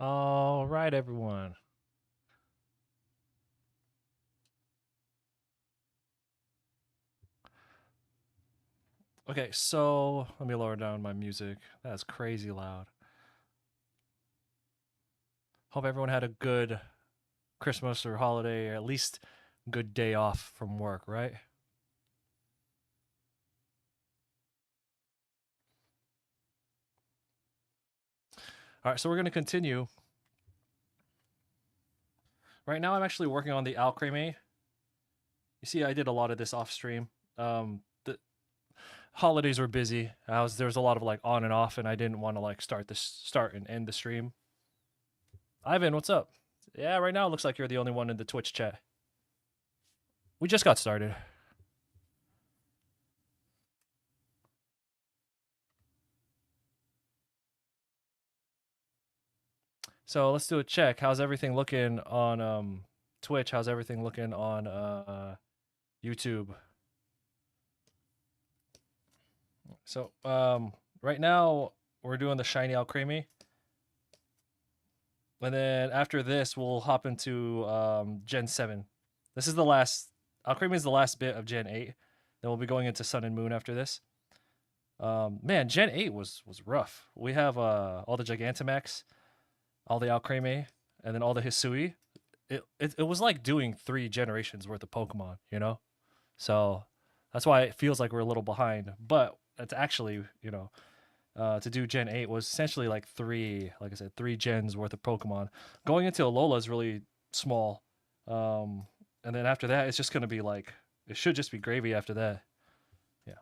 All right, everyone. Okay, so let me lower down my music. That's crazy loud. Hope everyone had a good Christmas or holiday, or at least good day off from work, right? All right, so we're going to continue. Right now, I'm actually working on the Alcreme. You see, I did a lot of this off stream. The holidays were busy. There was a lot of like on and off, and I didn't want to like start and end the stream. Ivan, what's up? Yeah, right now it looks like you're the only one in the Twitch chat. We just got started. So let's do a check. How's everything looking on Twitch? How's everything looking on YouTube? So right now we're doing the shiny Alcremie. And then after this we'll hop into Gen 7. This is the last Alcremie is the last bit of Gen 8. Then we'll be going into Sun and Moon after this. Man, Gen 8 was rough. We have all the Gigantamax, all the Alcremie, and then all the Hisui. It was like doing 3 generations worth of Pokemon, you know? So that's why it feels like we're a little behind. But it's actually, to do Gen 8 was essentially like like I said, 3 gens worth of Pokemon. Going into Alola is really small. And then after that, it's just going to be like, it should just be gravy after that. Yeah.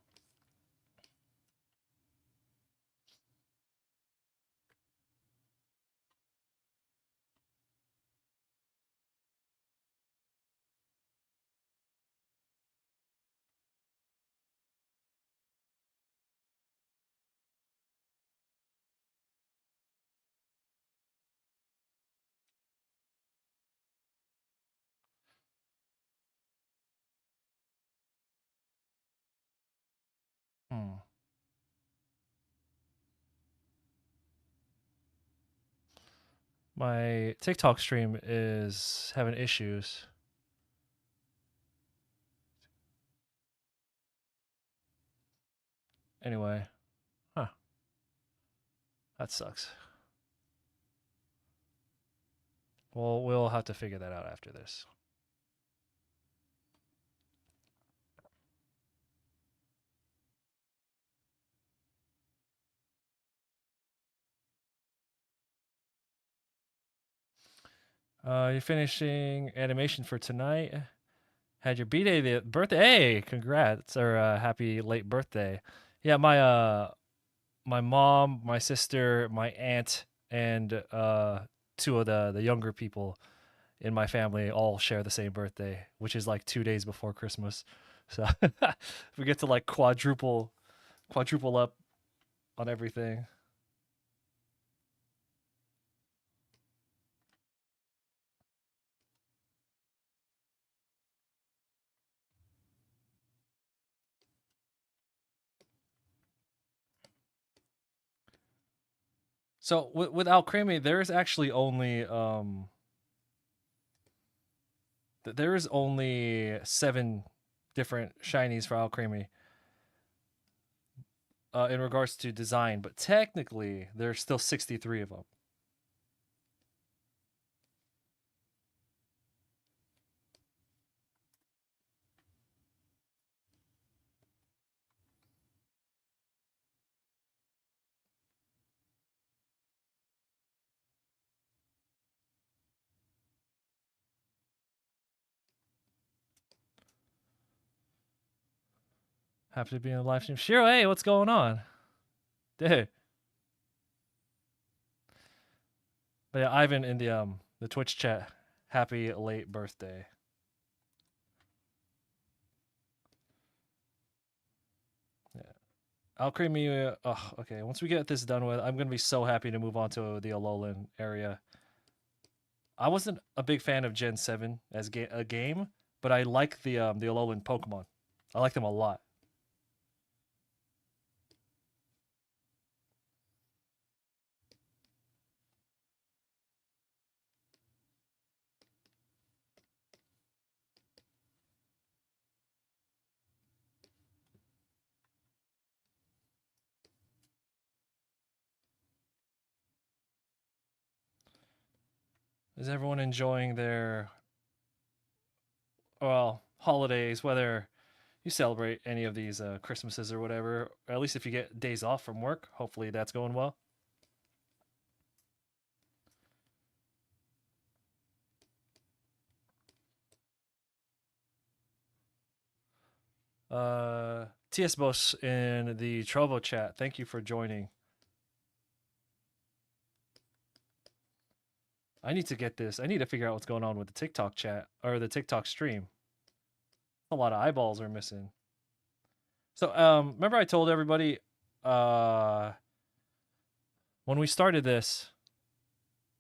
Hmm. My TikTok stream is having issues. Anyway, huh. That sucks. Well, we'll have to figure that out after this. You're finishing animation for tonight. Had your b-day the birthday. Hey, congrats or happy late birthday. Yeah, my mom, my sister, my aunt, and two of the younger people in my family all share the same birthday, which is like 2 days before Christmas. So we get to like quadruple up on everything. So with Alcremie, there is actually only there is only 7 different shinies for Alcremie in regards to design, but technically there's still 63 of them. Happy to be in the live stream. Shiro, hey, what's going on? Dude. But yeah, Ivan in the Twitch chat, happy late birthday. Yeah. Alcremie, oh, okay. Once we get this done with, I'm gonna be so happy to move on to the Alolan area. I wasn't a big fan of Gen 7 as a game, but I like the Alolan Pokemon. I like them a lot. Is everyone enjoying their, well, holidays, whether you celebrate any of these Christmases or whatever, or at least if you get days off from work, hopefully that's going well. TS Boss in the Trovo chat, thank you for joining. I need to get this. I need to figure out what's going on with the TikTok chat or the TikTok stream. A lot of eyeballs are missing. So, remember I told everybody, uh, when we started this,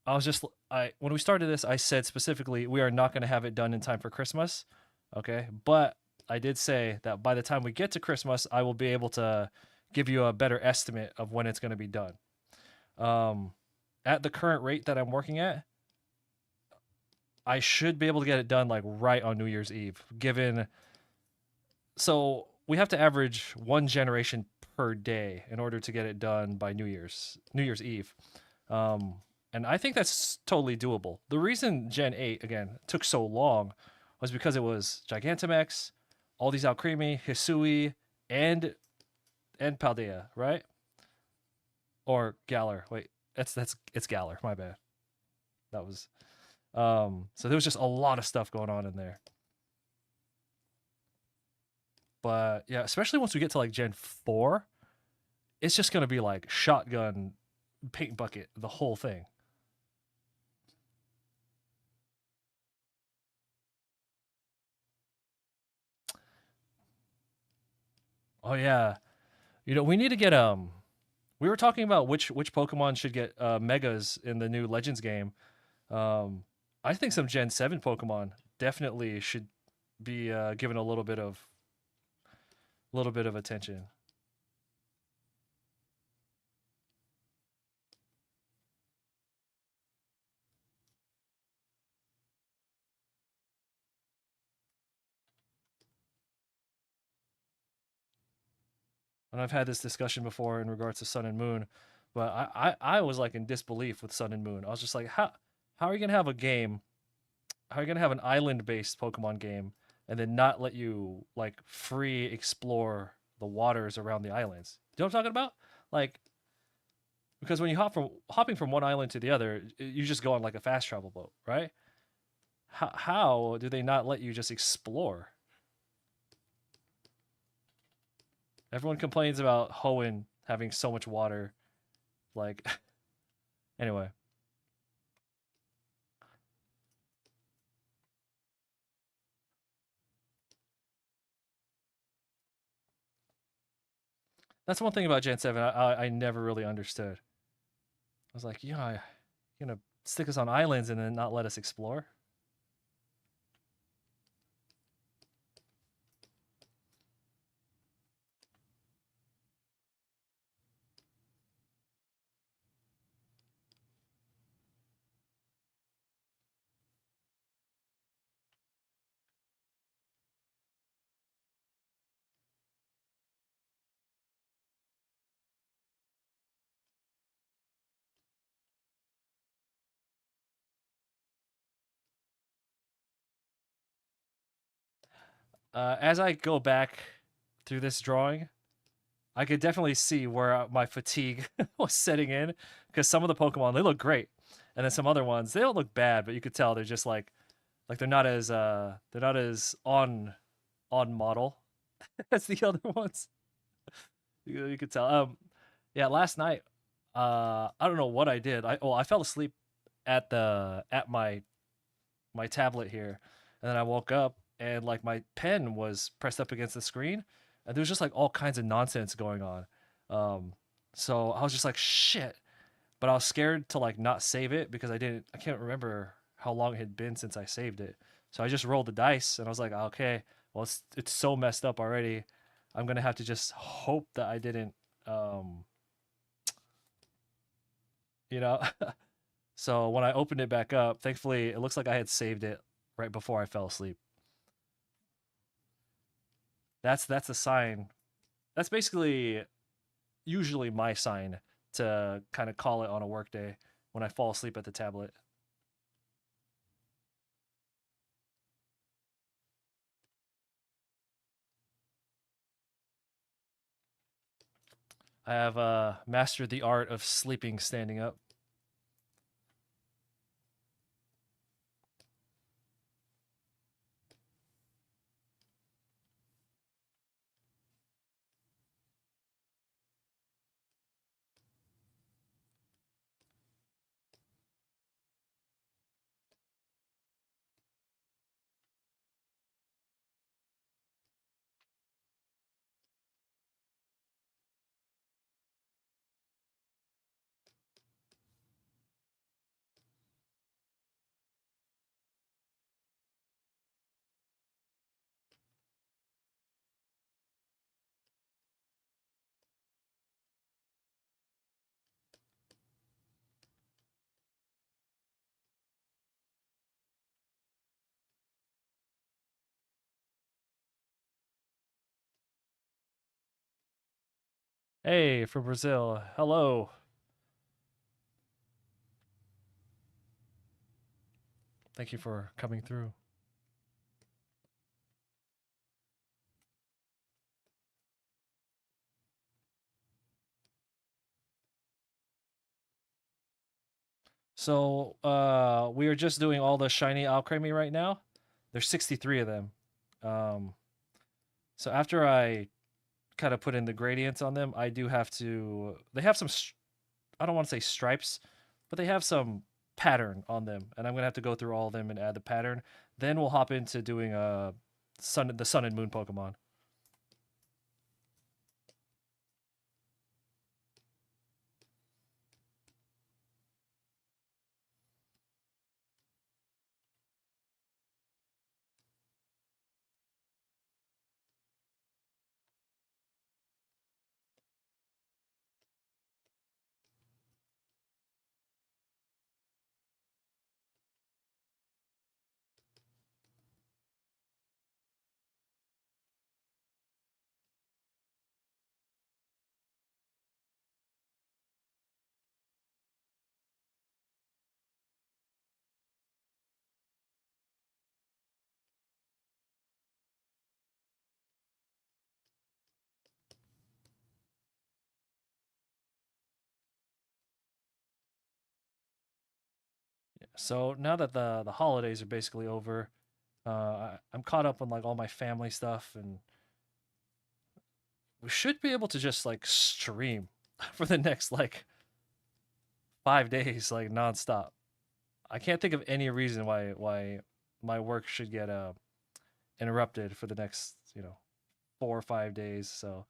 when we started this, I said specifically we are not going to have it done in time for Christmas, okay? But I did say that by the time we get to Christmas, I will be able to give you a better estimate of when it's going to be done. At the current rate that I'm working at, I should be able to get it done like right on New Year's Eve, given so we have to average one generation per day in order to get it done by New Year's Eve. Um, and I think that's totally doable. The reason Gen 8 again took so long was because it was Gigantamax, all these Alcremie, Hisui, and Paldea, right? Or Galar. Wait, it's Galar. My bad. That was so there was just a lot of stuff going on in there. But yeah, especially once we get to like Gen 4, it's just gonna be like shotgun paint bucket, the whole thing. Oh yeah. We need to get we were talking about which Pokemon should get megas in the new Legends game. Um I think some Gen 7 Pokemon definitely should be given a little bit of attention. And I've had this discussion before in regards to Sun and Moon, but I was like in disbelief with Sun and Moon. I was just like, how are you gonna have a game? How are you gonna have an island based Pokemon game and then not let you like free explore the waters around the islands? Do you know what I'm talking about? Like because when you hopping from one island to the other, you just go on like a fast travel boat, right? How do they not let you just explore? Everyone complains about Hoenn having so much water. Like, anyway, that's one thing about Gen 7 I never really understood. I was like, you're gonna stick us on islands and then not let us explore? As I go back through this drawing, I could definitely see where my fatigue was setting in because some of the Pokemon they look great, and then some other ones they don't look bad, but you could tell they're just like they're not as on model as the other ones. You could tell. Yeah, last night, I don't know what I did. I fell asleep at my tablet here, and then I woke up and like my pen was pressed up against the screen, and there was just like all kinds of nonsense going on. Um, so I was just like shit, but I was scared to like not save it because I can't remember how long it had been since I saved it. So I just rolled the dice and I was like, okay, well it's so messed up already. I'm gonna have to just hope that I didn't, um, you know. So when I opened it back up, thankfully it looks like I had saved it right before I fell asleep. That's a sign. That's basically usually my sign to kind of call it on a work day when I fall asleep at the tablet. I have mastered the art of sleeping standing up. Hey, from Brazil. Hello. Thank you for coming through. So, we are just doing all the shiny alchemy right now. There's 63 of them. Um, so after I kind of put in the gradients on them, I do have to. They have some. I don't want to say stripes, but they have some pattern on them, and I'm gonna have to go through all of them and add the pattern. Then we'll hop into doing the sun and moon Pokemon. So now that the holidays are basically over, I'm caught up on like all my family stuff, and we should be able to just like stream for the next like 5 days, like nonstop. I can't think of any reason why my work should get interrupted for the next 4 or 5 days. So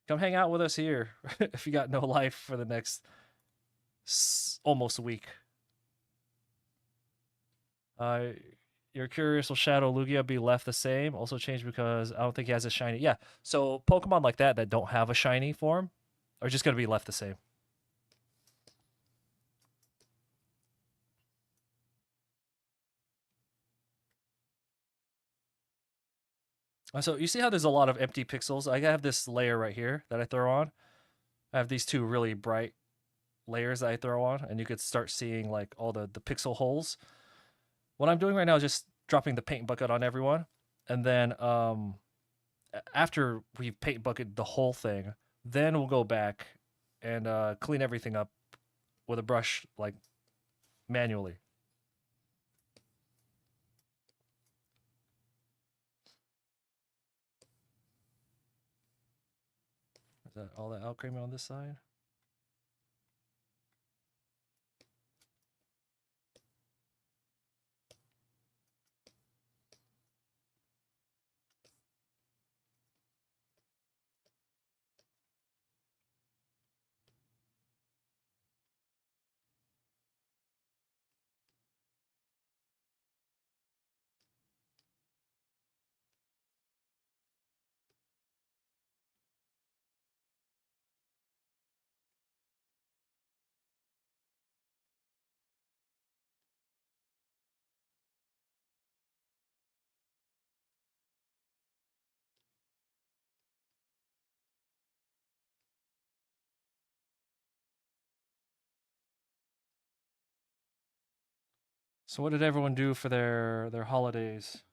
come hang out with us here if you got no life for the next almost a week. Uh, you're curious, will Shadow Lugia be left the same? Also changed because I don't think he has a shiny. Yeah, so Pokemon like that don't have a shiny form are just gonna be left the same. So you see how there's a lot of empty pixels? I have this layer right here that I throw on. I have these two really bright layers that I throw on, and you could start seeing like all the pixel holes. What I'm doing right now is just dropping the paint bucket on everyone, and then after we've paint bucketed the whole thing, then we'll go back and clean everything up with a brush, like manually. Is that all that alchemy on this side? So what did everyone do for their holidays?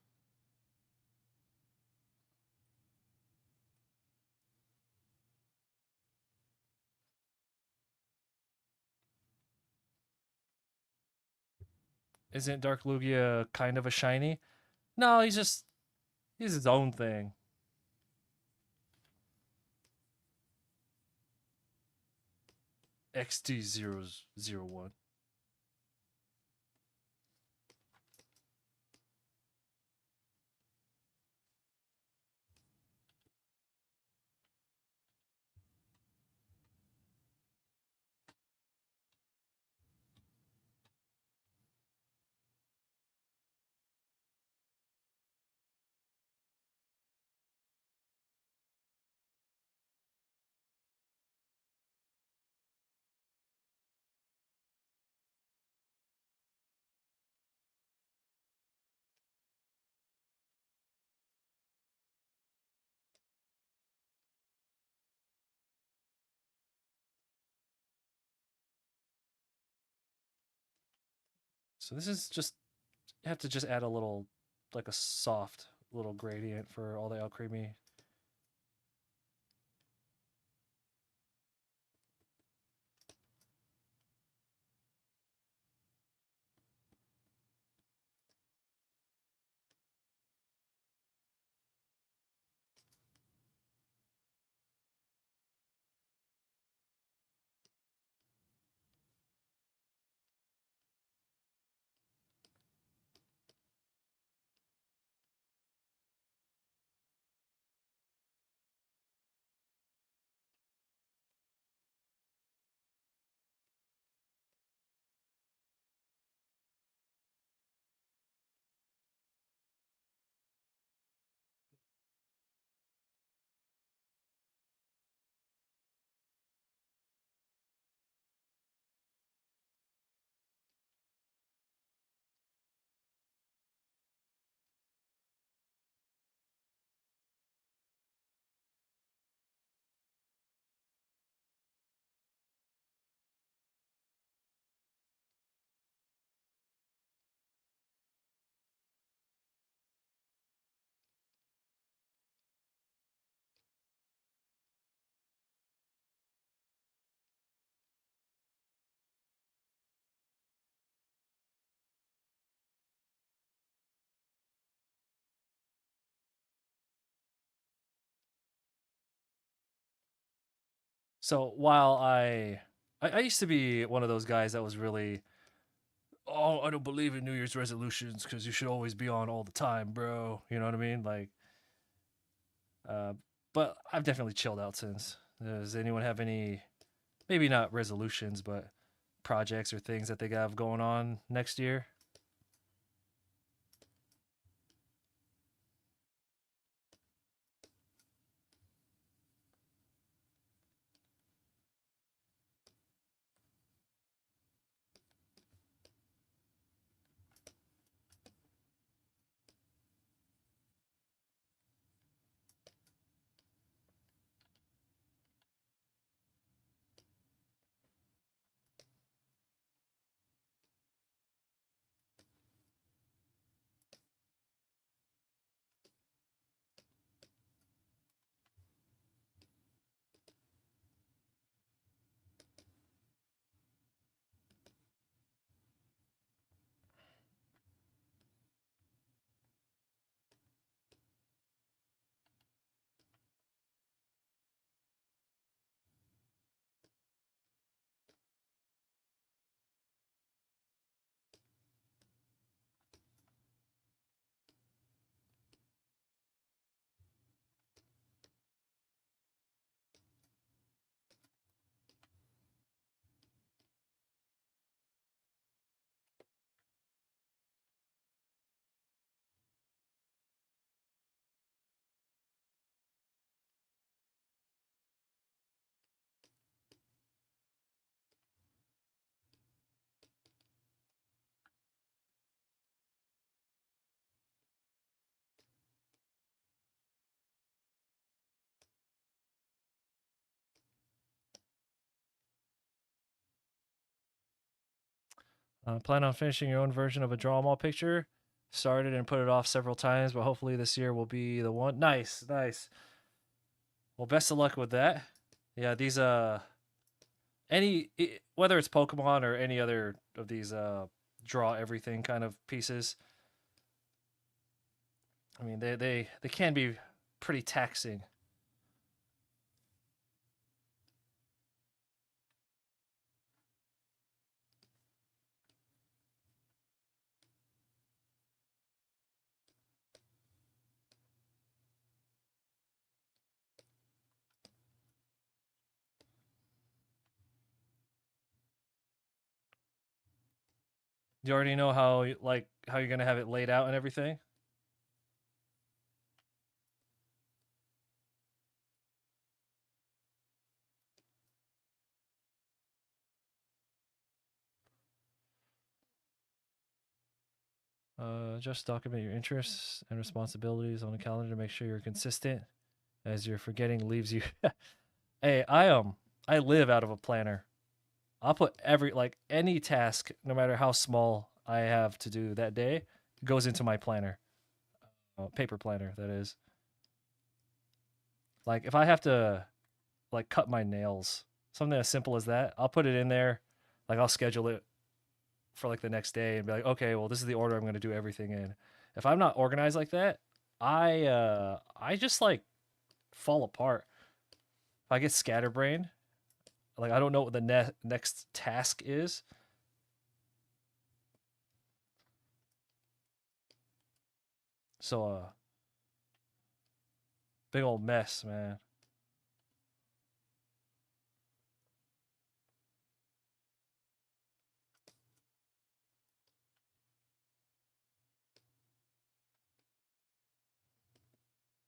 Isn't Dark Lugia kind of a shiny? No, he's his own thing. XT001. So this is just you have to just add a little like a soft little gradient for all the Alcremie. So while I used to be one of those guys that was really, oh, I don't believe in New Year's resolutions because you should always be on all the time, bro. You know what I mean? Like, uh, but I've definitely chilled out since. Does anyone have any, maybe not resolutions, but projects or things that they have going on next year? Plan on finishing your own version of a draw 'em all picture. Started and put it off several times, but hopefully this year will be the one. Nice, nice. Well, best of luck with that. Yeah, these whether it's Pokemon or any other of these draw everything kind of pieces. I mean, they can be pretty taxing. You already know how like how you're gonna have it laid out and everything. Just document your interests and responsibilities on a calendar to make sure you're consistent, as your forgetting leaves you. Hey, I live out of a planner. I'll put every like any task, no matter how small I have to do that day, goes into my planner, paper planner. That is. Like if I have to like cut my nails, something as simple as that, I'll put it in there. Like I'll schedule it for like the next day and be like, okay, well this is the order I'm going to do everything in. If I'm not organized like that, I just like fall apart. If I get scatterbrained, like I don't know what the next task is. So big old mess, man.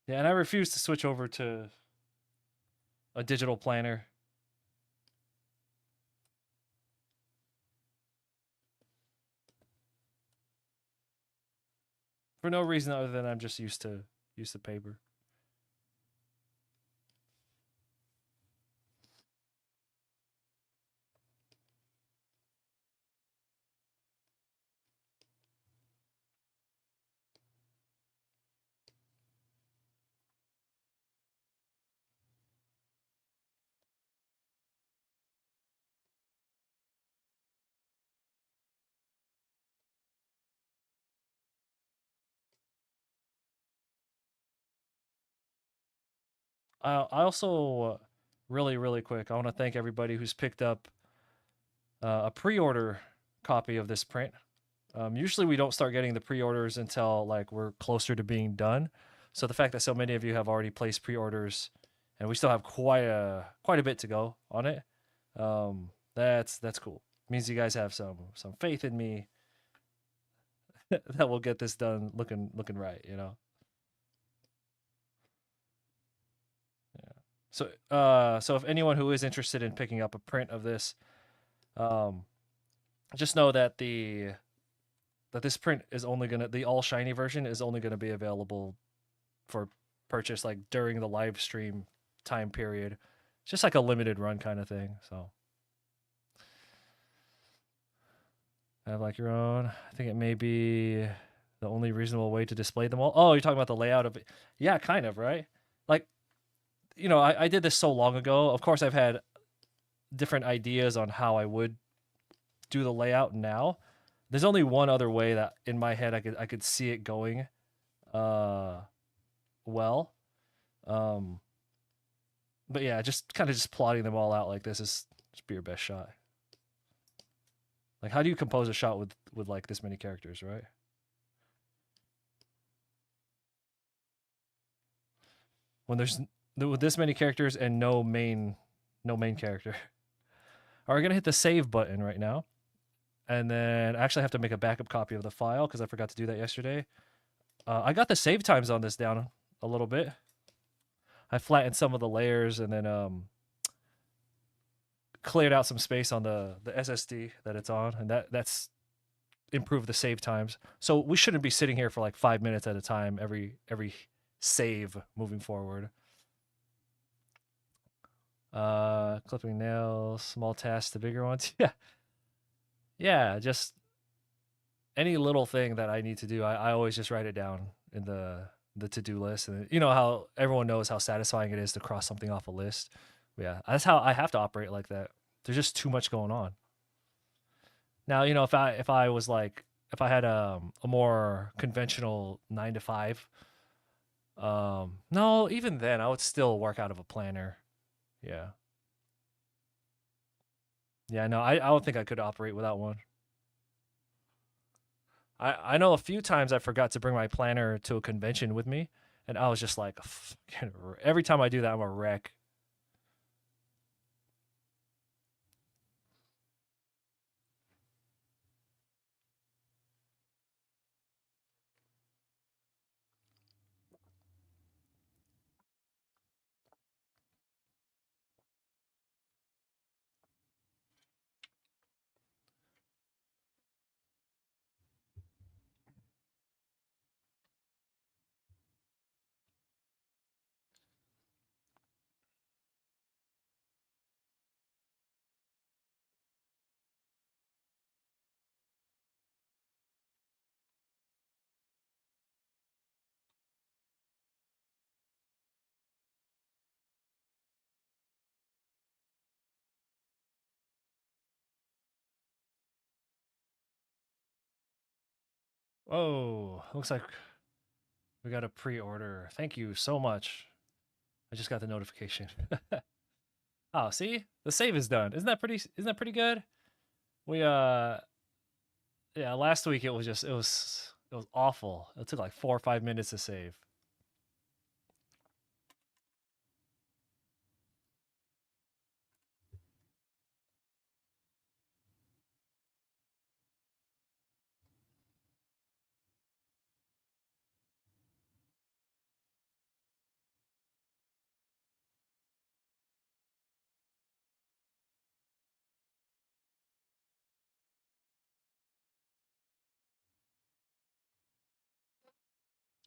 Yeah, and I refuse to switch over to a digital planner for no reason other than I'm just used to paper. I also really quick, I want to thank everybody who's picked up a pre-order copy of this print. Usually we don't start getting the pre-orders until like we're closer to being done. So the fact that so many of you have already placed pre-orders, and we still have quite a bit to go on it, that's cool. It means you guys have some faith in me that we'll get this done looking right. You know. Yeah. So if anyone who is interested in picking up a print of this, um, just know that this print is only gonna the all shiny version is only gonna be available for purchase like during the live stream time period. It's just like a limited run kind of thing. So have like your own. I think it may be the only reasonable way to display them all. Oh, you're talking about the layout of it. Yeah, kind of, right? Like, I did this so long ago. Of course, I've had different ideas on how I would do the layout now. There's only one other way that in my head I could see it going uh well. Um but yeah, just kind of just plotting them all out like this is just be your best shot. Like how do you compose a shot with like this many characters, right? When there's with this many characters and no main character. All right, we're gonna hit the save button right now, and then I actually have to make a backup copy of the file because I forgot to do that yesterday. I got the save times on this down a little bit. I flattened some of the layers and then cleared out some space on the SSD that it's on, and that's improved the save times. So we shouldn't be sitting here for like 5 minutes at a time every save moving forward. Clipping nails, small tasks to bigger ones. Yeah, yeah. Just any little thing that I need to do, I always just write it down in the to-do list, and you know how everyone knows how satisfying it is to cross something off a list. Yeah, that's how I have to operate like that. There's just too much going on. Now, if I was like if I had a more conventional 9 to 5, no, even then I would still work out of a planner. Yeah. Yeah, no, I don't think I could operate without one. I know a few times I forgot to bring my planner to a convention with me, and I was just like, every time I do that, I'm a wreck. Oh, looks like we got a pre-order. Thank you so much. I just got the notification. Oh, see? The save is done. Isn't that pretty good? We yeah, last week it was awful. It took like 4 or 5 minutes to save.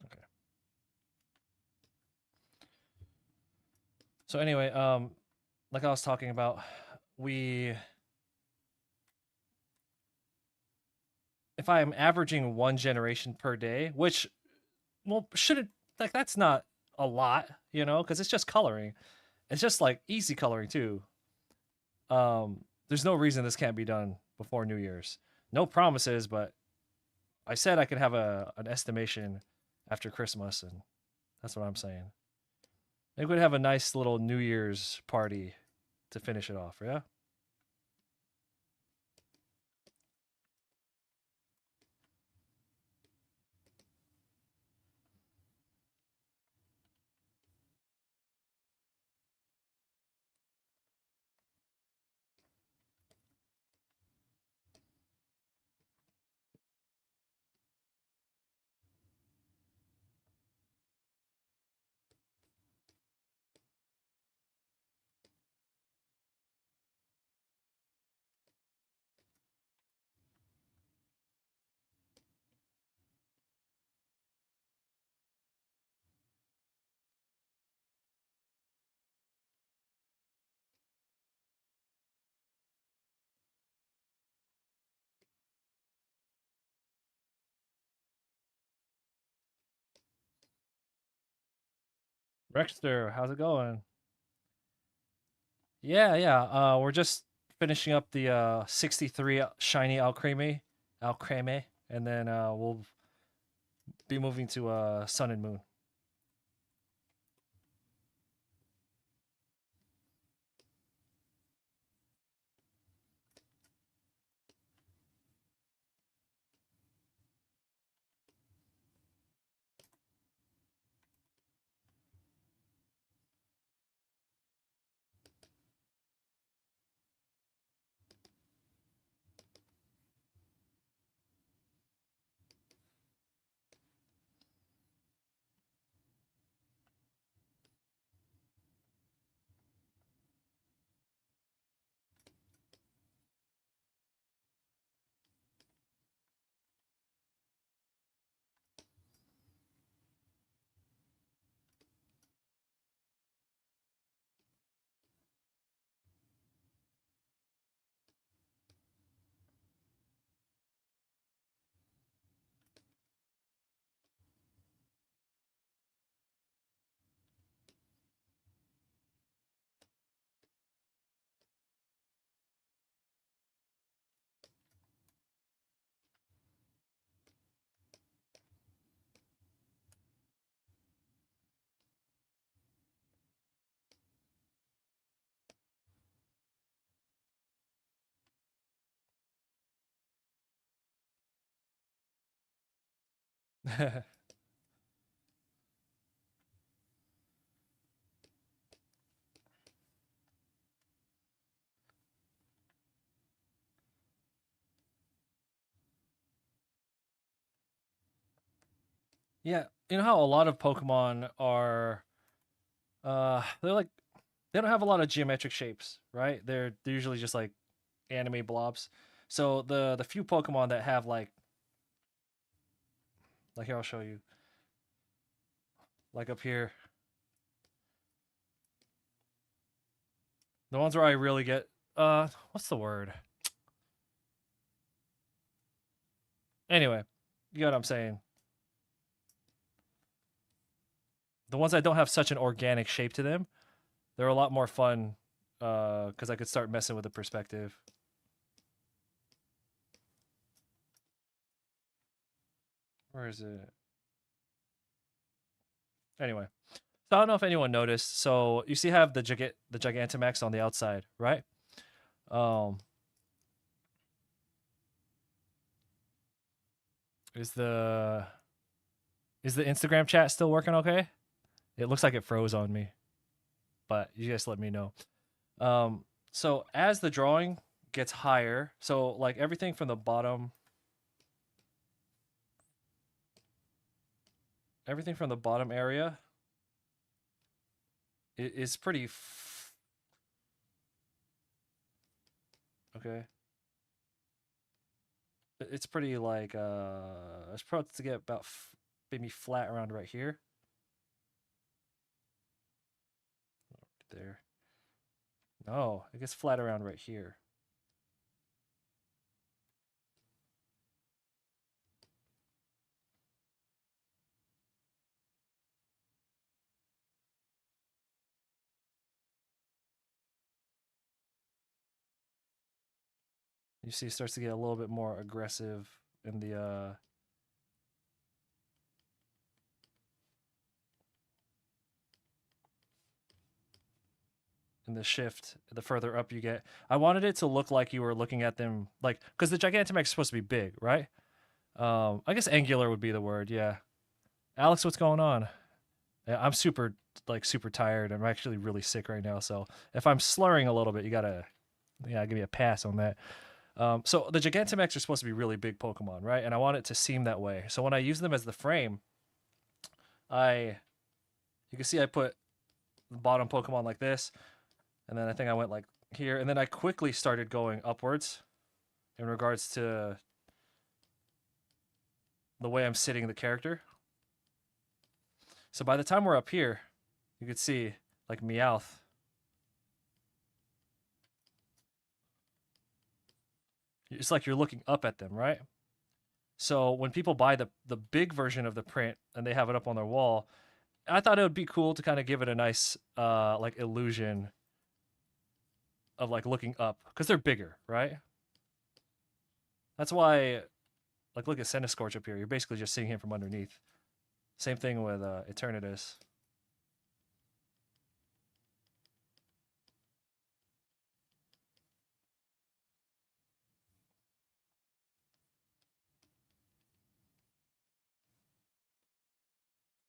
Okay. So anyway, like I was talking about, we if I am averaging one generation per day, which well shouldn't like that's not a lot, because it's just coloring. It's just like easy coloring too. There's no reason this can't be done before New Year's. No promises, but I said I could have a an estimation after Christmas, and that's what I'm saying. Maybe we'd have a nice little New Year's party to finish it off. Yeah. Rexter, how's it going? Yeah, yeah. We're just finishing up the 63 shiny Alcreme, and then we'll be moving to Sun and Moon. Yeah, you know how a lot of Pokemon are they're like they don't have a lot of geometric shapes, right? They're usually just like anime blobs. So the few Pokemon that have like here I'll show you like up here the ones where I really get what's the word? Anyway, you know what I'm saying. The ones that don't have such an organic shape to them, they're a lot more fun because I could start messing with the perspective. Where is it? Anyway, so I don't know if anyone noticed. So you see, I have the Gigantamax on the outside, right? Um, is the is the Instagram chat still working okay? It looks like it froze on me, but you guys let me know. So as the drawing gets higher, so like everything from the bottom area is pretty okay. It's pretty like it's probably to get about maybe flat around right here, there. No, it gets flat around right here. You see, it starts to get a little bit more aggressive in the shift. The further up you get, I wanted it to look like you were looking at them, like because the Gigantamax is supposed to be big, right? I guess angular would be the word. Yeah, Alex, what's going on? Yeah, I'm super tired. I'm actually really sick right now, so if I'm slurring a little bit, you gotta give me a pass on that. So the Gigantamax are supposed to be really big Pokemon, right? And I want it to seem that way. So when I use them as the frame, I you can see I put the bottom Pokemon like this, and then I think I went like here, and then I quickly started going upwards in regards to the way I'm sitting the character. So by the time we're up here, you could see like Meowth. It's like you're looking up at them, right? So when people buy the big version of the print and they have it up on their wall, I thought it would be cool to kind of give it a nice like illusion of like looking up because they're bigger, right? That's why like look at Centiskorch up here. You're basically just seeing him from underneath. Same thing with Eternatus.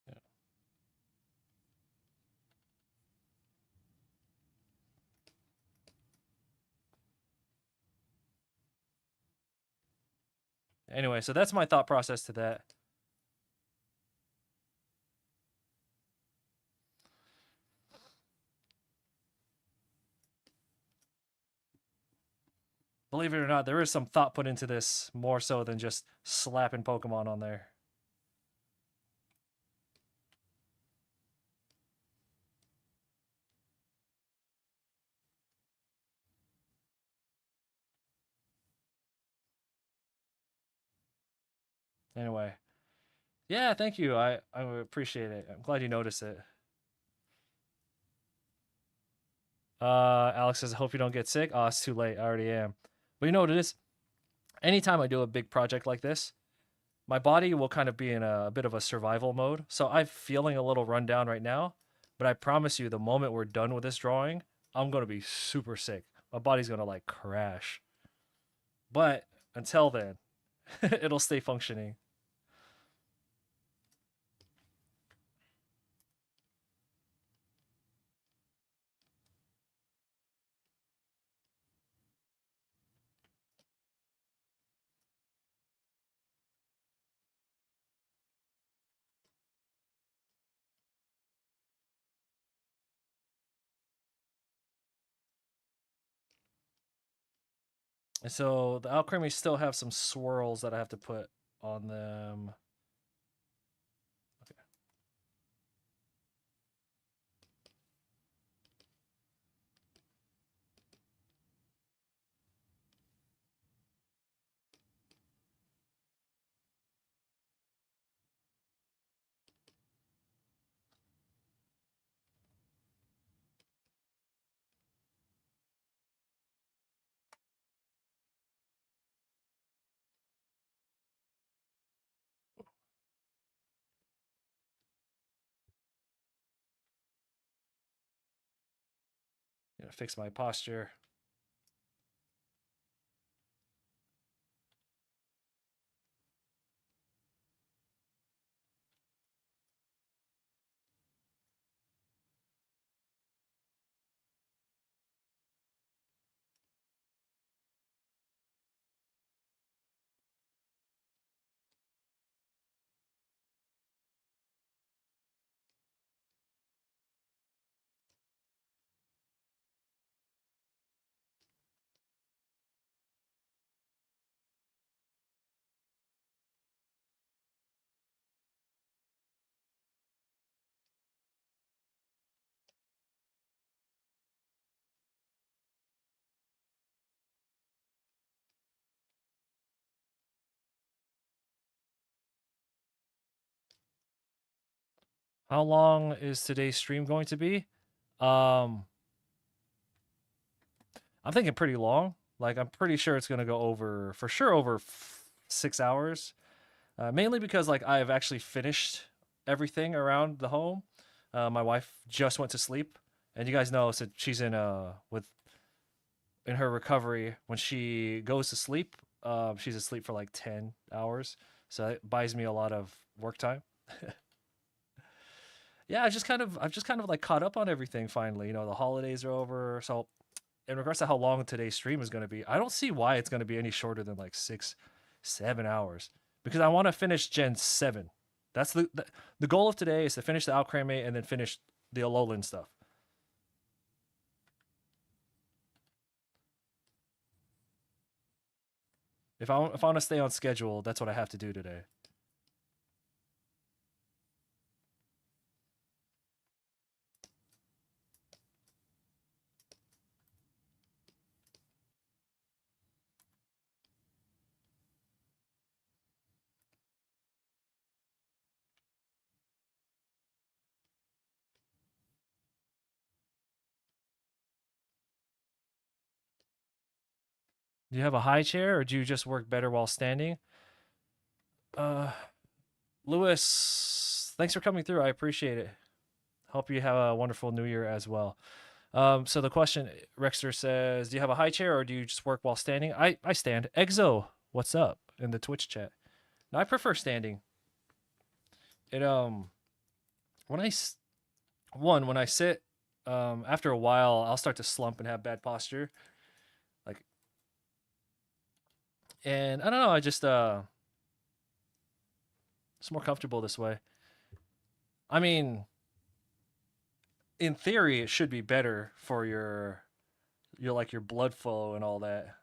Yeah. Anyway, so that's my thought process to that. Believe it or not, there is some thought put into this more so than just slapping Pokemon on there. Anyway, yeah, thank you. I appreciate it. I'm glad you noticed it. Alex says, I hope you don't get sick. Oh, it's too late. I already am. But you know what it is? Anytime I do a big project like this, my body will kind of be in a bit of a survival mode. So I'm feeling a little run down right now. But I promise you, the moment we're done with this drawing, I'm going to be super sick. My body's going to like crash. But until then, it'll stay functioning. And so the alcremie still have some swirls that I have to put on them. Okay. Gonna fix my posture. How long is today's stream going to be? Um, I'm thinking pretty long. Like I'm pretty sure it's gonna go over for sure over 6 hours. Mainly because like I've actually finished everything around the home. My wife just went to sleep, and you guys know so she's with in her recovery. When she goes to sleep, she's asleep for like 10 hours, so it buys me a lot of work time. Yeah, I've just kind of like caught up on everything finally. You know, the holidays are over, so in regards to how long today's stream is going to be, I don't see why it's going to be any shorter than like 7 hours because I want to finish Gen 7. That's the goal of today is to finish the Alcreme and then finish the Alolan stuff. If I want to stay on schedule, that's what I have to do today. Do you have a high chair or do you just work better while standing? Uh, Lewis, thanks for coming through. I appreciate it. Hope you have a wonderful new year as well. So the question, Rexter says, do you have a high chair or do you just work while standing? I stand. Exo, what's up in the Twitch chat? No, I prefer standing. It when I when I sit, after a while I'll start to slump and have bad posture. Like, and I don't know, I just it's more comfortable this way. I mean, in theory, it should be better for your like your blood flow and all that.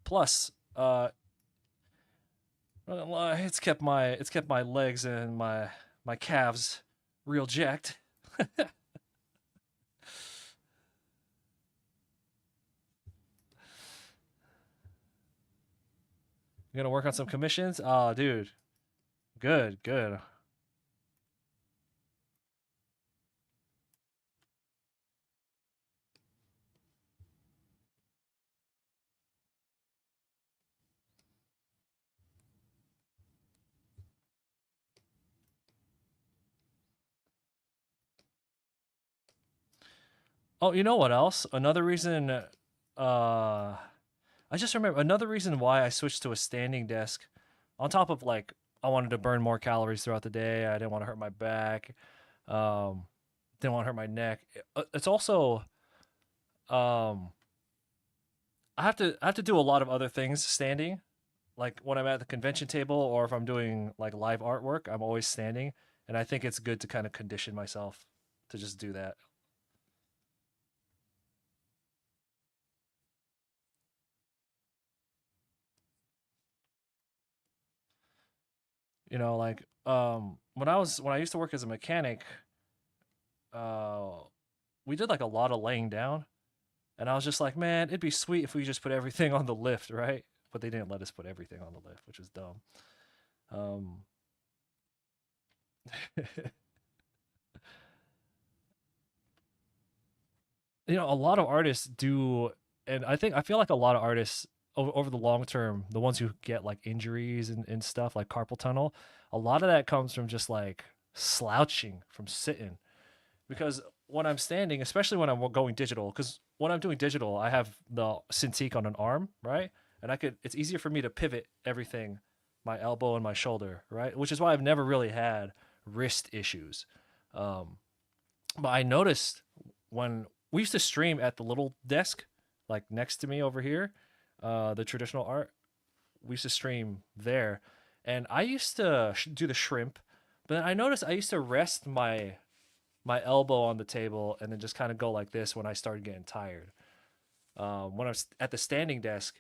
Plus, it's kept my legs and my calves real jacked. You gonna work on some commissions? Oh, dude, good, good. Oh, you know what else? Another reason, I just remember another reason why I switched to a standing desk. On top of like, I wanted to burn more calories throughout the day. I didn't want to hurt my back. Um, didn't want to hurt my neck. It's also, um, I have to do a lot of other things standing. Like when I'm at the convention table or if I'm doing like live artwork, I'm always standing, and I think it's good to kind of condition myself to just do that. Like when I used to work as a mechanic, uh we did like a lot of laying down, and I was just like, man, it'd be sweet if we just put everything on the lift, right? But they didn't let us put everything on the lift, which was dumb. Um a lot of artists do, and I feel like a lot of artists over the long term, the ones who get like injuries and stuff like carpal tunnel, a lot of that comes from just like slouching from sitting. Because when I'm standing, especially when I'm going digital, because when I'm doing digital, I have the Cintiq on an arm, right? And it's easier for me to pivot everything, my elbow and my shoulder, right? Which is why I've never really had wrist issues. Um, but I noticed when we used to stream at the little desk, like next to me over here, the traditional art, we used to stream there. And I used to do the shrimp, but then I noticed I used to rest my elbow on the table and then just kind of go like this when I started getting tired. When I was at the standing desk,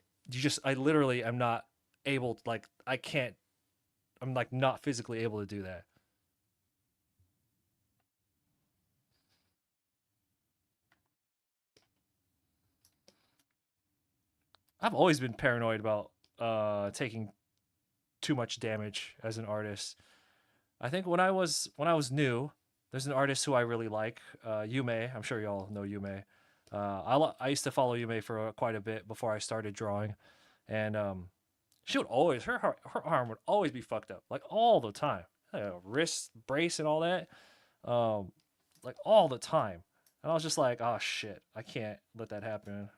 I literally am not able, like, I can't, I'm like not physically able to do that. I've always been paranoid about taking too much damage as an artist. I think when I was new, there's an artist who I really like, Yume. I'm sure y'all know Yume. I used to follow Yume for quite a bit before I started drawing, and she would always her arm would always be fucked up, like all the time. Wrist brace and all that, um, like all the time. And I was just like, oh shit, I can't let that happen.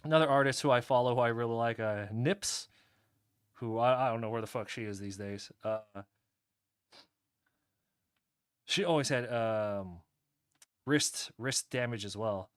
Another artist who I follow, who I really like, Nips, who I don't know where the fuck she is these days. She always had wrist damage as well.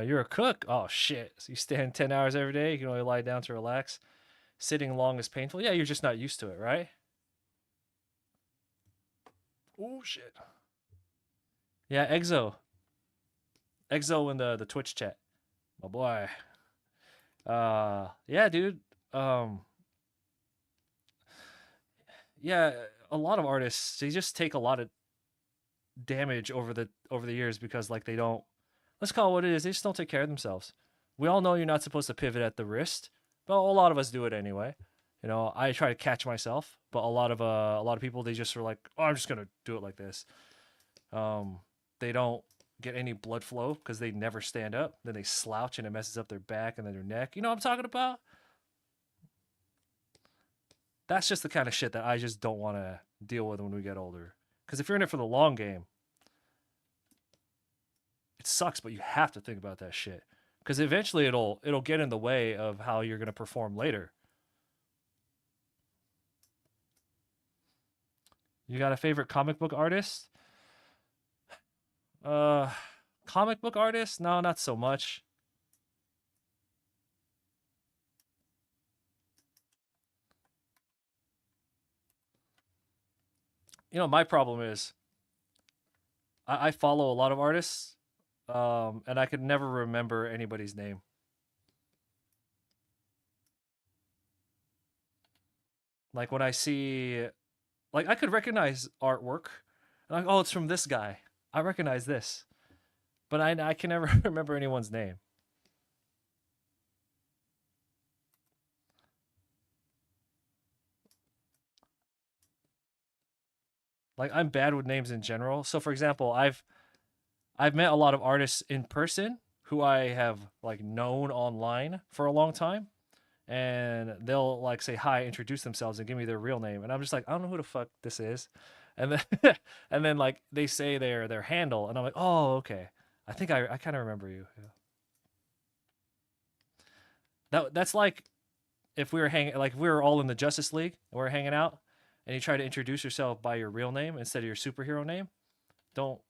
You're a cook. Oh shit! So you stand 10 hours every day. You can only lie down to relax. Sitting long is painful. Yeah, you're just not used to it, right? Oh shit. Yeah, Exo in the Twitch chat, my boy. Yeah, dude. Um, yeah, a lot of artists they just take a lot of damage over the years because like they don't, let's call it what it is, they just don't take care of themselves. We all know you're not supposed to pivot at the wrist, but a lot of us do it anyway. I try to catch myself, but a lot of people they just are like, oh, I'm just gonna do it like this. Um, they don't get any blood flow because they never stand up. Then they slouch and it messes up their back and then their neck. You know what I'm talking about? That's just the kind of shit that I just don't want to deal with when we get older. Because if you're in it for the long game, it sucks, but you have to think about that shit. Because eventually it'll get in the way of how you're gonna perform later. You got a favorite comic book artist? Uh, Comic book artist? No, not so much. My problem is I follow a lot of artists, and I could never remember anybody's name. Like when I see, like I could recognize artwork, and like, oh, it's from this guy. I recognize this, but I can never remember anyone's name. Like I'm bad with names in general. So for example, I've met a lot of artists in person who I have like known online for a long time, and they'll like say hi, introduce themselves, and give me their real name, and I'm just like, I don't know who the fuck this is, and then and then like they say their handle, and I'm like, oh, okay. I think I kind of remember you. Yeah. That's like if we were hanging, like if we were all in the Justice League and we are hanging out, and you try to introduce yourself by your real name instead of your superhero name. Don't.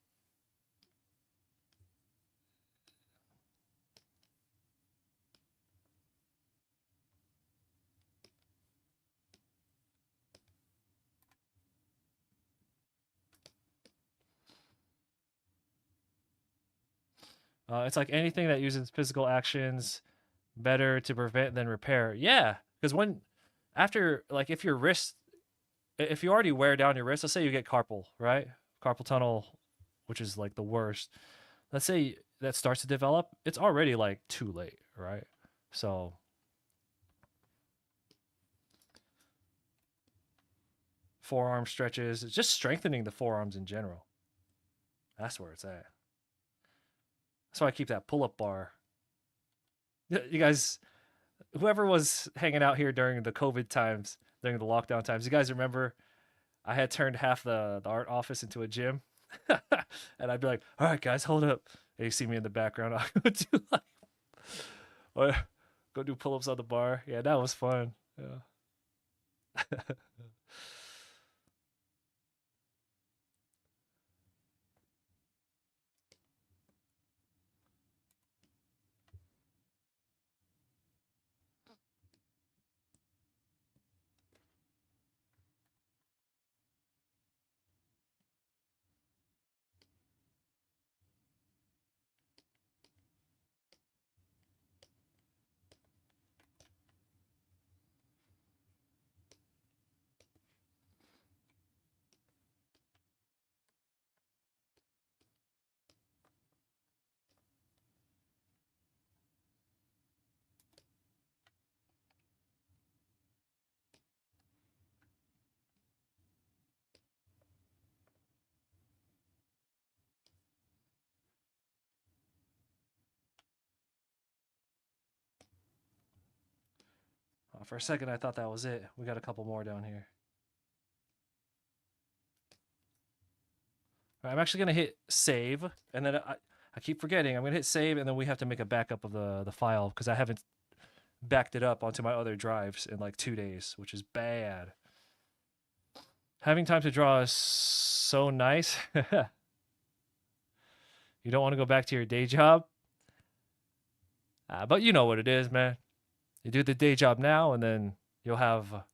It's like anything that uses physical actions better to prevent than repair. Yeah, because when after like if your wrist, if you already wear down your wrist, let's say you get carpal, right? Carpal tunnel, which is like the worst. Let's say that starts to develop, it's already like too late, right? So forearm stretches, it's just strengthening the forearms in general. That's where it's at. That's why I keep that pull-up bar. You guys, whoever was hanging out here during the COVID times, during the lockdown times, you guys remember I had turned half the art office into a gym, and I'd be like, "All right, guys, hold up." And you see me in the background. I go do like, or go do pull-ups on the bar. Yeah, that was fun. Yeah. For a second, I thought that was it. We got a couple more down here. All right, I'm actually gonna hit save, and then I keep forgetting. I'm gonna hit save, and then we have to make a backup of the file because I haven't backed it up onto my other drives in like 2 days, which is bad. Having time to draw is so nice. You don't want to go back to your day job, but you know what it is, man. You do the day job now, and then you'll have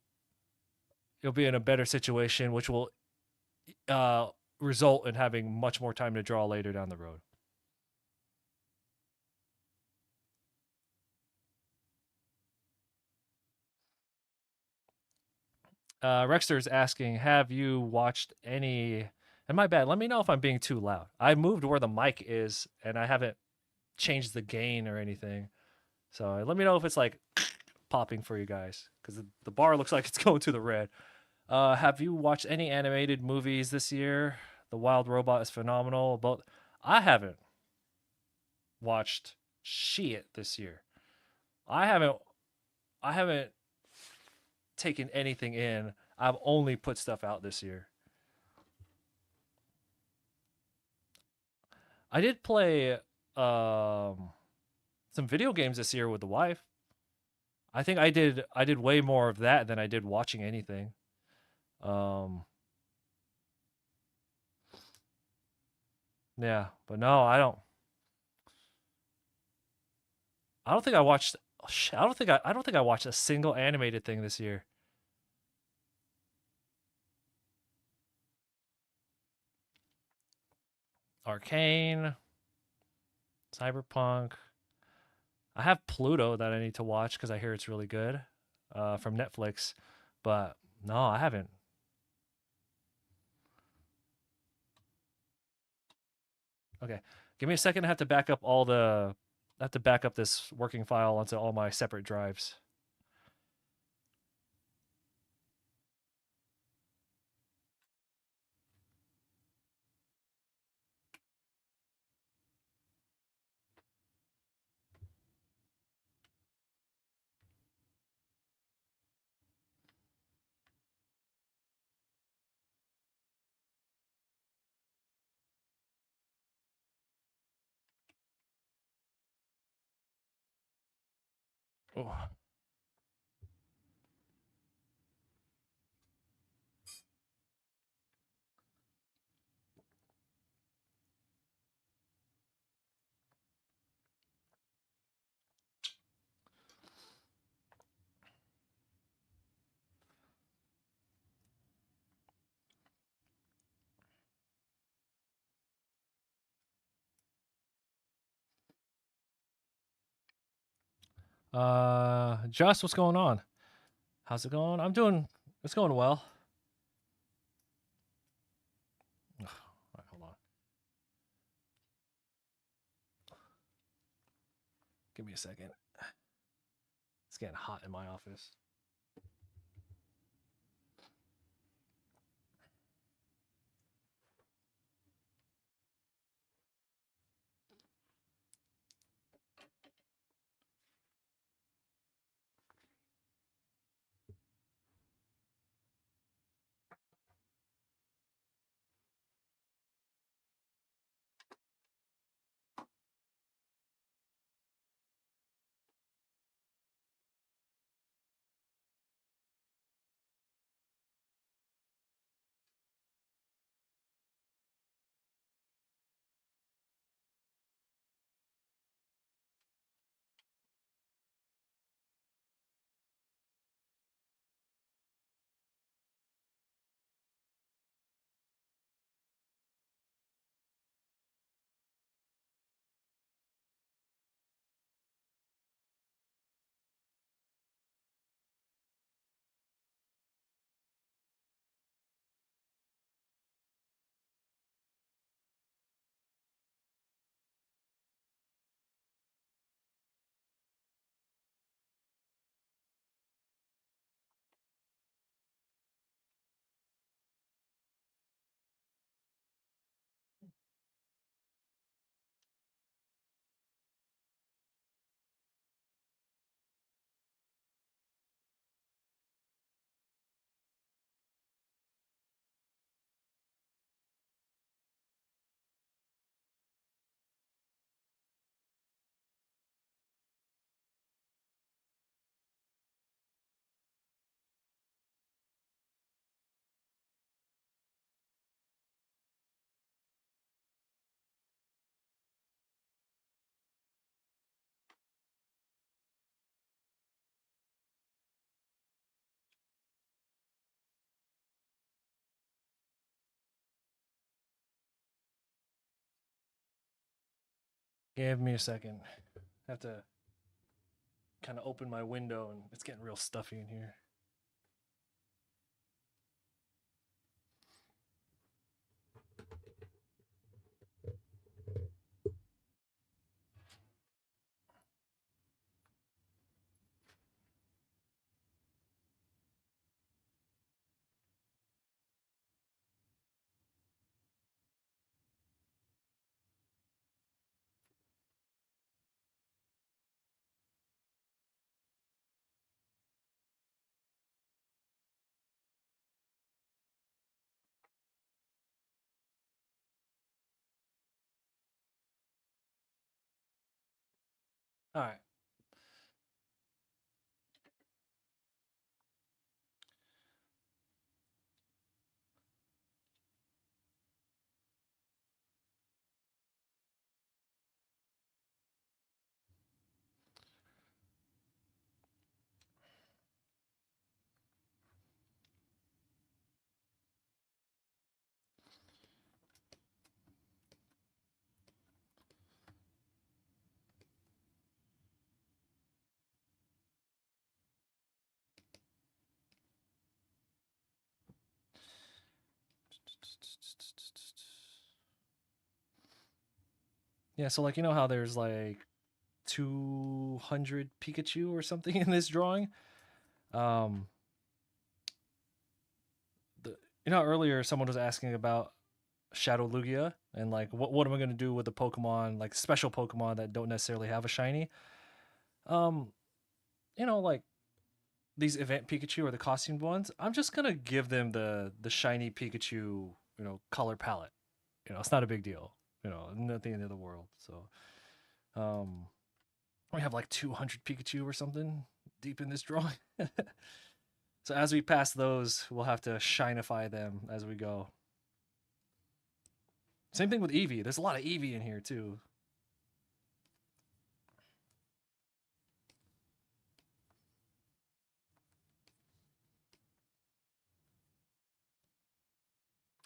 you'll be in a better situation, which will uh, result in having much more time to draw later down the road. Rexter is asking, have you watched any? And my bad. Let me know if I'm being too loud. I moved where the mic is, and I haven't changed the gain or anything. So let me know if it's like popping for you guys, because the bar looks like it's going to the red. Have you watched any animated movies this year? The Wild Robot is phenomenal. But I haven't watched shit this year. I haven't. I haven't taken anything in. I've only put stuff out this year. I did play um some video games this year with the wife. I think I did way more of that than I did watching anything. Um yeah, but no, I don't think I watched I don't think I watched a single animated thing this year. Arcane, Cyberpunk. I have Pluto that I need to watch cuz I hear it's really good from Netflix, but no, I haven't. Okay. Give me a second. I have to back up this working file onto all my separate drives. Oh. Just what's going on? How's it going? I'm doing. It's going well. Ugh, all right, hold on. Give me a second. It's getting hot in my office. Give me a second. I have to kind of open my window, and it's getting real stuffy in here. All right. Yeah, so like how there's like 200 Pikachu or something in this drawing. Um, the earlier someone was asking about Shadow Lugia and like what am I gonna do with the Pokemon like special Pokemon that don't necessarily have a shiny. Um, like these event Pikachu or the costumed ones, I'm just gonna give them the shiny Pikachu color palette. It's not a big deal. Not the end of the world. So, um, We have like 200 Pikachu or something deep in this drawing. So as we pass those, we'll have to shinify them as we go. Same thing with Eevee. There's a lot of Eevee in here too.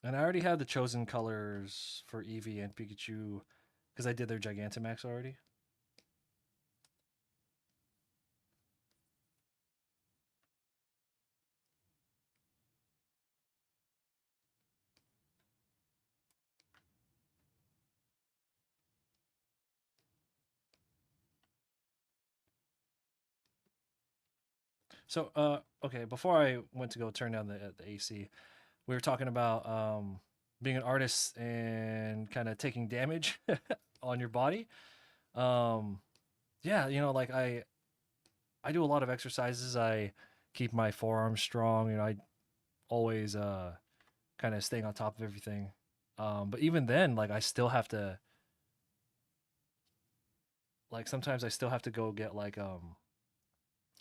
And I already have the chosen colors for Eevee and Pikachu because I did their Gigantamax already. So, okay, before I went to go turn down the AC, we were talking about being an artist and kind of taking damage on your body. Um, yeah, you know, like I do a lot of exercises. I keep my forearms strong. You know, I always kind of staying on top of everything. But even then, like I still have to like sometimes I still have to go get like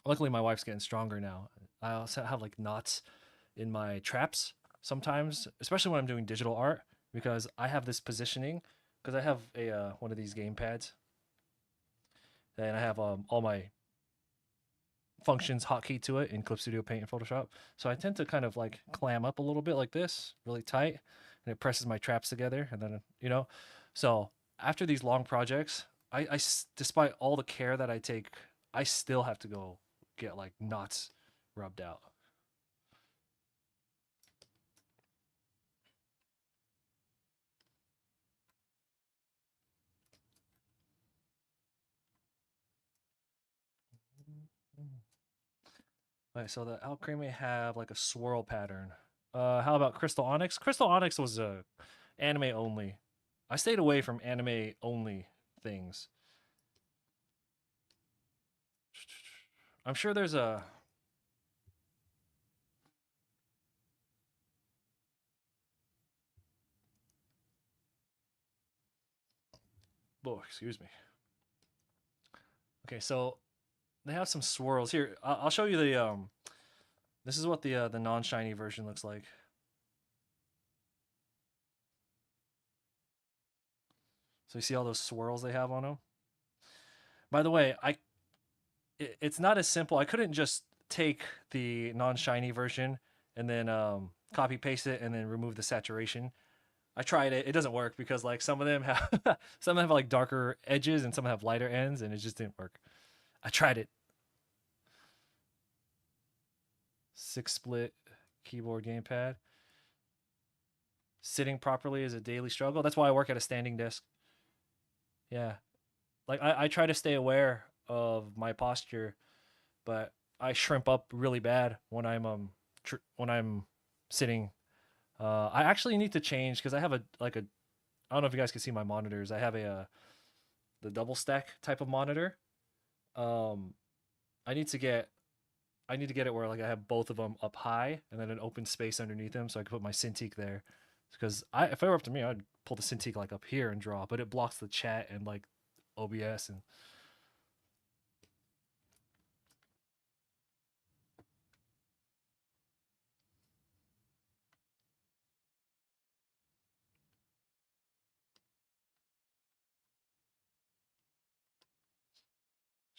luckily my wife's getting stronger now. I also have like knots in my traps sometimes, especially when I'm doing digital art because I have this positioning because I have a one of these game pads and I have all my functions hotkey to it in Clip Studio Paint and Photoshop. So I tend to kind of like clam up a little bit like this, really tight, and it presses my traps together. And then, you know, so after these long projects, despite all the care that I take, I still have to go get like knots rubbed out. All right, so the Alcremie may have like a swirl pattern. How about Crystal Onyx? Crystal Onyx was anime only. I stayed away from anime only things. I'm sure there's a. Oh, excuse me. Okay, so they have some swirls here. I'll show you the This is what the non-shiny version looks like. So you see all those swirls they have on them. By the way, it's not as simple. I couldn't just take the non-shiny version and then copy paste it and then remove the saturation. I tried it. It doesn't work because like some of them have some of them have like darker edges and some have lighter ends, and it just didn't work. I tried it. 6 split keyboard gamepad. Sitting properly is a daily struggle. That's why I work at a standing desk. Yeah. Like I try to stay aware of my posture, but I shrimp up really bad when when I'm sitting. I actually need to change because I have a like a I don't know if you guys can see my monitors. I have the double stack type of monitor. Um, I need to get I need to get it where like I have both of them up high and then an open space underneath them so I can put my Cintiq there. Because if it were up to me, I'd pull the Cintiq like up here and draw, but it blocks the chat and like OBS and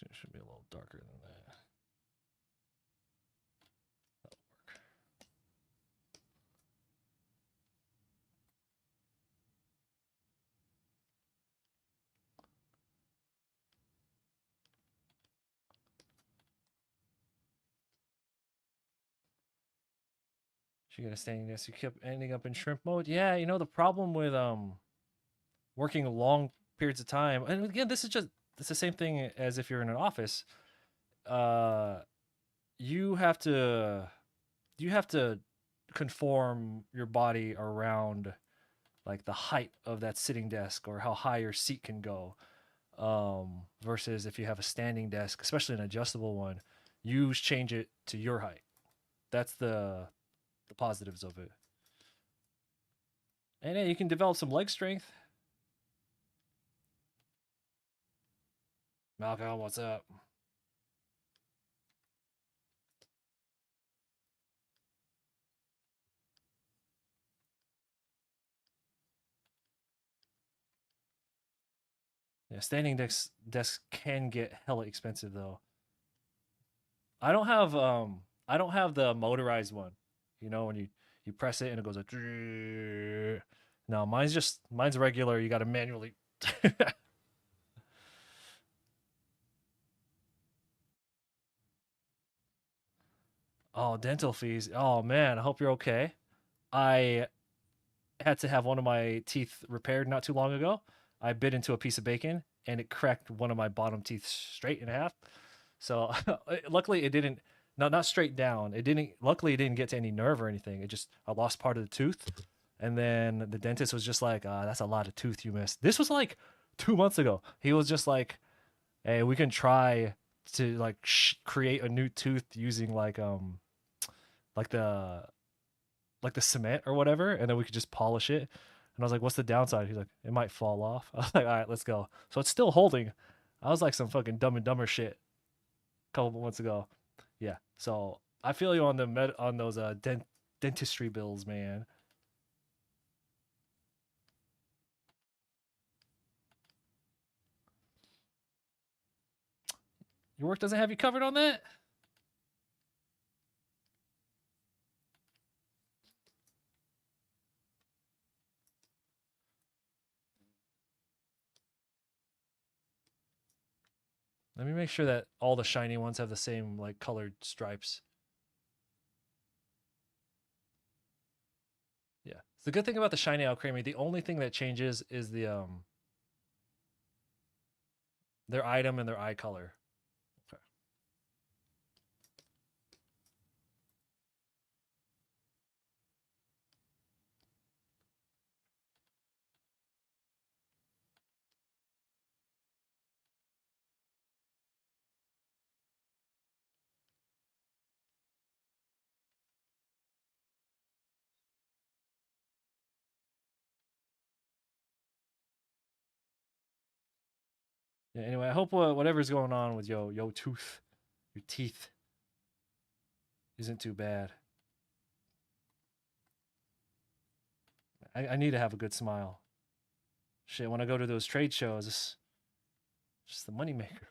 it should be a little darker than that. That'll work. She got a standing desk. You kept ending up in shrimp mode. Yeah, you know the problem with working long periods of time, and again, this is just it's the same thing as if you're in an office. Uh, you have to you have to conform your body around like the height of that sitting desk or how high your seat can go. Versus if you have a standing desk, especially an adjustable one, you change it to your height. That's the positives of it. And yeah, you can develop some leg strength. Malcolm, what's up? Yeah, standing desks can get hella expensive though. I don't have the motorized one. You know when you press it and it goes like no, mine's regular. You got to manually. Oh, dental fees. Oh man, I hope you're okay. I had to have one of my teeth repaired not too long ago. I bit into a piece of bacon and it cracked one of my bottom teeth straight in half. So luckily it didn't not straight down. It didn't luckily it didn't get to any nerve or anything. It just I lost part of the tooth. And then the dentist was just like, that's a lot of tooth you missed. This was like 2 months ago. He was just like, hey, we can try to like create a new tooth using like the like the cement or whatever, and then we could just polish it. And I was like, what's the downside? He's like, it might fall off. I was like, all right, let's go. So it's still holding. I was like some fucking Dumb and Dumber shit a couple months ago. Yeah. So I feel you on the on those dentistry bills, man. Your work doesn't have you covered on that? Let me make sure that all the shiny ones have the same like colored stripes. Yeah. The good thing about the shiny Al Creamy, the only thing that changes is their item and their eye color. Okay. Yeah, anyway, I hope whatever's going on with yo tooth, your teeth isn't too bad. I need to have a good smile. Shit, when I go to those trade shows, it's just the moneymaker.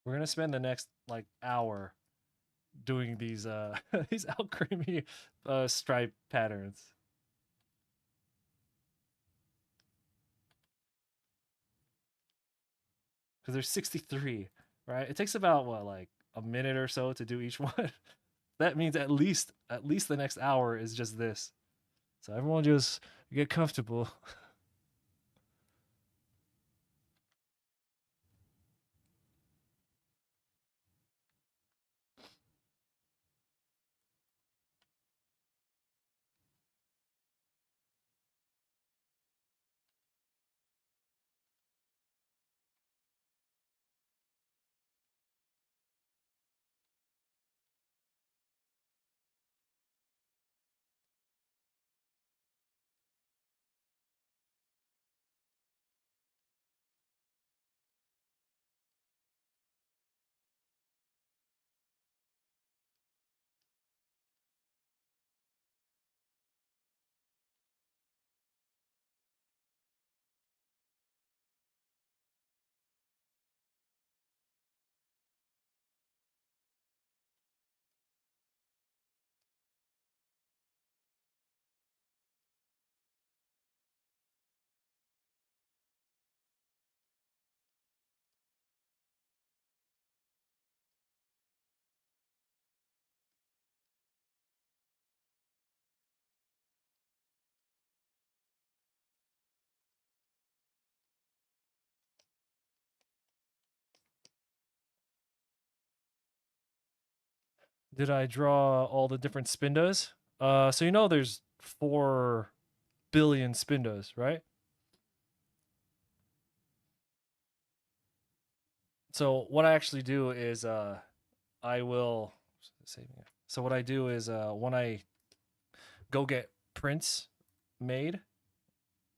We're gonna spend the next like hour doing these these alchemy stripe patterns because there's 63, right? It takes about what like a minute or so to do each one. That means at least the next hour is just this. So everyone just get comfortable. Did I draw all the different spindas? So you know there's 4 billion spindas, right? So what I actually do is I will saving it. So what I do is when I go get prints made,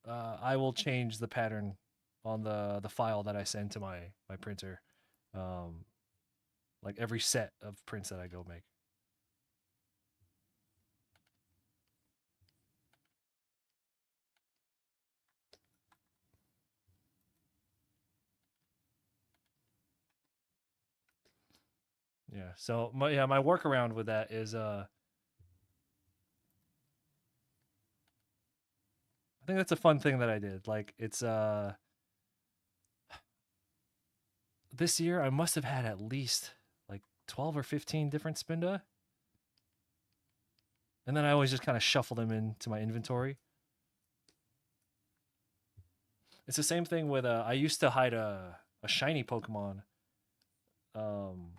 I will change the pattern on the file that I send to my printer. Um, like every set of prints that I go make. Yeah. So my workaround with that is I think that's a fun thing that I did. Like it's this year I must have had at least like 12 or 15 different spinda. And then I always just kind of shuffle them into my inventory. It's the same thing with I used to hide a shiny Pokemon. Um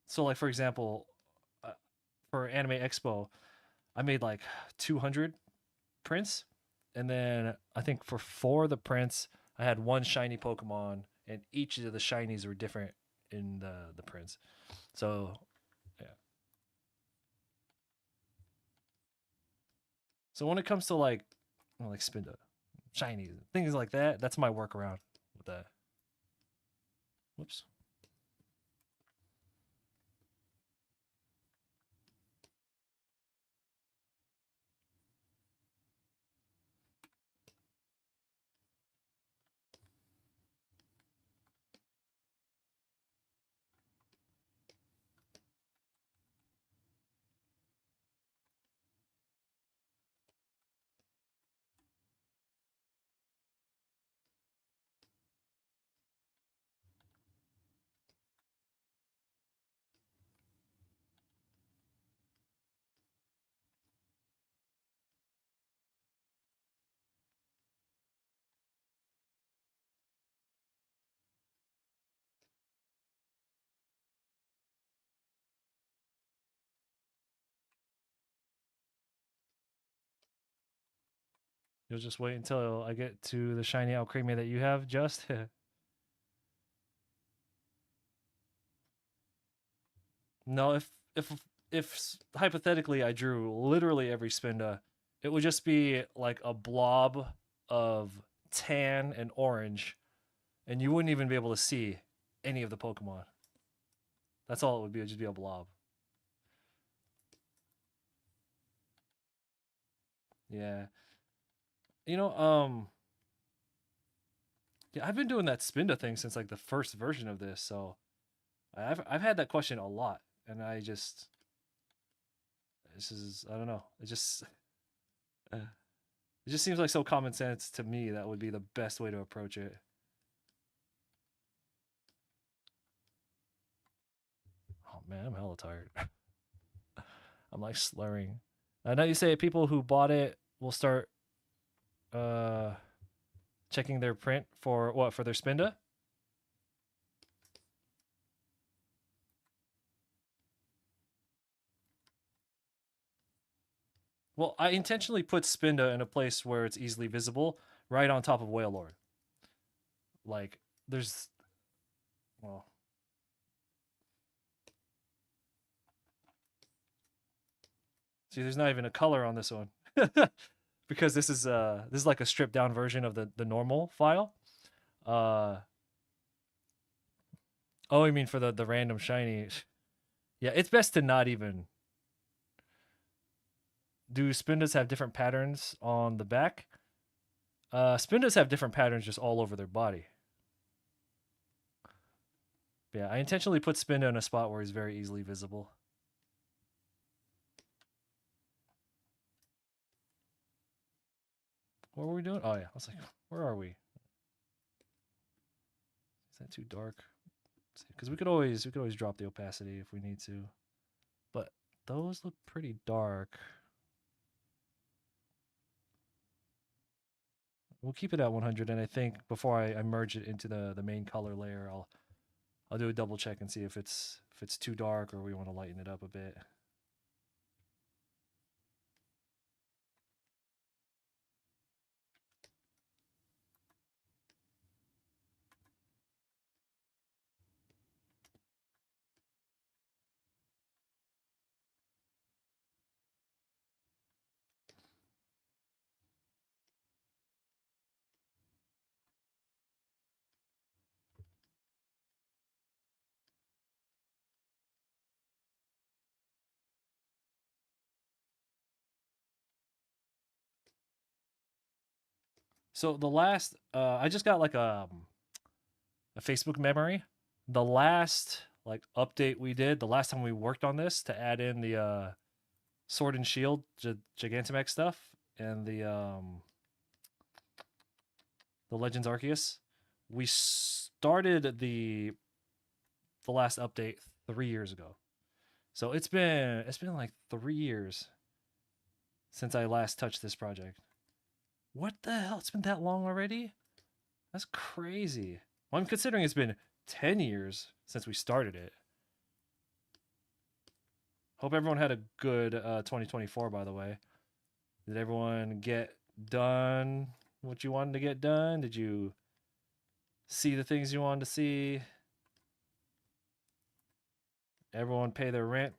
so like for example, uh, for Anime Expo, I made like 200 prints, and then I think for 4 of the prints, I had one shiny Pokemon, and each of the shinies were different in the prints. So yeah. So when it comes to like like Spinda, shinies, things like that, that's my workaround with that. Whoops. You'll just wait until I get to the shiny Alcremia that you have, just. No, if hypothetically I drew literally every Spinda, it would just be like a blob of tan and orange, and you wouldn't even be able to see any of the Pokemon. That's all it would be. It would just be a blob. Yeah. You know, yeah, I've been doing that Spinda thing since like the first version of this, so I've had that question a lot, and I just this is I don't know. It just seems like so common sense to me that would be the best way to approach it. Oh man, I'm hella tired. I'm like slurring. I know you say people who bought it will start uh checking their print for what for their Spinda. Well, I intentionally put Spinda in a place where it's easily visible, right on top of Whale Lord. Like there's well, see, there's not even a color on this one because this is like a stripped down version of the normal file. Uh oh, I mean for the random shiny. Yeah, it's best to not even do Spindas have different patterns on the back? Spindas have different patterns just all over their body. Yeah, I intentionally put Spinda in a spot where he's very easily visible. What were we doing? Oh yeah, I was like, where are we? Is that too dark? Because we could always drop the opacity if we need to, but those look pretty dark. We'll keep it at 100, and I think before I merge it into the main color layer, I'll do a double check and see if if it's too dark or we want to lighten it up a bit. So the last, I just got like a Facebook memory. The last like update we did, the last time we worked on this to add in the Sword and Shield Gigantamax stuff and the Legends Arceus, we started the last update 3 years ago. So it's been like 3 years since I last touched this project. What the hell? It's been that long already? That's crazy. Well, I'm considering it's been 10 years since we started it. Hope everyone had a good 2024, by the way. Did everyone get done what you wanted to get done? Did you see the things you wanted to see? Everyone pay their rent?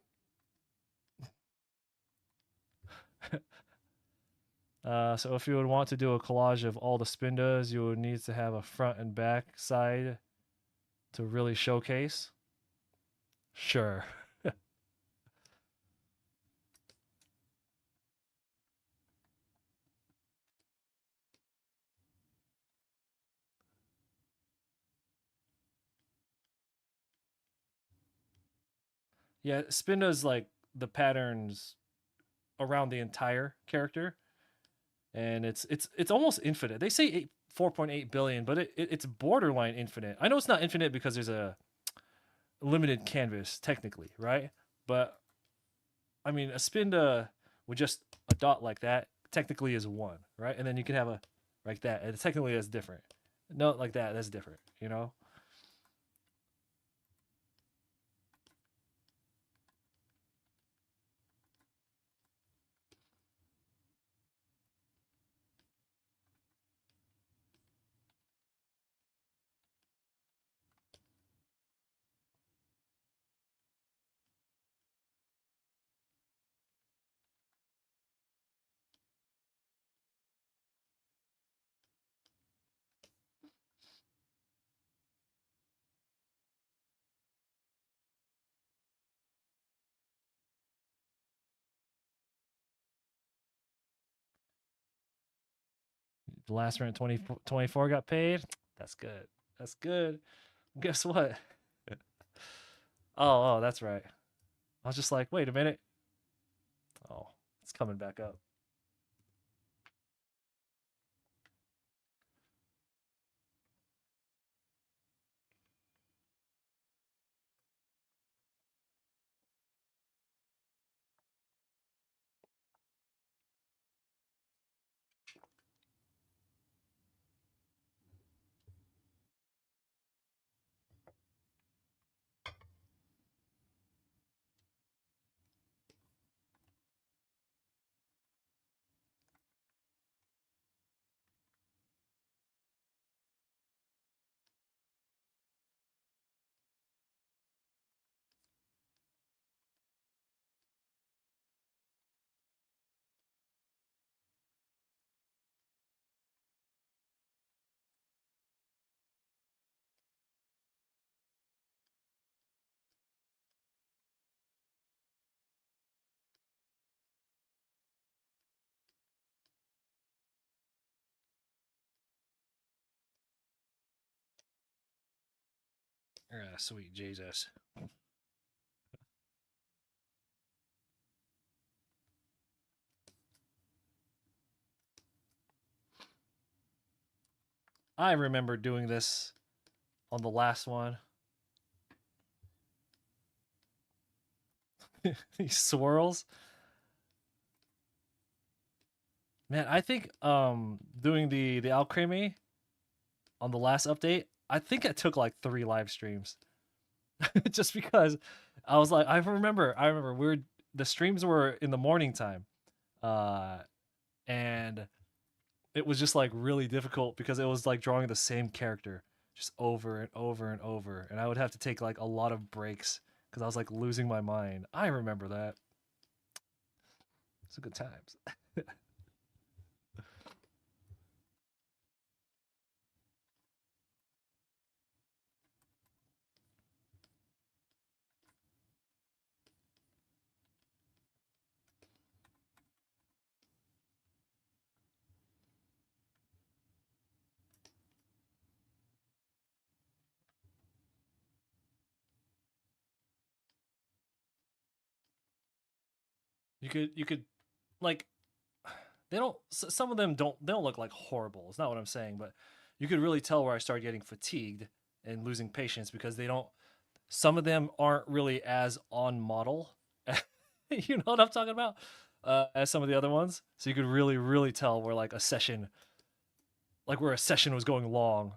So if you would want to do a collage of all the spindas, you would need to have a front and back side to really showcase. Sure. Yeah, spinda's like the patterns around the entire character, and it's almost infinite. They say 4.8 billion, but it's borderline infinite. I know it's not infinite because there's a limited canvas technically, right? But I mean, a spinda with just a dot like that technically is one, right? And then you can have a like that, and technically that's different. No, like that, that's different, you know? The last rent 2024 got paid. That's good. That's good. Guess what? Oh, that's right. I was just like, wait a minute. Oh, it's coming back up. Ah, sweet Jesus. I remember doing this on the last one. These swirls. Man, I think doing the Alcremie on the last update, I think it took like 3 live streams. just because I was like, I remember the streams were in the morning time, uh, and it was just like really difficult because it was like drawing the same character just over and over and over, and I would have to take like a lot of breaks because I was like losing my mind. I remember that. It's a good times. You could like they don't some of them don't look like horrible. It's not what I'm saying, but you could really tell where I started getting fatigued and losing patience because they don't some of them aren't really as on model. You know what I'm talking about? As some of the other ones. So you could really tell where like a session where a session was going long.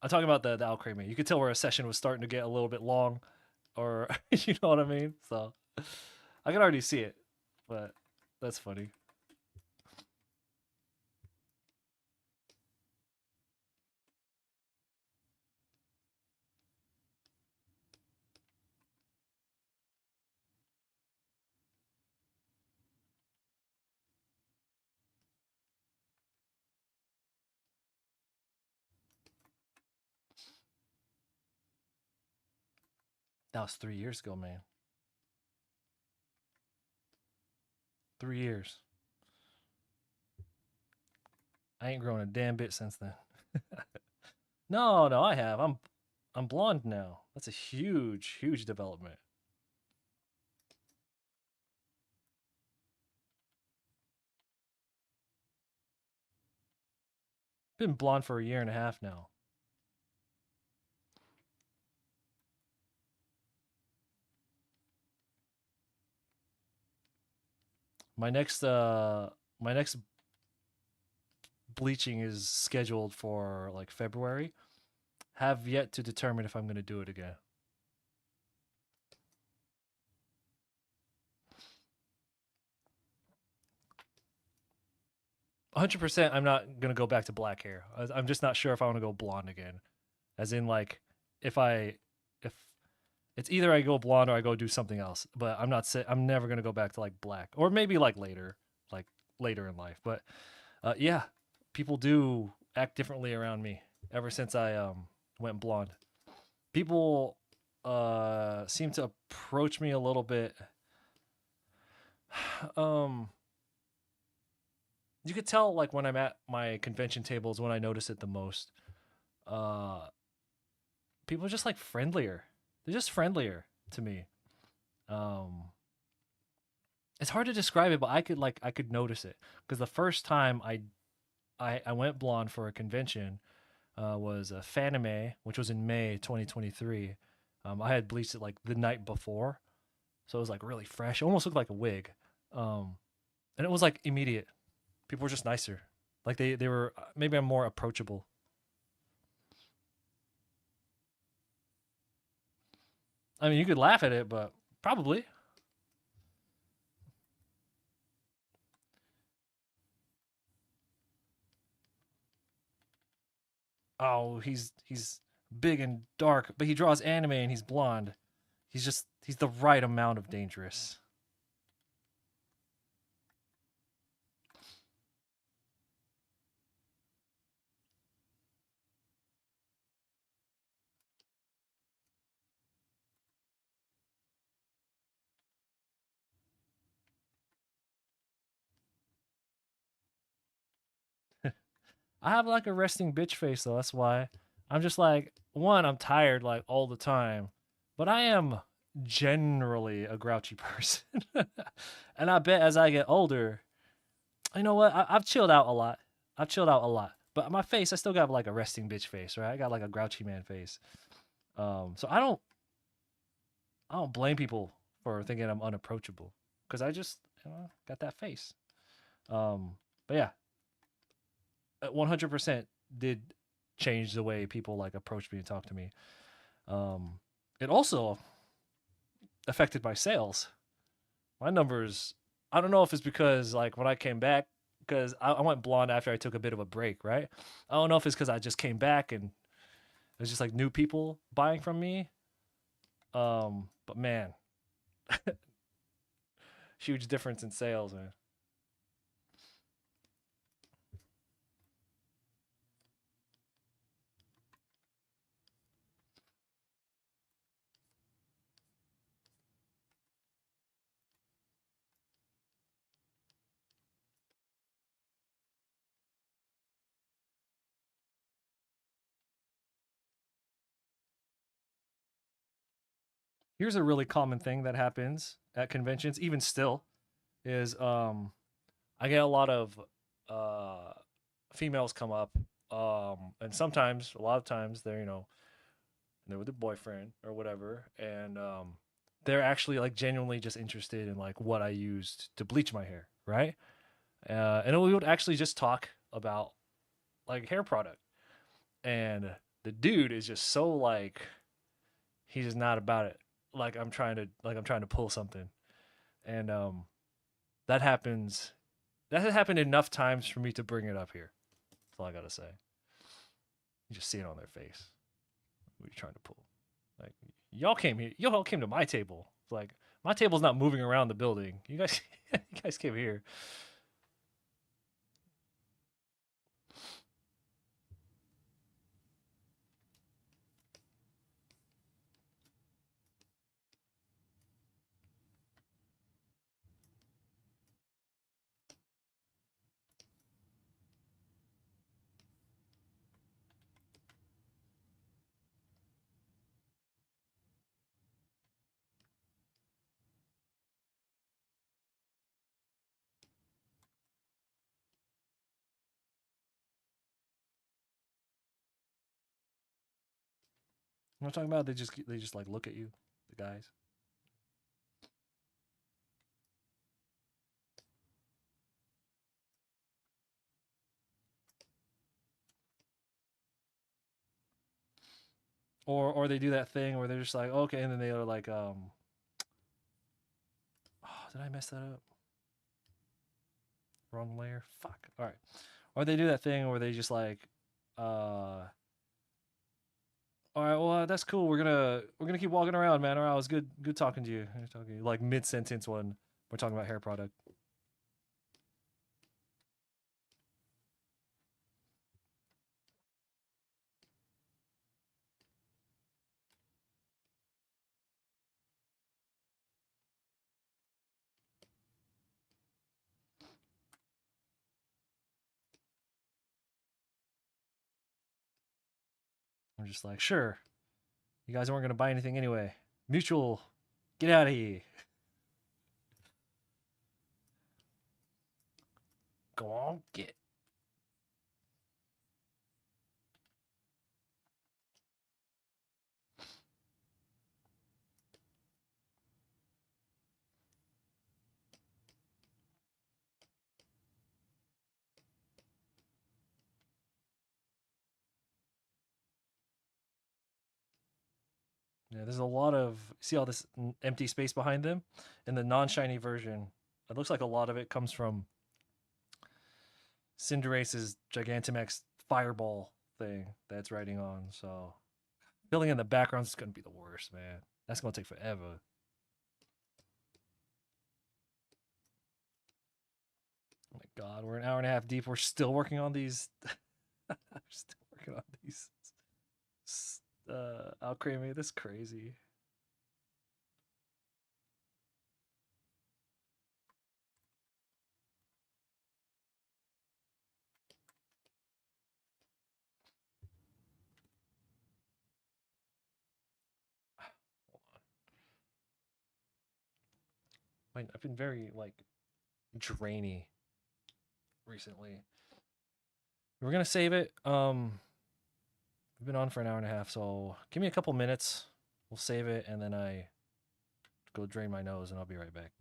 I'm talking about the Alcremie. You could tell where a session was starting to get a little bit long or you know what I mean? So I can already see it. But that's funny. That was 3 years ago, man. 3 years. I ain't grown a damn bit since then. No, no, I have. I'm blonde now. That's a huge development. Been blonde for a year and a half now. My next uh my next bleaching is scheduled for like February. Have yet to determine if I'm going to do it again. 100% I'm not going to go back to black hair. I'm just not sure if I want to go blonde again. As in like if I if it's either I go blonde or I go do something else, but I'm never going to go back to like black or maybe like later in life. But yeah, people do act differently around me ever since I went blonde. People seem to approach me a little bit um you could tell like when I'm at my convention tables when I notice it the most. Uh People are just like friendlier. They're just friendlier to me. Um it's hard to describe it, but I could notice it because the first time I went blonde for a convention was a Fanime, which was in May 2023. I had bleached it like the night before, so it was like really fresh. It almost looked like a wig, and it was like immediate. People were just nicer. Like they were maybe I'm more approachable. I mean, you could laugh at it, but probably. Oh, he's big and dark, but he draws anime and he's blonde. He's the right amount of dangerous. I have like a resting bitch face though. That's why I'm just like one. I'm tired like all the time, but I am generally a grouchy person, and I bet as I get older, you know what? I've chilled out a lot. I've chilled out a lot, but my face, I still got like a resting bitch face, right? I got like a grouchy man face. So I don't blame people for thinking I'm unapproachable because I just got that face. But yeah, 100% did change the way people like approach me and talk to me. Um, it also affected my sales. My numbers, I don't know if it's because like when I came back, because I went blonde after I took a bit of a break, right? I don't know if it's because I just came back and there's just like new people buying from me. But man, huge difference in sales, man. Here's a really common thing that happens at conventions, even still, is I get a lot of uh females come up, and sometimes, a lot of times, they're they're with their boyfriend or whatever, and they're actually like genuinely just interested in like what I used to bleach my hair, right? And we would actually just talk about like hair product, and the dude is just so like he's just not about it. Like I'm trying to pull something, and that happens. That has happened enough times for me to bring it up here. That's all I gotta say. You just see it on their face. What are you trying to pull? Like y'all came here. Y'all came to my table. It's like my table's not moving around the building. You guys, you guys came here. You know what I'm talking about? They just like look at you, the guys. Or they do that thing where they're just like okay, and then they are like oh, did I mess that up? Wrong layer. Fuck. All right. Or they do that thing where they just like all right, well that's cool. We're gonna keep walking around, man. All right, it was good talking to you. Talking to you. Like mid sentence when we're talking about hair product. I'm just like, sure, you guys weren't gonna buy anything anyway. Mutual, get out of here. Go on, get. Yeah, there's a lot of see all this empty space behind them. In the non-shiny version, it looks like a lot of it comes from Cinderace's Gigantamax Fireball thing that's riding on. So filling in the background is gonna be the worst, man. That's gonna take forever. Oh my god, we're an hour and a half deep. We're still working on these. We're still working on these. Alcremie, that's crazy. I've been very like drainy recently. We're gonna save it. We've been on for an hour and a half, so give me a couple minutes. We'll save it, and then I go drain my nose, and I'll be right back.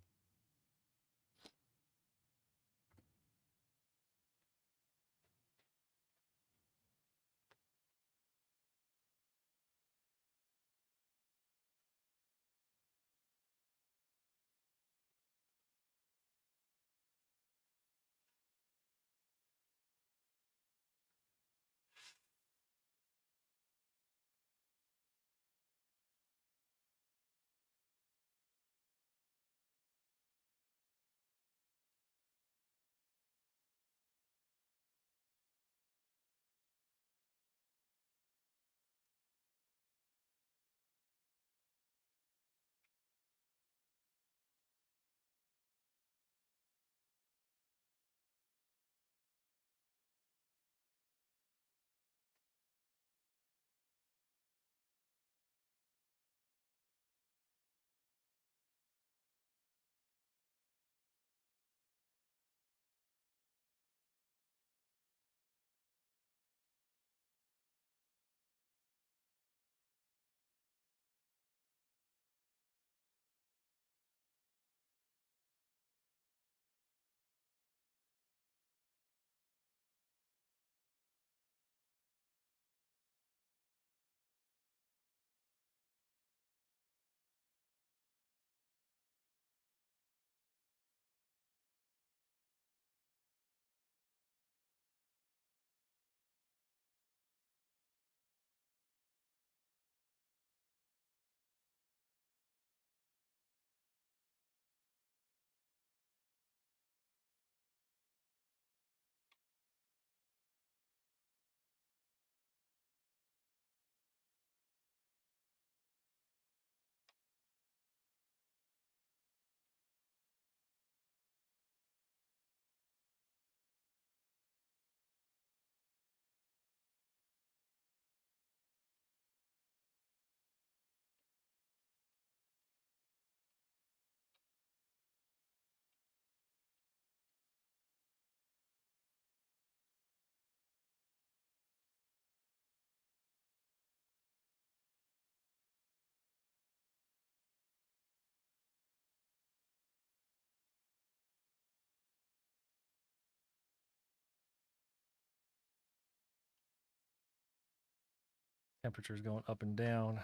Temperature's going up and down.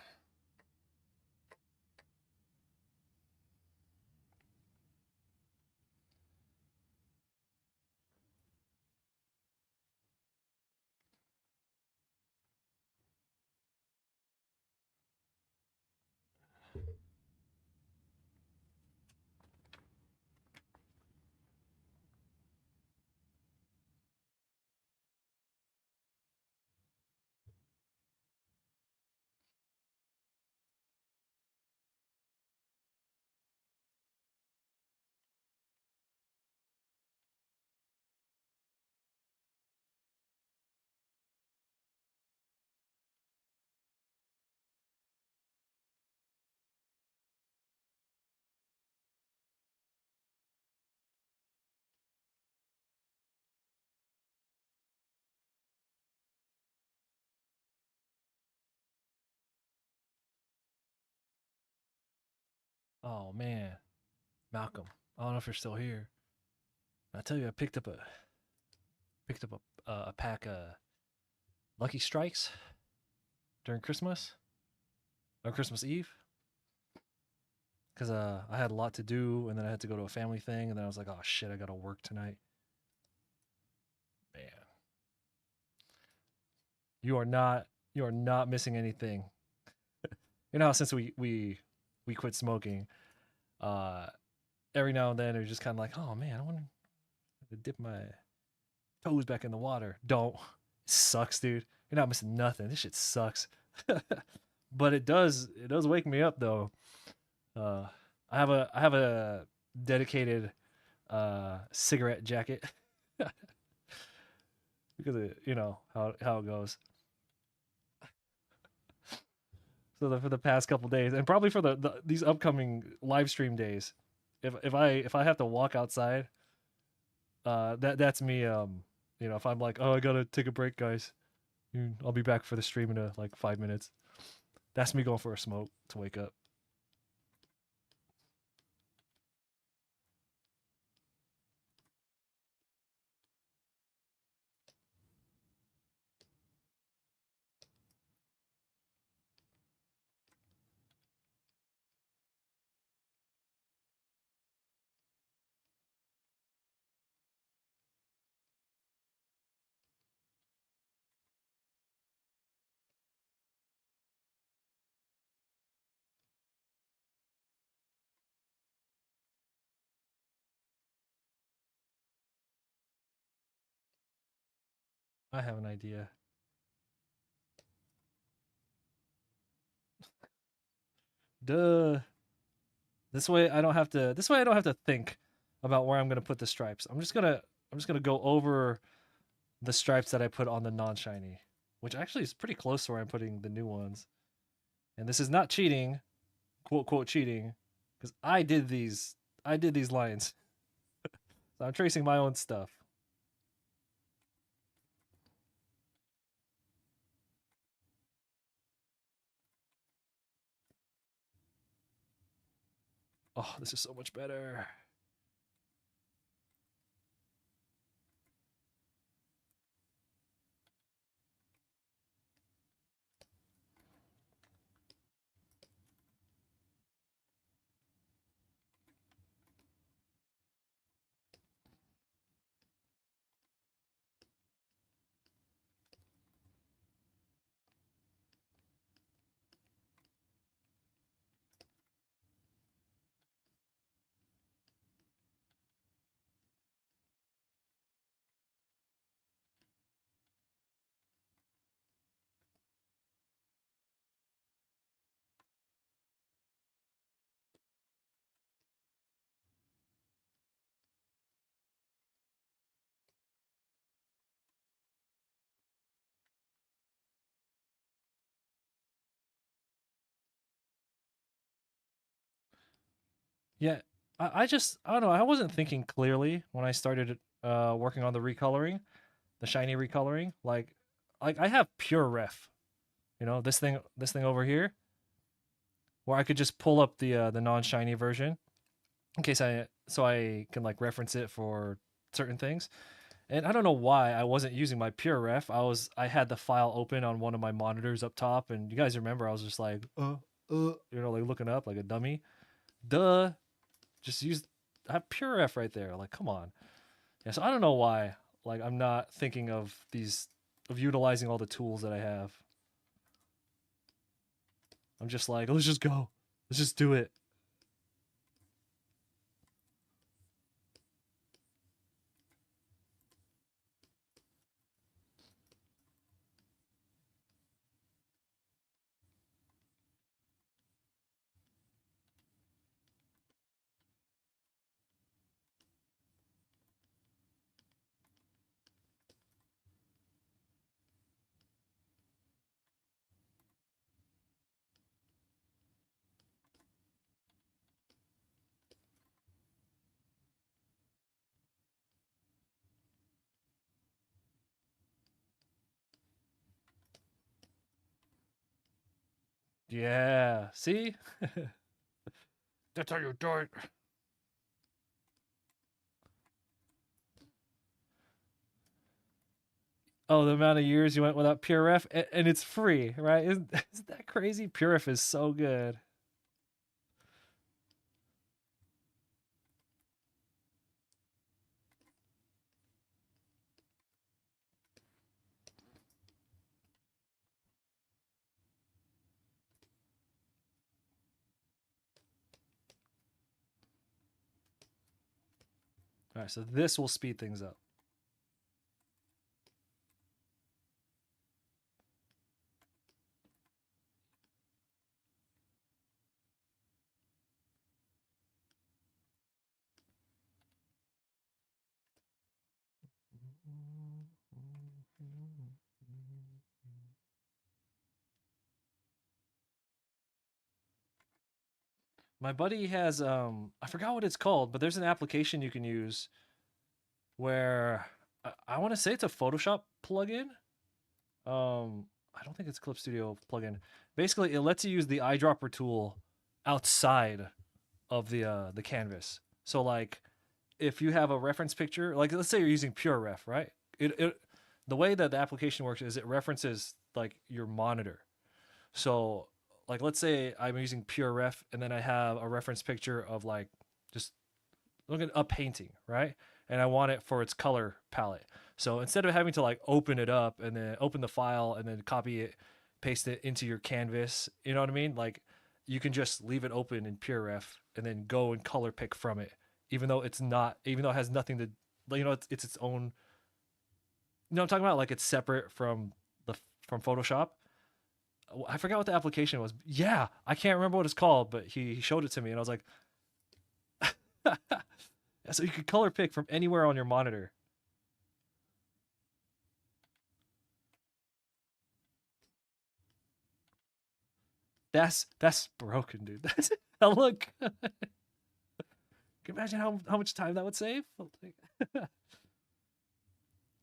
Oh man, Malcolm. I don't know if you're still here. I tell you, I picked up a pack of Lucky Strikes during Christmas on Christmas Eve because I had a lot to do and then I had to go to a family thing and then I was like, oh shit, I gotta work tonight. Man, you are not missing anything. You know how since we quit smoking, uh, every now and then it's just kind of like, oh man, I want to dip my toes back in the water. Don't. It sucks, dude. You're not missing nothing. This shit sucks. But it does wake me up though. Uh, I have a dedicated cigarette jacket because you know how it goes. So for the past couple days, and probably for these upcoming live stream days, if I have to walk outside, that's me. You know, if I'm like, oh, I gotta take a break, guys. I'll be back for the stream in like 5 minutes. That's me going for a smoke to wake up. I have an idea. Duh. This way I don't have to. This way I don't have to think about where I'm gonna put the stripes. I'm just gonna go over the stripes that I put on the non-shiny, which actually is pretty close to where I'm putting the new ones. And this is not cheating, quote quote cheating, because I did these. I did these lines. So I'm tracing my own stuff. Oh, this is so much better. Yeah, I don't know. I wasn't thinking clearly when I started working on the recoloring, the shiny recoloring. Like I have pure ref. You know this thing over here, where I could just pull up the non-shiny version in case I so I can like reference it for certain things. And I don't know why I wasn't using my pure ref. I had the file open on one of my monitors up top, and you guys remember I was just like, like looking up like a dummy. Duh, just use I have pure ref right there. Like, come on. Yeah, so I don't know why. Like, I'm not thinking of utilizing all the tools that I have. I'm just like, let's just go. Let's just do it. Yeah. See? That's how you do it. Oh, the amount of years you went without pure ref, and it's free, right? Isn't that crazy? Pure ref is so good. All right, so this will speed things up. My buddy has I forgot what it's called, but there's an application you can use where I want to say it's a Photoshop plugin. I don't think it's Clip Studio plugin. Basically, it lets you use the eyedropper tool outside of the canvas. So like if you have a reference picture, like let's say you're using Pure Ref, right? It the way that the application works is it references like your monitor. So like let's say I'm using Pure Ref and then I have a reference picture of like just look at a painting, right? And I want it for its color palette. So instead of having to like open it up and then open the file and then copy it, paste it into your canvas, you know what I mean? Like you can just leave it open in PureRef and then go and color pick from it, even though it's not, even though it has nothing to, it's its own. You know what I'm talking about? Like it's separate the from Photoshop. I forgot what the application was. Yeah, I can't remember what it's called, but he showed it to me and I was like, so you could color pick from anywhere on your monitor. That's broken, dude. That's look. Can you imagine how much time that would save?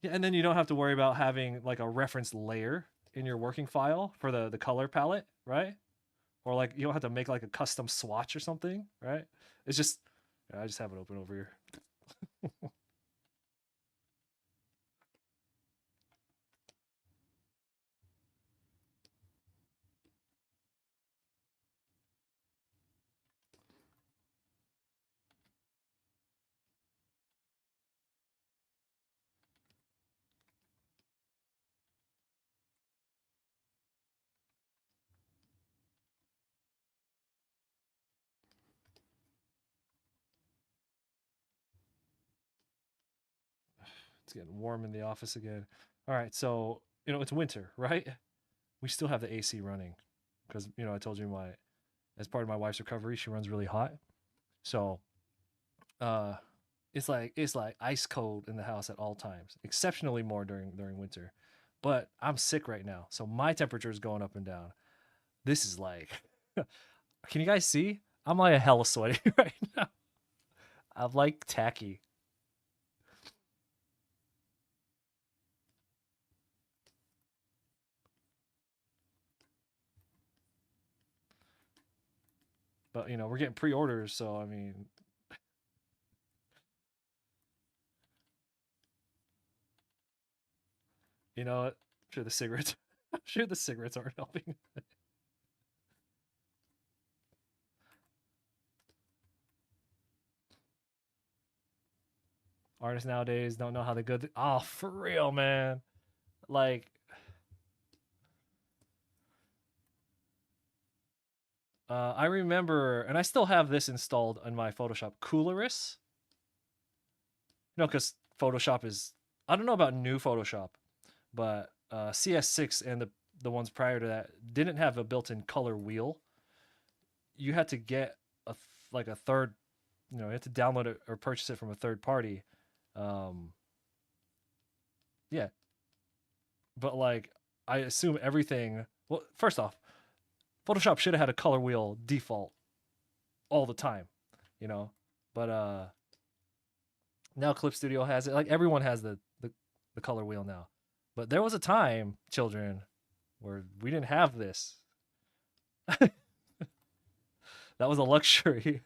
Yeah, and then you don't have to worry about having like a reference layer in your working file for the color palette, right? Or like you don't have to make like a custom swatch or something, right? It's just I just have it open over here. It's getting warm in the office again. All right, so it's winter, right? We still have the AC running because I told you my as part of my wife's recovery, she runs really hot. So uh it's like ice cold in the house at all times, exceptionally more during winter. But I'm sick right now, so my temperature is going up and down. This is like, can you guys see? I'm like a hella sweaty right now. I'm like tacky. But we're getting pre-orders, so I mean, You know what? I'm sure the cigarettes. I'm sure the cigarettes aren't helping. Artists nowadays don't know how to good. Oh, for real, man. Like, I remember, and I still have this installed on my Photoshop. Cooleris. You know, because Photoshop is. I don't know about new Photoshop, but CS6 and the ones prior to that didn't have a built-in color wheel. You had to get like a third. You know, you had to download it or purchase it from a third party. Um, yeah, but like I assume everything. Well, first off, Photoshop should have had a color wheel default all the time, you know. But now Clip Studio has it. Like everyone has the color wheel now. But there was a time, children, where we didn't have this. That was a luxury.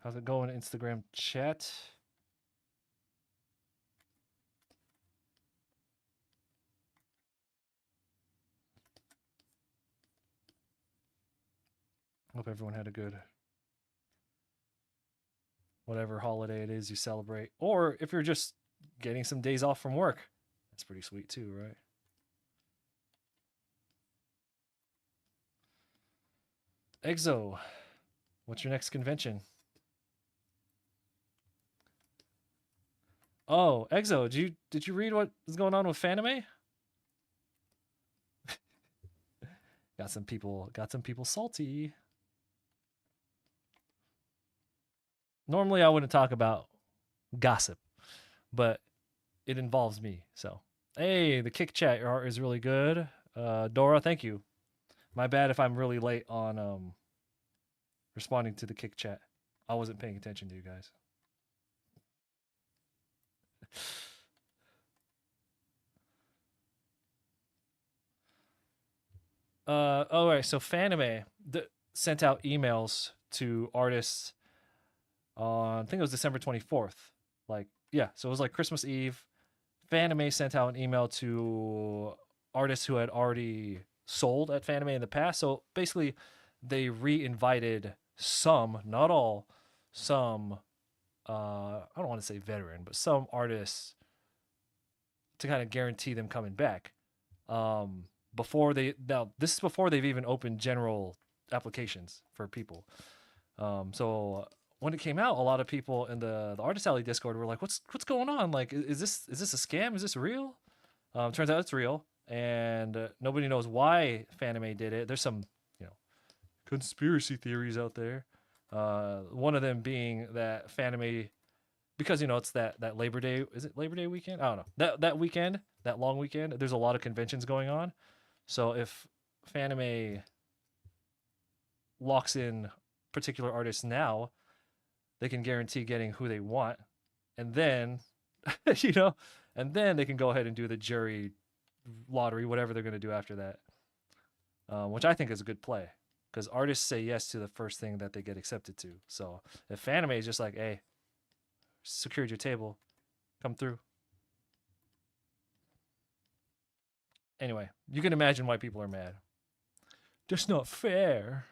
How's it going, Instagram chat? Hope everyone had a good whatever holiday it is you celebrate. Or if you're just getting some days off from work, that's pretty sweet too, right? Exo, what's your next convention? Oh, Exo, did you read what is going on with Fanime? Got some people salty. Normally I wouldn't talk about gossip, but it involves me. So, hey, the kick chat, your art is really good. Dora, thank you. My bad if I'm really late on responding to the kick chat. I wasn't paying attention to you guys. All right. So Fanime sent out emails to artists on I think it was December 24th. Like, yeah, so it was like Christmas Eve. Fanime sent out an email to artists who had already sold at Fanime in the past. So basically, they re-invited some, not all, some. I don't want to say veteran, but some artists to kind of guarantee them coming back. Before they now this is before they've even opened general applications for people. So when it came out, a lot of people in the Artist Alley Discord were like, "What's going on? Like, is this a scam? Is this real?" Turns out it's real, and nobody knows why Fanime did it. There's some you know conspiracy theories out there. One of them being that Fanime, because it's that Labor Day. Is it Labor Day weekend? I don't know. That weekend, that long weekend. There's a lot of conventions going on. So if Fanime locks in particular artists now, they can guarantee getting who they want, and then you know, and then they can go ahead and do the jury lottery, whatever they're going to do after that, which I think is a good play because artists say yes to the first thing that they get accepted to. So if Fanime is just like, hey, secured your table, come through. Anyway, you can imagine why people are mad. Just not fair.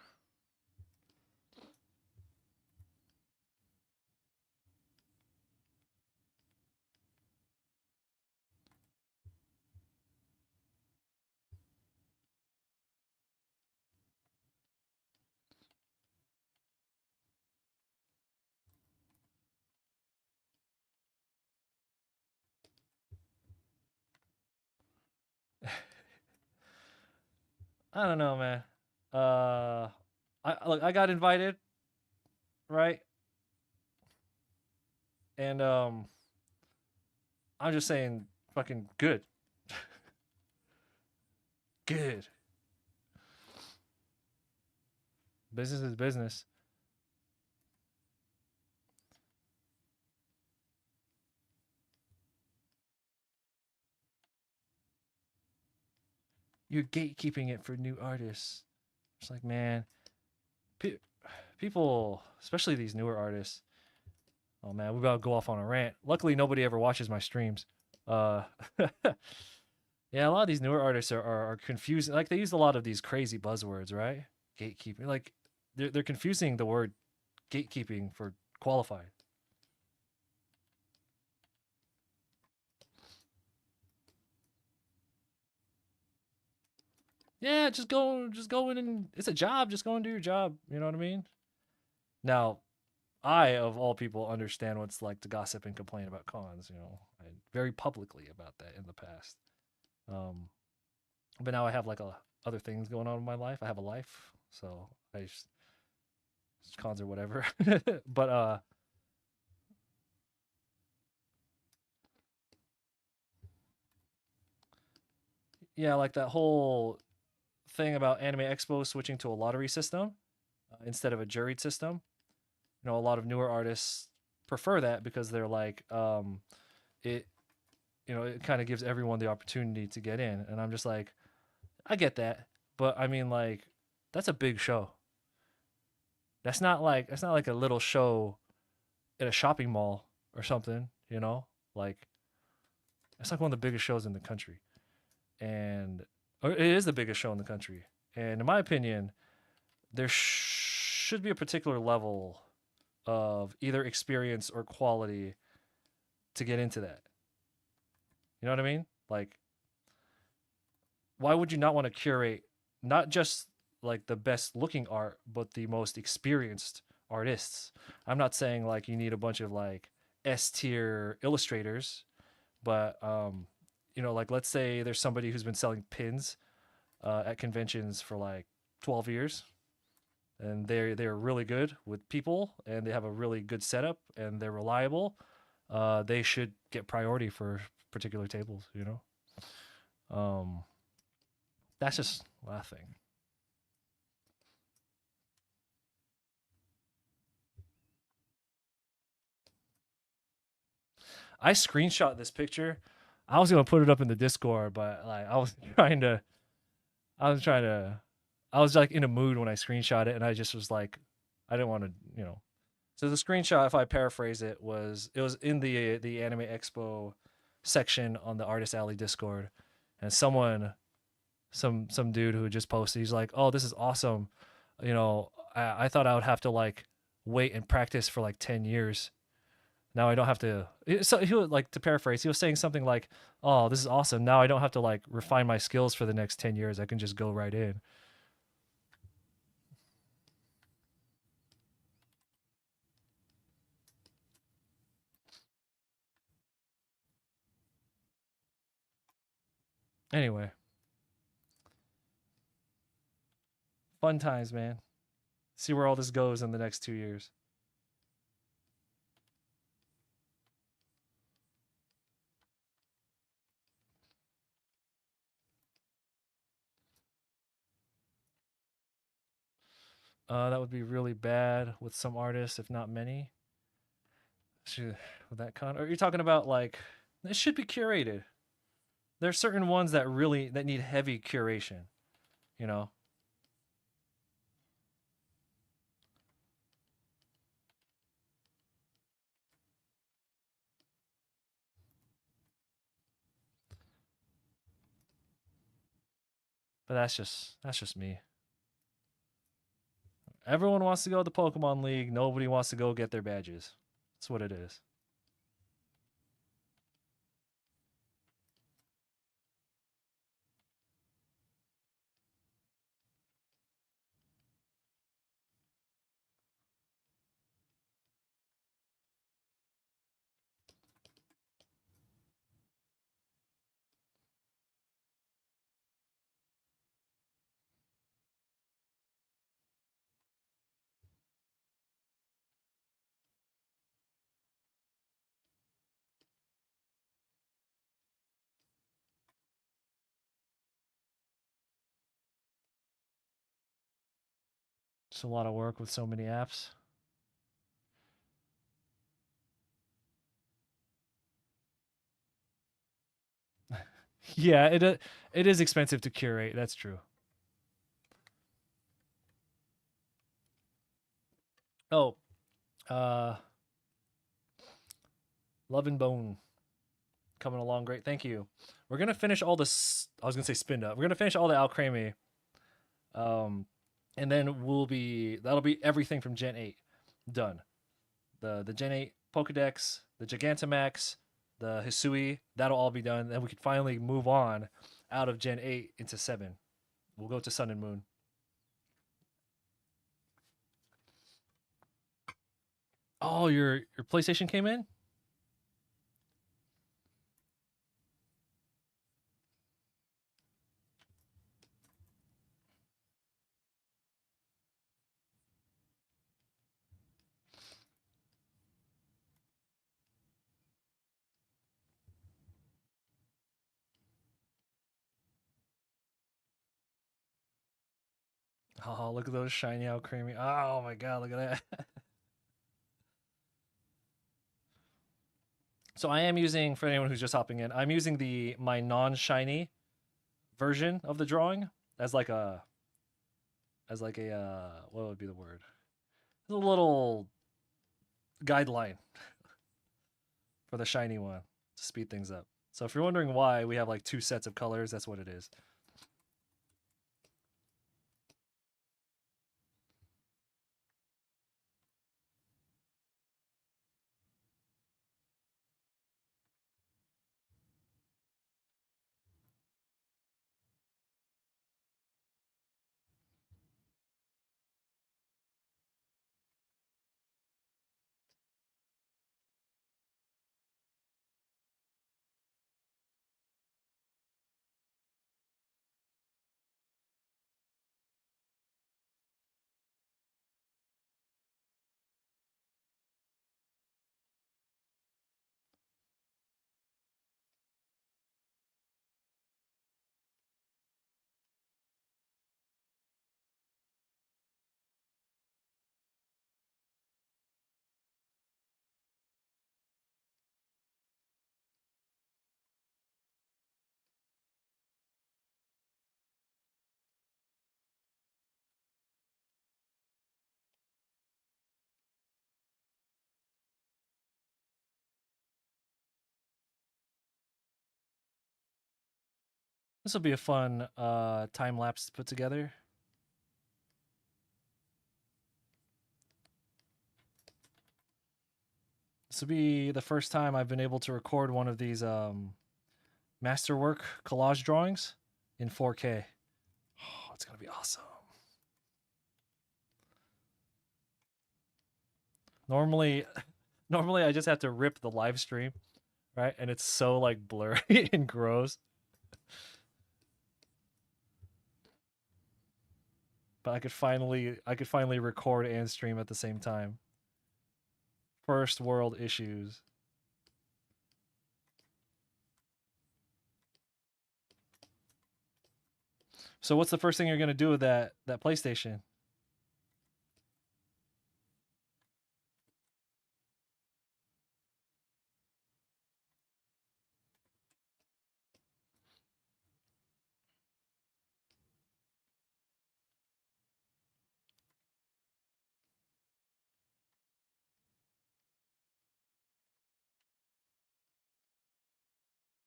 I don't know, man. I got invited, right? And I'm just saying, fucking good, good. Business is business. You're gatekeeping it for new artists. It's like, man, pe- people, especially these newer artists. Oh man, we about to go off on a rant. Luckily, nobody ever watches my streams. Uh, yeah, a lot of these newer artists are confusing. Like they use a lot of these crazy buzzwords, right? Gatekeeping, like they're confusing the word gatekeeping for qualified. Yeah, just go in and it's a job. Just go and do your job. You know what I mean? Now, I of all people understand what it's like to gossip and complain about cons. You know, I very publicly about that in the past. Um, but now I have like other things going on in my life. I have a life, so I just cons or whatever. But yeah, like that whole thing about Anime Expo switching to a lottery system instead of a juried system. You know, a lot of newer artists prefer that because they're like, it, you know, it kind of gives everyone the opportunity to get in. And I'm just like, I get that, but I mean, like, that's a big show. That's not like a little show at a shopping mall or something. You know, like it's like one of the biggest shows in the country, and or it is the biggest show in the country. And in my opinion, there should be a particular level of either experience or quality to get into that. You know what I mean? Like, why would you not want to curate not just like the best looking art, but the most experienced artists? I'm not saying like you need a bunch of like S tier illustrators, but you know, like let's say there's somebody who's been selling pins at conventions for like 12 years and they're really good with people and they have a really good setup and they're reliable. They should get priority for particular tables, you know. Um, that's just what I think. I screenshot this picture. I was gonna put it up in the Discord, but like I was trying to, I was like in a mood when I screenshot it, and I just was like, I didn't want to, you know. So the screenshot, if I paraphrase it, was in the Anime Expo section on the Artist Alley Discord, and some dude who just posted, he's like, "Oh, this is awesome," you know. I thought I would have to like wait and practice for like 10 years. Now I don't have to. So he was like, to paraphrase, he was saying something like, "Oh, this is awesome. Now I don't have to like refine my skills for the next 10 years. I can just go right in." Anyway, fun times, man. See where all this goes in the next 2 years. That would be really bad with some artists, if not many. With that con, or you're talking about like it should be curated. There's certain ones that really that need heavy curation, you know. But that's just me. Everyone wants to go to the Pokemon League. Nobody wants to go get their badges. That's what it is. It's a lot of work with so many apps. Yeah, it is expensive to curate. That's true. Oh, uh, Love and Bone coming along great. Thank you. We're gonna finish all this. I was gonna say spin up. We're gonna finish all the Alcremie, um, and then that'll be everything from Gen 8 done. The Gen 8 Pokedex, the Gigantamax, the Hisui. That'll all be done. Then we could finally move on out of Gen 8 into 7. We'll go to Sun and Moon. Oh, your PlayStation came in? Oh, look at those shiny out creamy. Oh my god, look at that. So I am using, for anyone who's just hopping in, I'm using the my non-shiny version of the drawing as like a what would be the word? A little guideline for the shiny one to speed things up. So if you're wondering why we have like two sets of colors, that's what it is. This will be a fun time lapse to put together. This will be the first time I've been able to record one of these masterwork collage drawings in 4K. Oh, it's gonna be awesome. Normally, normally I just have to rip the live stream, right? And it's so like blurry and gross. But I could finally record and stream at the same time. First world issues. So what's the first thing you're gonna do with that PlayStation?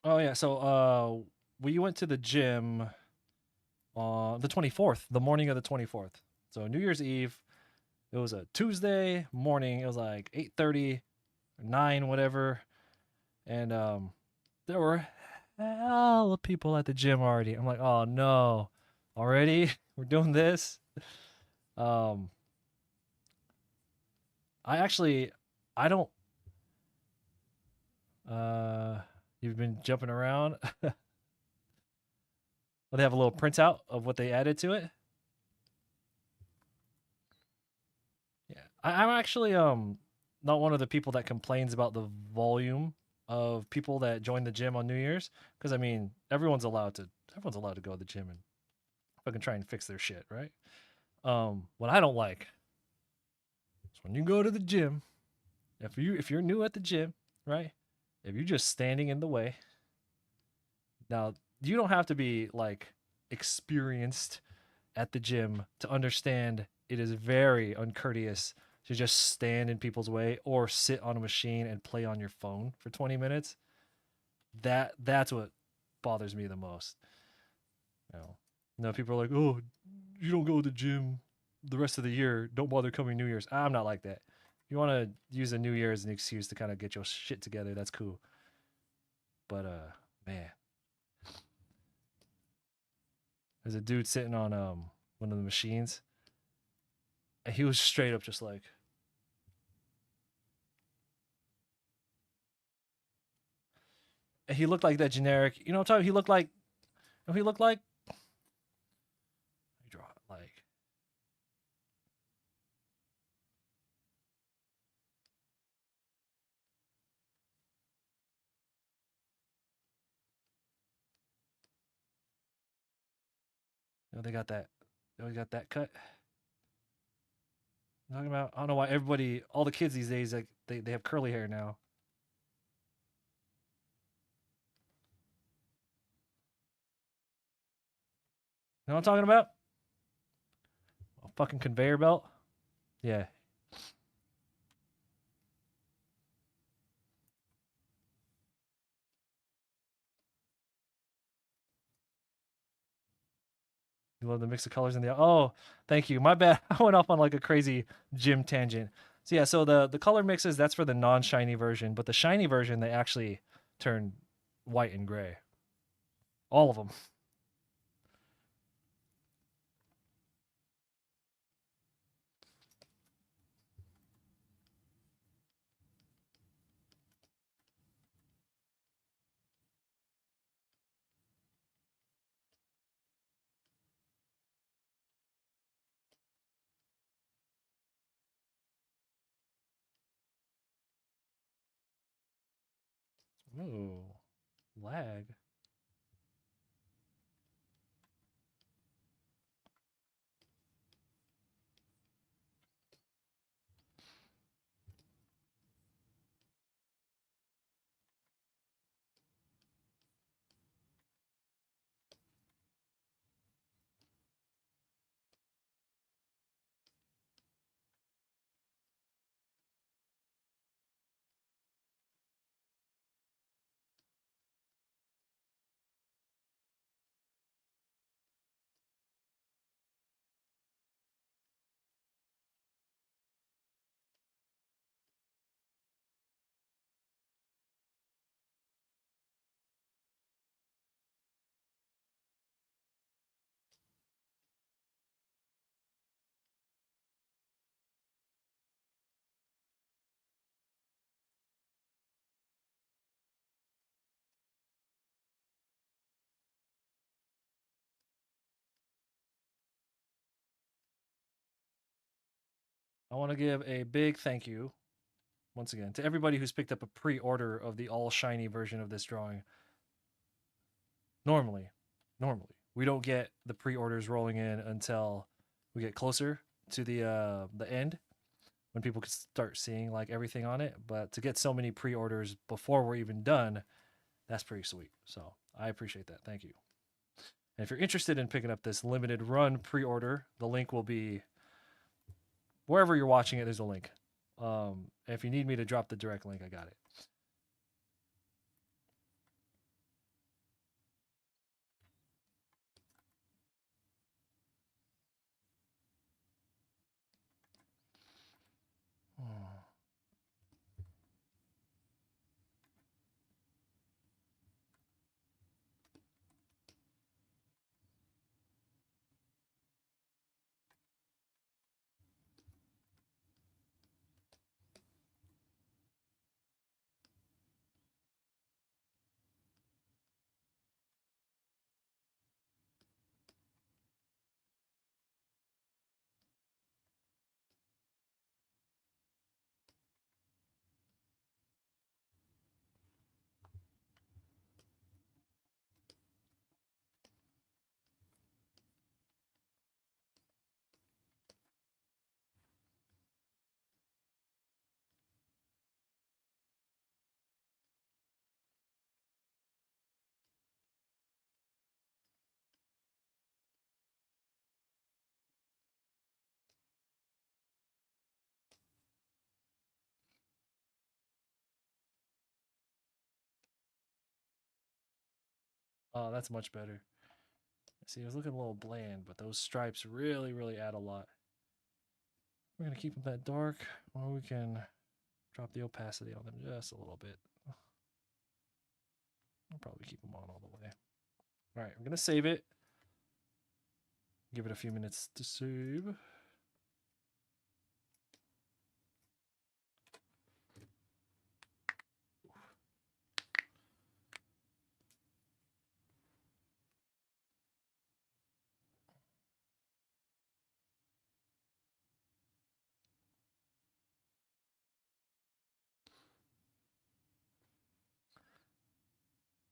Oh yeah, so we went to the gym on the 24th, the morning of the 24th. So New Year's Eve. It was a Tuesday morning. It was like 8:30 or 9 whatever. And there were hell of people at the gym already. I'm like, "Oh no. Already? We're doing this?" Um I actually I don't uh you've been jumping around. Well, they have a little printout of what they added to it. Yeah, I'm actually not one of the people that complains about the volume of people that join the gym on New Year's, because I mean everyone's allowed to go to the gym and fucking try and fix their shit, right? What I don't like is when you go to the gym. If you're new at the gym, right? If you're just standing in the way, now you don't have to be like experienced at the gym to understand it is very uncourteous to just stand in people's way or sit on a machine and play on your phone for 20 minutes. That's what bothers me the most. You know, people are like, "Oh, you don't go to the gym the rest of the year. Don't bother coming New Year's." I'm not like that. If you want to use a New Year as an excuse to kind of get your shit together, that's cool. But man, there's a dude sitting on one of the machines, and he was straight up just like, and he looked like that generic. You know what I'm talking? He looked like, he looked like, draw it like, they got that, they got that cut. I'm talking about, I don't know why everybody, all the kids these days, like they have curly hair now. You know what I'm talking about? A fucking conveyor belt. Yeah. You love the mix of colors in the. Oh, thank you. My bad. I went off on like a crazy gym tangent. So yeah, so the color mixes, that's for the non-shiny version, but the shiny version they actually turn white and gray. All of them. Ooh, lag. I want to give a big thank you once again to everybody who's picked up a pre-order of the all shiny version of this drawing. Normally, normally we don't get the pre-orders rolling in until we get closer to the end when people can start seeing like everything on it. But to get so many pre-orders before we're even done, that's pretty sweet. So I appreciate that. Thank you. And if you're interested in picking up this limited run pre-order, the link will be wherever you're watching it. There's a link. If you need me to drop the direct link, I got it. Oh, that's much better. See, it was looking a little bland, but those stripes really, really add a lot. We're going to keep them that dark, or we can drop the opacity on them just a little bit. I'll probably keep them on all the way. All right, I'm going to save it. Give it a few minutes to save.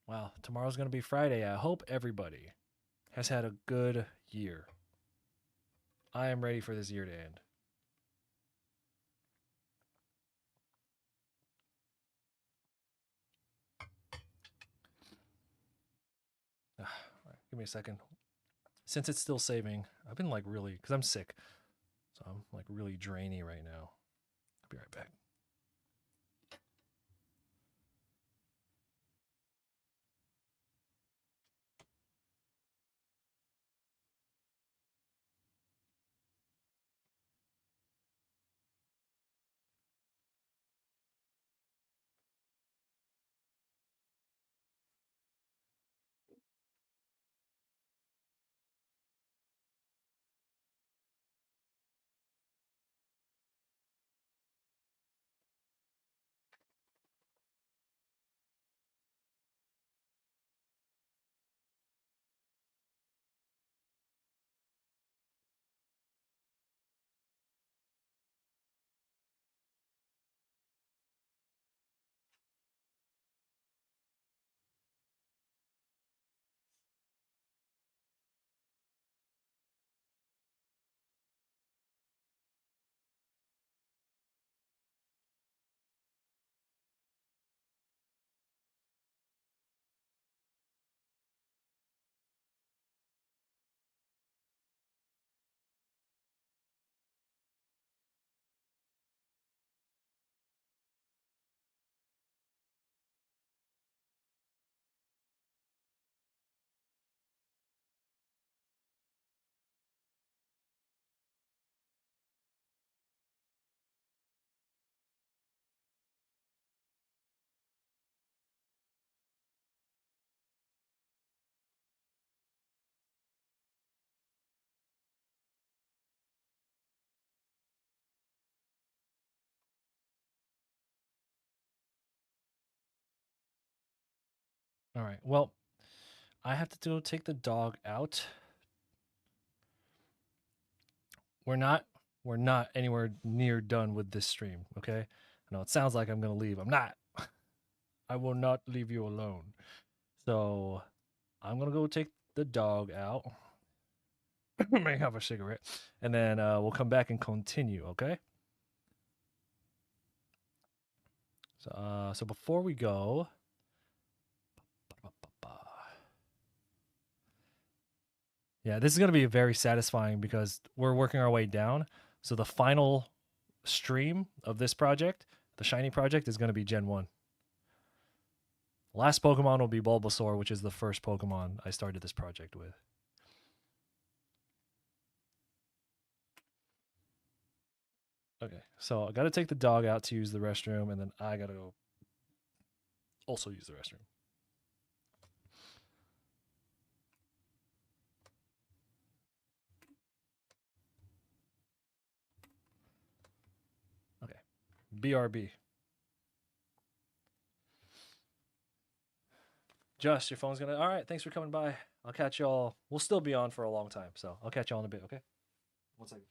Wow, tomorrow's going to be Friday. I hope everybody has had a good year. I am ready for this year to end. All right, give me a second. Since it's still saving, I've been like really, because I'm sick. So I'm like really drainy right now. I'll be right back. All right. Well, I have to go take the dog out. We're not we're not anywhere near done with this stream, okay? I know it sounds like I'm gonna leave. I'm not. I will not leave you alone. So I'm gonna go take the dog out. May have a cigarette, and then we'll come back and continue. Okay. So before we go, yeah, this is gonna be very satisfying because we're working our way down. So the final stream of this project, the shiny project, is gonna be Gen 1. Last Pokemon will be Bulbasaur, which is the first Pokemon I started this project with. Okay, so I got to take the dog out to use the restroom, and then I got to go also use the restroom. Okay, BRB. Just, your phone's gonna. All right, thanks for coming by. I'll catch y'all. We'll still be on for a long time, so I'll catch y'all in a bit, okay? 1 second.